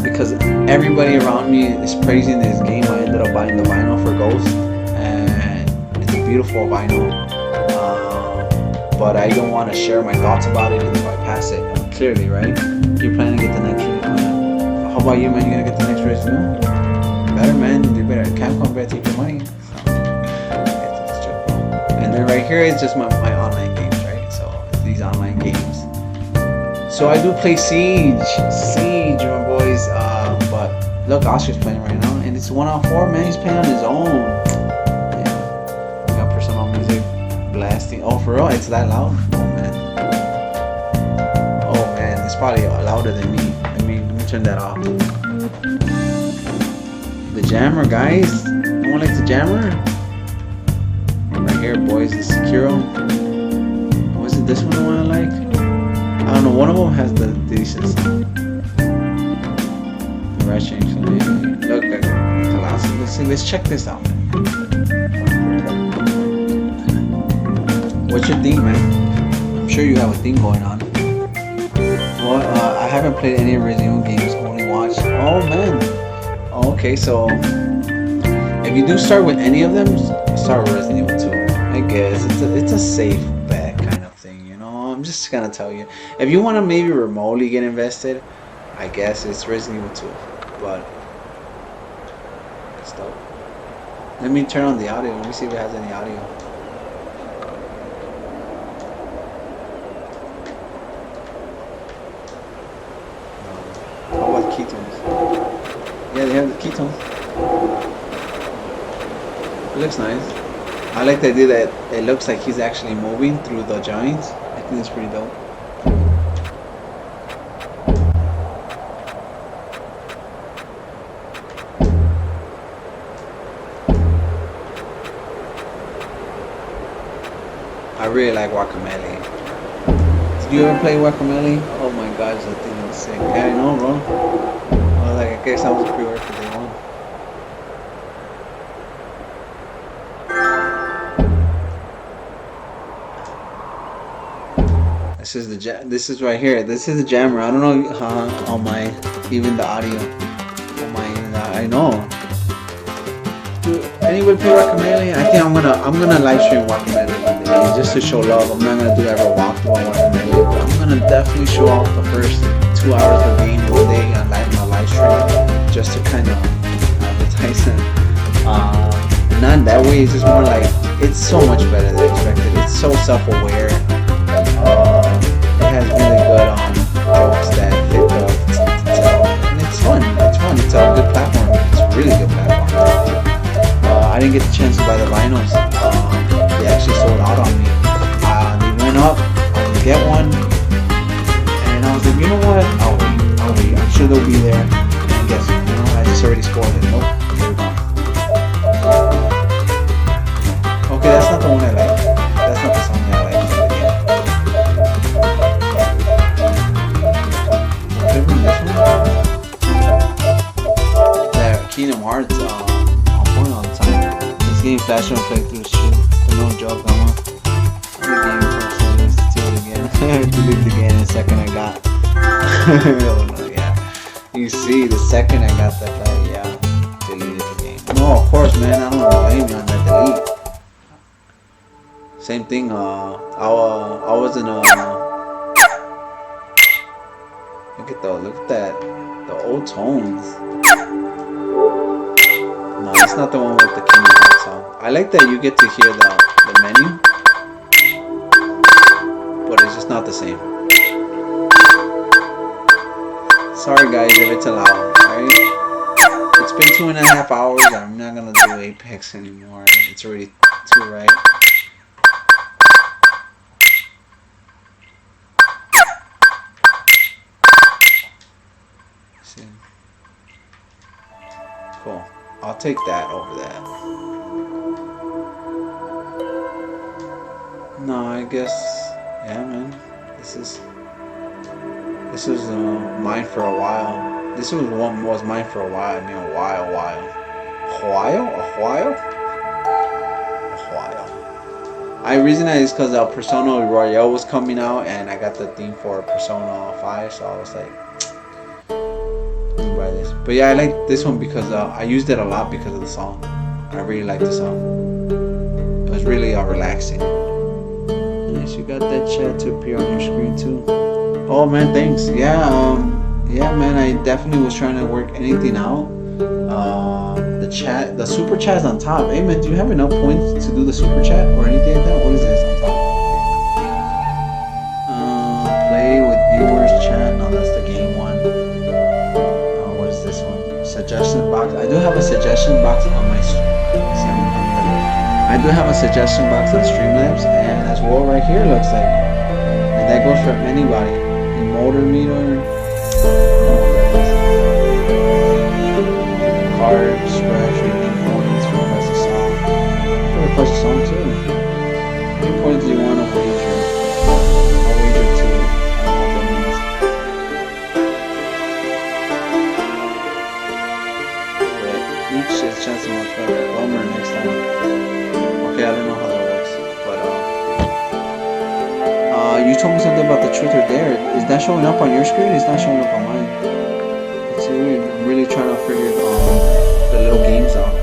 because everybody around me is praising this game. I ended up buying the vinyl for Ghost, and it's a beautiful vinyl. But I don't want to share my thoughts about it if I pass it. Clearly, right? You're planning to get the next. How about you, man? You gonna get the next Resident Evil? Better, man. You better. Capcom better take your money. So, and then right here is just my online games, right? So these online games. So I do play Siege, my boys. But look, Oscar's playing right now, and it's 1 on 4. Man, he's playing on his own. Yeah, we got personal music blasting. Oh, for real? It's that loud? Oh man, it's probably louder than me. Let me turn that off. The jammer, guys. No one likes the jammer. Right here, boys. The Sekiro. Was it this one the one I like? I don't know. One of them has the decent sound. The right change. Look, Colossus. Let's check this out, man. What's your theme, man? I'm sure you have a theme going on. Well, I haven't played any Resident Evil games. Only watched. Oh man. Oh, okay, so if you do start with any of them, start with Resident Evil 2. I guess it's a safe bet kind of thing, you know. I'm just gonna tell you. If you want to maybe remotely get invested, I guess it's Resident Evil 2. But it's dope. Let me turn on the audio. Let me see if it has any audio. How about ketones? Yeah, they have the ketones. It looks nice. I like the idea that it looks like he's actually moving through the giants. I think it's pretty dope. I really like Guacamelee. Did you ever play Guacamelee? Oh my gosh, that thing was sick. Yeah, I know, bro. I was like, I guess I was pre-order for day one. This is right here. This is the jammer. I don't know on my even the audio. On my I know. Dude, anybody play Guacamelee? I think I'm gonna live stream Guacamelee one day just to show love. I'm not gonna do ever walkthrough on Guacamelee, but I'm gonna definitely show off the first 2 hours of the game one day on live stream just to kind of advertise it. Not that way. It's just more like it's so much better than expected. It's so self-aware. It has really good jokes that fit the tell, and it's fun. It's a good platform. It's a really good platform. I didn't get the chance to buy the vinyls. They actually sold out on me. They went up. I was gonna get one, and I was like, you know what? I'll wait. I'm sure they'll be there. And guess, I just already spoiled it. Nope, they're gone. Okay, that's not the one I like. That's not the song I like. Kingdom Hearts on point all the time. This game flash on playthroughs shit. no joke, I'm the game person used to do it again. Delete again the second I got. Oh no, yeah. You see, the second I got that flag, yeah, deleted the game. No, of course, man. I don't blame you on that delete. Same thing. I was in a. Look at that, the old tones. No, it's not the one with the Kingdom Hearts song. I like that you get to hear the menu, but it's just not the same. Sorry guys if it's allowed, right? It's been 2.5 hours. I'm not gonna do Apex anymore. It's already 2, right? See. Cool. I'll take that over that. No, I guess, yeah, man. This was mine for a while. This was mine for a while. I mean, a while. The reason is because Persona Royale was coming out, and I got the theme for Persona 5, so I was like, let me buy this. But yeah, I like this one because I used it a lot because of the song. I really like the song. It was really relaxing. Nice, you got that chat to appear on your screen too. Oh man, thanks. Yeah, yeah, man. I definitely was trying to work anything out. The super chat's on top. Hey man, do you have enough points to do the super chat or anything like that? What is this on top? Play with viewers chat. No, that's the game one. What is this one? Suggestion box. I do have a suggestion box on my. I do have a suggestion box on Streamlabs, and as well right here looks like, and that goes for anybody. Motor meter. Card, scratch, redeem points, request a song. You can request a song too. How many points do you want to wager? I'll wager 2. I don't know what that means. Right. Each is a chance to much better. Bummer next time. Okay, I don't know how that works. But you told me something about the truth or dare. Is that showing up on your screen? It's not showing up on mine. It's weird. I'm really trying to figure the little games out.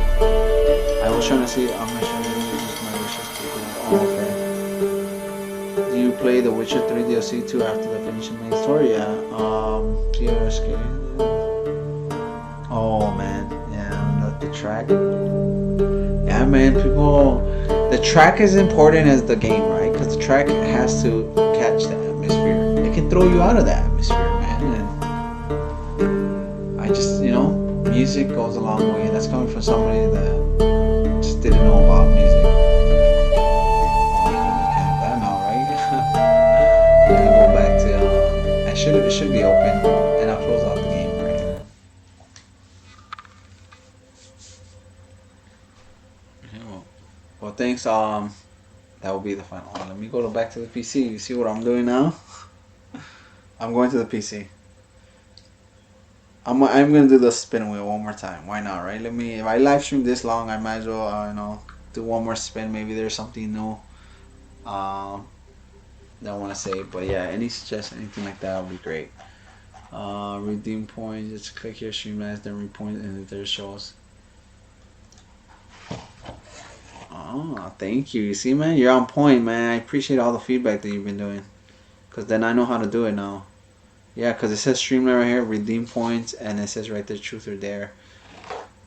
I was trying to see. I'm not sure. Just my wishes to go. Oh, okay. Do you play the Witcher 3 DLC too after the finishing main story? Yeah. PRSK. Oh man. Yeah. The track. Yeah, man. People. The track is important as the game, right? Because the track has to catch the atmosphere. It can throw you out of the atmosphere, man. And I just, music goes a long way. That's coming from somebody that just didn't know about music. Oh, you can't have that now, right? Let me go back to. It should be open, and I'll close out the game right here. Well, thanks. That will be the final one. Let me go back to the PC. You see what I'm doing now? I'm going to the PC. I'm gonna do the spin wheel one more time. Why not, right? If I live stream this long, I might as well, do one more spin. Maybe there's something new. That I want to say. But yeah, any suggestion, anything like that would be great. Redeem points. Just click here, Streamlabs, then repoint, and there shows. Oh, thank you. You see, man, you're on point, man. I appreciate all the feedback that you've been doing, because then I know how to do it now. Yeah, because it says Streamlabs right here, redeem points, and it says right there, truth or dare.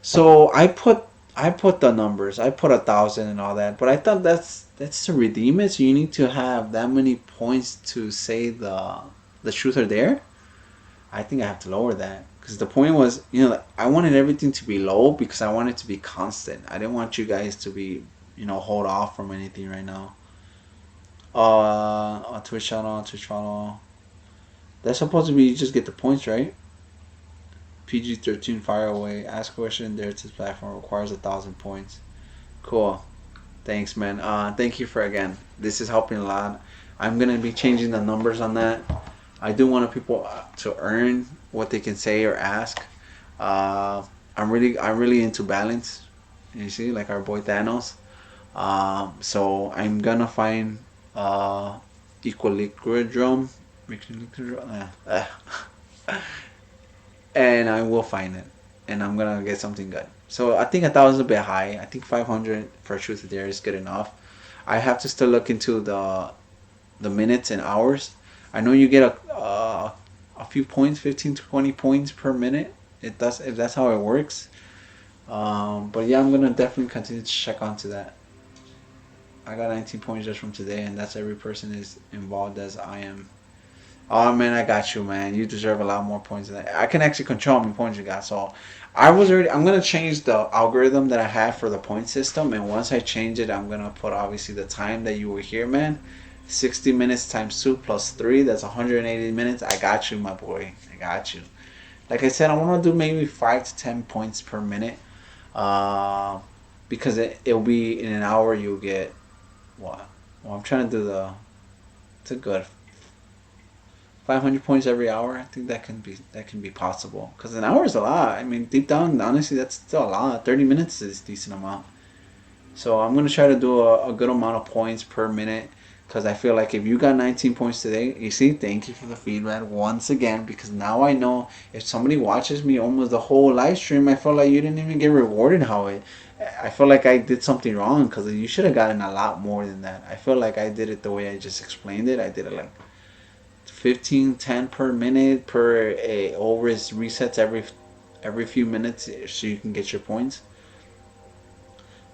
So I put the numbers. I put 1,000 and all that, but I thought that's to redeem it. So you need to have that many points to say the truth or dare. I think I have to lower that. Because the point was, I wanted everything to be low because I wanted it to be constant. I didn't want you guys to be, hold off from anything right now. A Twitch channel. That's supposed to be, you just get the points, right? PG-13 fire away. Ask a question there to this platform requires 1,000 points. Cool. Thanks, man. Thank you for, again, this is helping a lot. I'm going to be changing the numbers on that. I do want people to earn what they can say or ask. I'm really into balance. You see, like our boy Thanos. So I'm gonna find equilibrium, and I will find it, and I'm gonna get something good. So I think 1,000 is a bit high. I think 500 for truth or dare is good enough. I have to still look into the minutes and hours. I know you get a few points, 15 to 20 points per minute. It does, if that's how it works. But yeah, I'm gonna definitely continue to check onto that. I got 19 points just from today, and that's every person is involved as I am. Oh man, I got you, man. You deserve a lot more points than that. I can actually control how many points you got. So I'm gonna change the algorithm that I have for the point system, and once I change it, I'm gonna put obviously the time that you were here, man. 60 minutes times 2 plus 3, that's 180 minutes. I got you, my boy. I got you. Like I said, I want to do maybe 5 to 10 points per minute. Because it'll be in an hour, you'll get what? Well, I'm trying to do it's a good 500 points every hour. I think that can be possible. Because an hour is a lot. I mean, deep down, honestly, that's still a lot. 30 minutes is a decent amount. So I'm going to try to do a good amount of points per minute. Because I feel like if you got 19 points today, you see, thank you for the feedback once again. Because now I know if somebody watches me almost the whole live stream, I feel like you didn't even get rewarded I feel like I did something wrong. Because you should have gotten a lot more than that. I feel like I did it the way I just explained it. I did it like 15, 10 per minute per always resets every few minutes so you can get your points.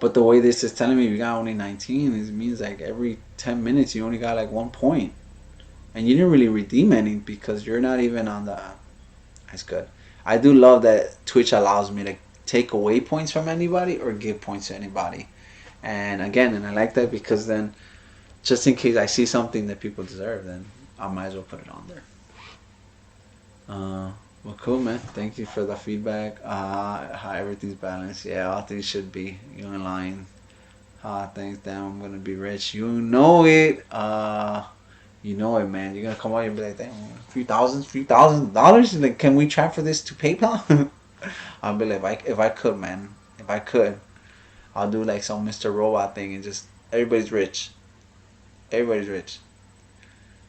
But the way this is telling me you got only 19, it means like every 10 minutes you only got like 1 point. And you didn't really redeem any because you're not even on the... That's good. I do love that Twitch allows me to take away points from anybody or give points to anybody. And again, I like that because then just in case I see something that people deserve, then I might as well put it on there. Well, cool, man. Thank you for the feedback. How everything's balanced. Yeah, all things should be. You in line. Thanks, damn, I'm gonna be rich. You know it. You know it, man. You're gonna come out and be like, damn, $3,000. Like, can we transfer this to PayPal? I'll be like, if I could, man. If I could, I'll do like some Mr. Robot thing and just everybody's rich. Everybody's rich.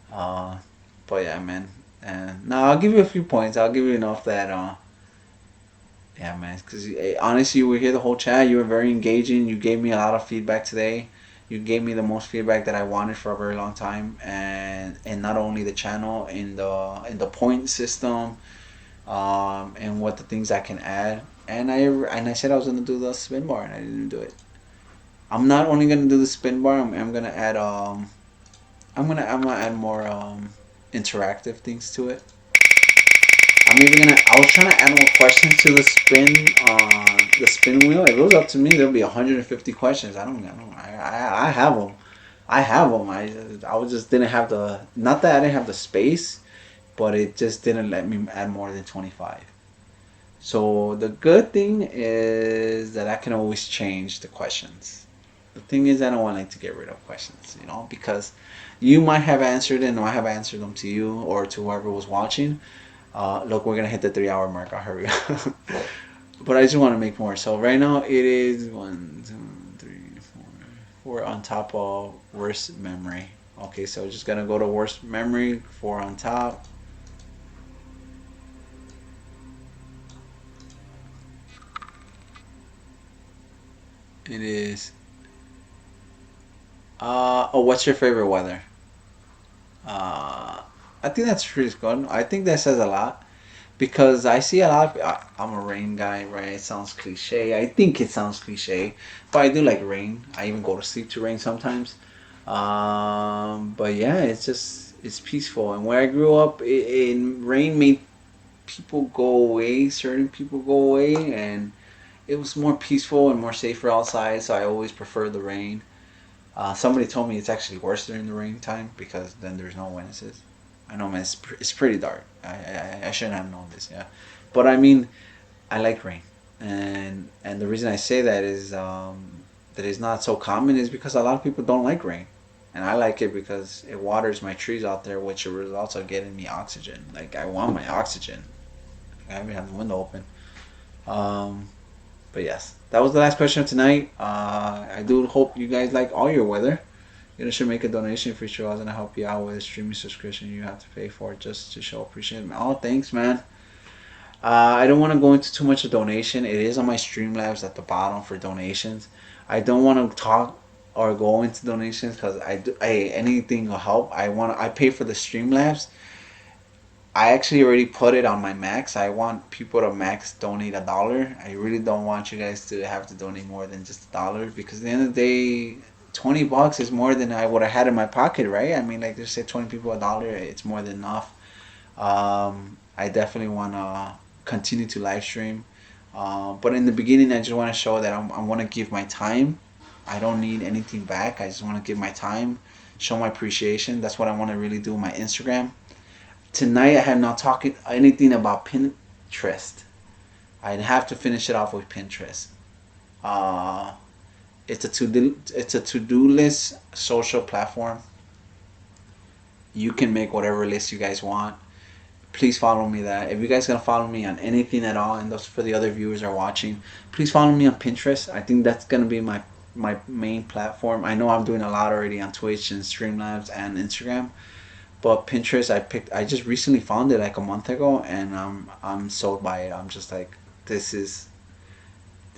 But yeah, man. And now I'll give you a few points. I'll give you enough that yeah, man, because honestly, you were here the whole chat. You were very engaging. You gave me a lot of feedback today. You gave me the most feedback that I wanted for a very long time, and not only the channel, in the point system, and what the things I can add. And I said I was gonna do the spin bar, and I didn't do it. I'm not only gonna do the spin bar. I'm gonna add I'm gonna add more interactive things to it. I'm even gonna. I was trying to add more questions to the spin wheel. If it was up to me, there'll be 150 questions. I have them. I have them. I was just didn't have the. Not that I didn't have the space, but it just didn't let me add more than 25. So the good thing is that I can always change the questions. The thing is, I don't want to get rid of questions, because you might have answered it and I have answered them to you or to whoever was watching. Look, we're going to hit the 3-hour mark. I'll hurry up. But I just want to make more. So right now it is 1, 2, 3, 4. 4 on top of worst memory. Okay, so just going to go to worst memory. 4 on top. It is... what's your favorite weather? I think that's pretty good. I think that says a lot because I see a lot of... I'm a rain guy, right? It sounds cliche. I think it sounds cliche, but I do like rain. I even go to sleep to rain sometimes. But yeah, it's peaceful. And where I grew up, rain made people go away. Certain people go away, and it was more peaceful and more safer outside. So I always prefer the rain. Somebody told me it's actually worse during the rain time because then there's no witnesses. I know, man, it's pretty dark. I shouldn't have known this, yeah. But I mean, I like rain, and the reason I say that is that it's not so common is because a lot of people don't like rain, and I like it because it waters my trees out there, which results in getting me oxygen. Like I want my oxygen. I even have the window open. But yes, that was the last question of tonight. I do hope you guys like all your weather. You should make a donation for sure. I was gonna help you out with a streaming subscription you have to pay for just to show appreciation. Oh, thanks, man. I don't want to go into too much of donation. It is on my Streamlabs at the bottom for donations. I don't want to talk or go into donations because anything will help. I pay for the Streamlabs. I actually already put it on my max. I want people to max donate $1. I really don't want you guys to have to donate more than just $1 because at the end of the day, $20 is more than I would have had in my pocket, right? I mean, like just say 20 people $1, it's more than enough. I definitely want to continue to live stream, but in the beginning, I just want to show that I want to give my time. I don't need anything back. I just want to give my time, show my appreciation. That's what I want to really do on my Instagram. Tonight I have not talked anything about Pinterest. I have to finish it off with Pinterest. It's a to-do list social platform. You can make whatever list you guys want. Please follow me that. If you guys gonna follow me on anything at all, and those for the other viewers are watching, please follow me on Pinterest. I think that's gonna be my main platform. I know I'm doing a lot already on Twitch and Streamlabs and Instagram. But Pinterest, I just recently found it like a month ago, and I'm sold by it. I'm just like, this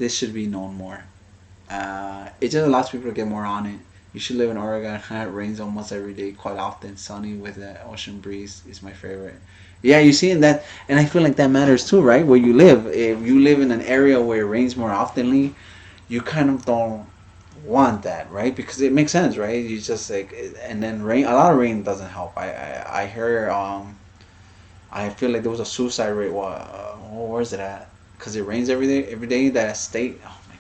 should be known more. It just allows people to get more on it. You should live in Oregon. It rains almost every day, quite often. Sunny with the ocean breeze is my favorite. Yeah, you see that, and I feel like that matters too, right? Where you live. If you live in an area where it rains more oftenly, you kind of don't want that, right? Because it makes sense, right? You just like, and then rain, a lot of rain doesn't help. I heard I feel like there was a suicide rate. Where is it at? Because it rains every day. That state, oh my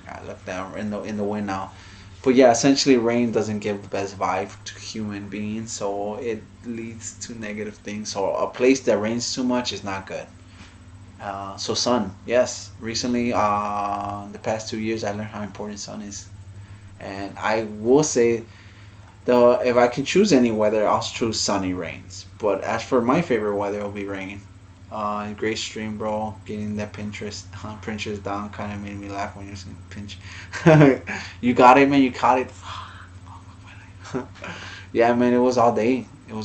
god, I left that in the wind now. But yeah, essentially rain doesn't give the best vibe to human beings, so it leads to negative things. So a place that rains too much is not good. So sun, yes, recently the past 2 years I learned how important sun is. And I will say, though, if I can choose any weather, I'll choose sunny rains. But as for my favorite weather, it'll be rain. Great stream, bro. Getting that Pinterest down kind of made me laugh when you're saying pinch. You got it, man. You caught it. Yeah, man. It was all day. And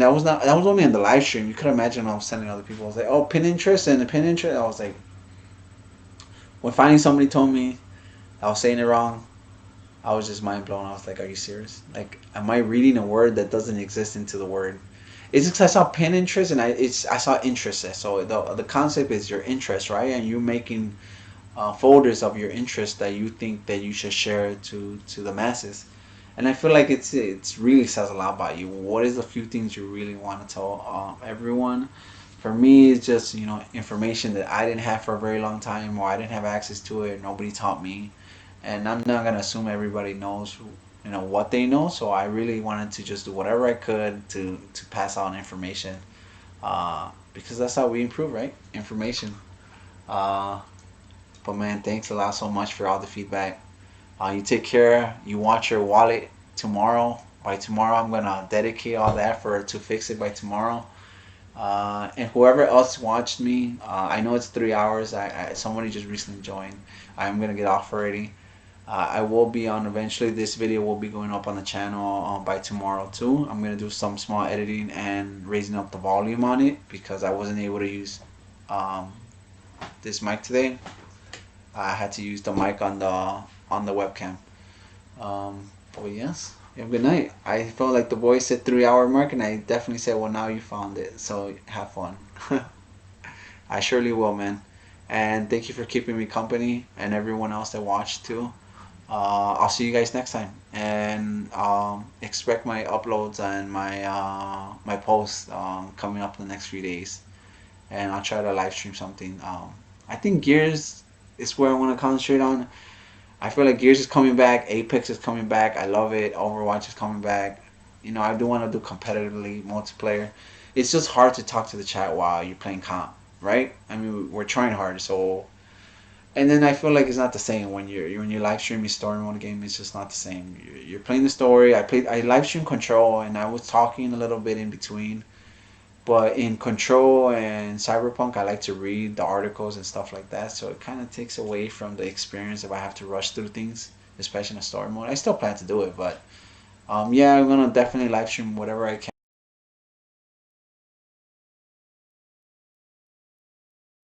that was only on the live stream. You could imagine I was sending other people. I was like, oh, Pinterest and the Pinterest. I was like, when finally somebody told me I was saying it wrong, I was just mind blown. I was like, are you serious? Like, am I reading a word that doesn't exist into the word? It's because I saw Pinterest and I saw interest. So the concept is your interest, right? And you're making folders of your interest that you think that you should share to the masses. And I feel like it's really says a lot about you. What is the few things you really want to tell everyone? For me, it's just, information that I didn't have for a very long time, or I didn't have access to it. Nobody taught me. And I'm not going to assume everybody knows, what they know. So I really wanted to just do whatever I could to pass on information. Because that's how we improve, right? Information. But man, thanks a lot so much for all the feedback. You take care. You watch your wallet tomorrow. By tomorrow, I'm going to dedicate all the effort to fix it by tomorrow. And whoever else watched me, I know it's 3 hours. Somebody just recently joined. I'm going to get off already. I will be on eventually. This video will be going up on the channel by tomorrow too. I'm going to do some small editing and raising up the volume on it because I wasn't able to use this mic today. I had to use the mic on the webcam. But yes, have a good night. I felt like the boy said 3 hour mark, and I definitely said, well, now you found it, so have fun. I surely will, man. And thank you for keeping me company, and everyone else that watched too. I'll see you guys next time, and expect my uploads and my posts coming up in the next few days, and I'll try to live stream something. I think Gears is where I want to concentrate on. I feel like Gears is coming back, Apex is coming back, I love it, Overwatch is coming back. I do want to do competitively multiplayer. It's just hard to talk to the chat while you're playing comp, right? I mean, we're trying hard, so. And then I feel like it's not the same when you're live streaming story mode game. It's just not the same. You're playing the story. I live stream Control, and I was talking a little bit in between, But in Control and Cyberpunk, I like to read the articles and stuff like that. So it kind of takes away from the experience if I have to rush through things, especially in a story mode. I still plan to do it, but yeah, I'm gonna definitely live stream whatever I can.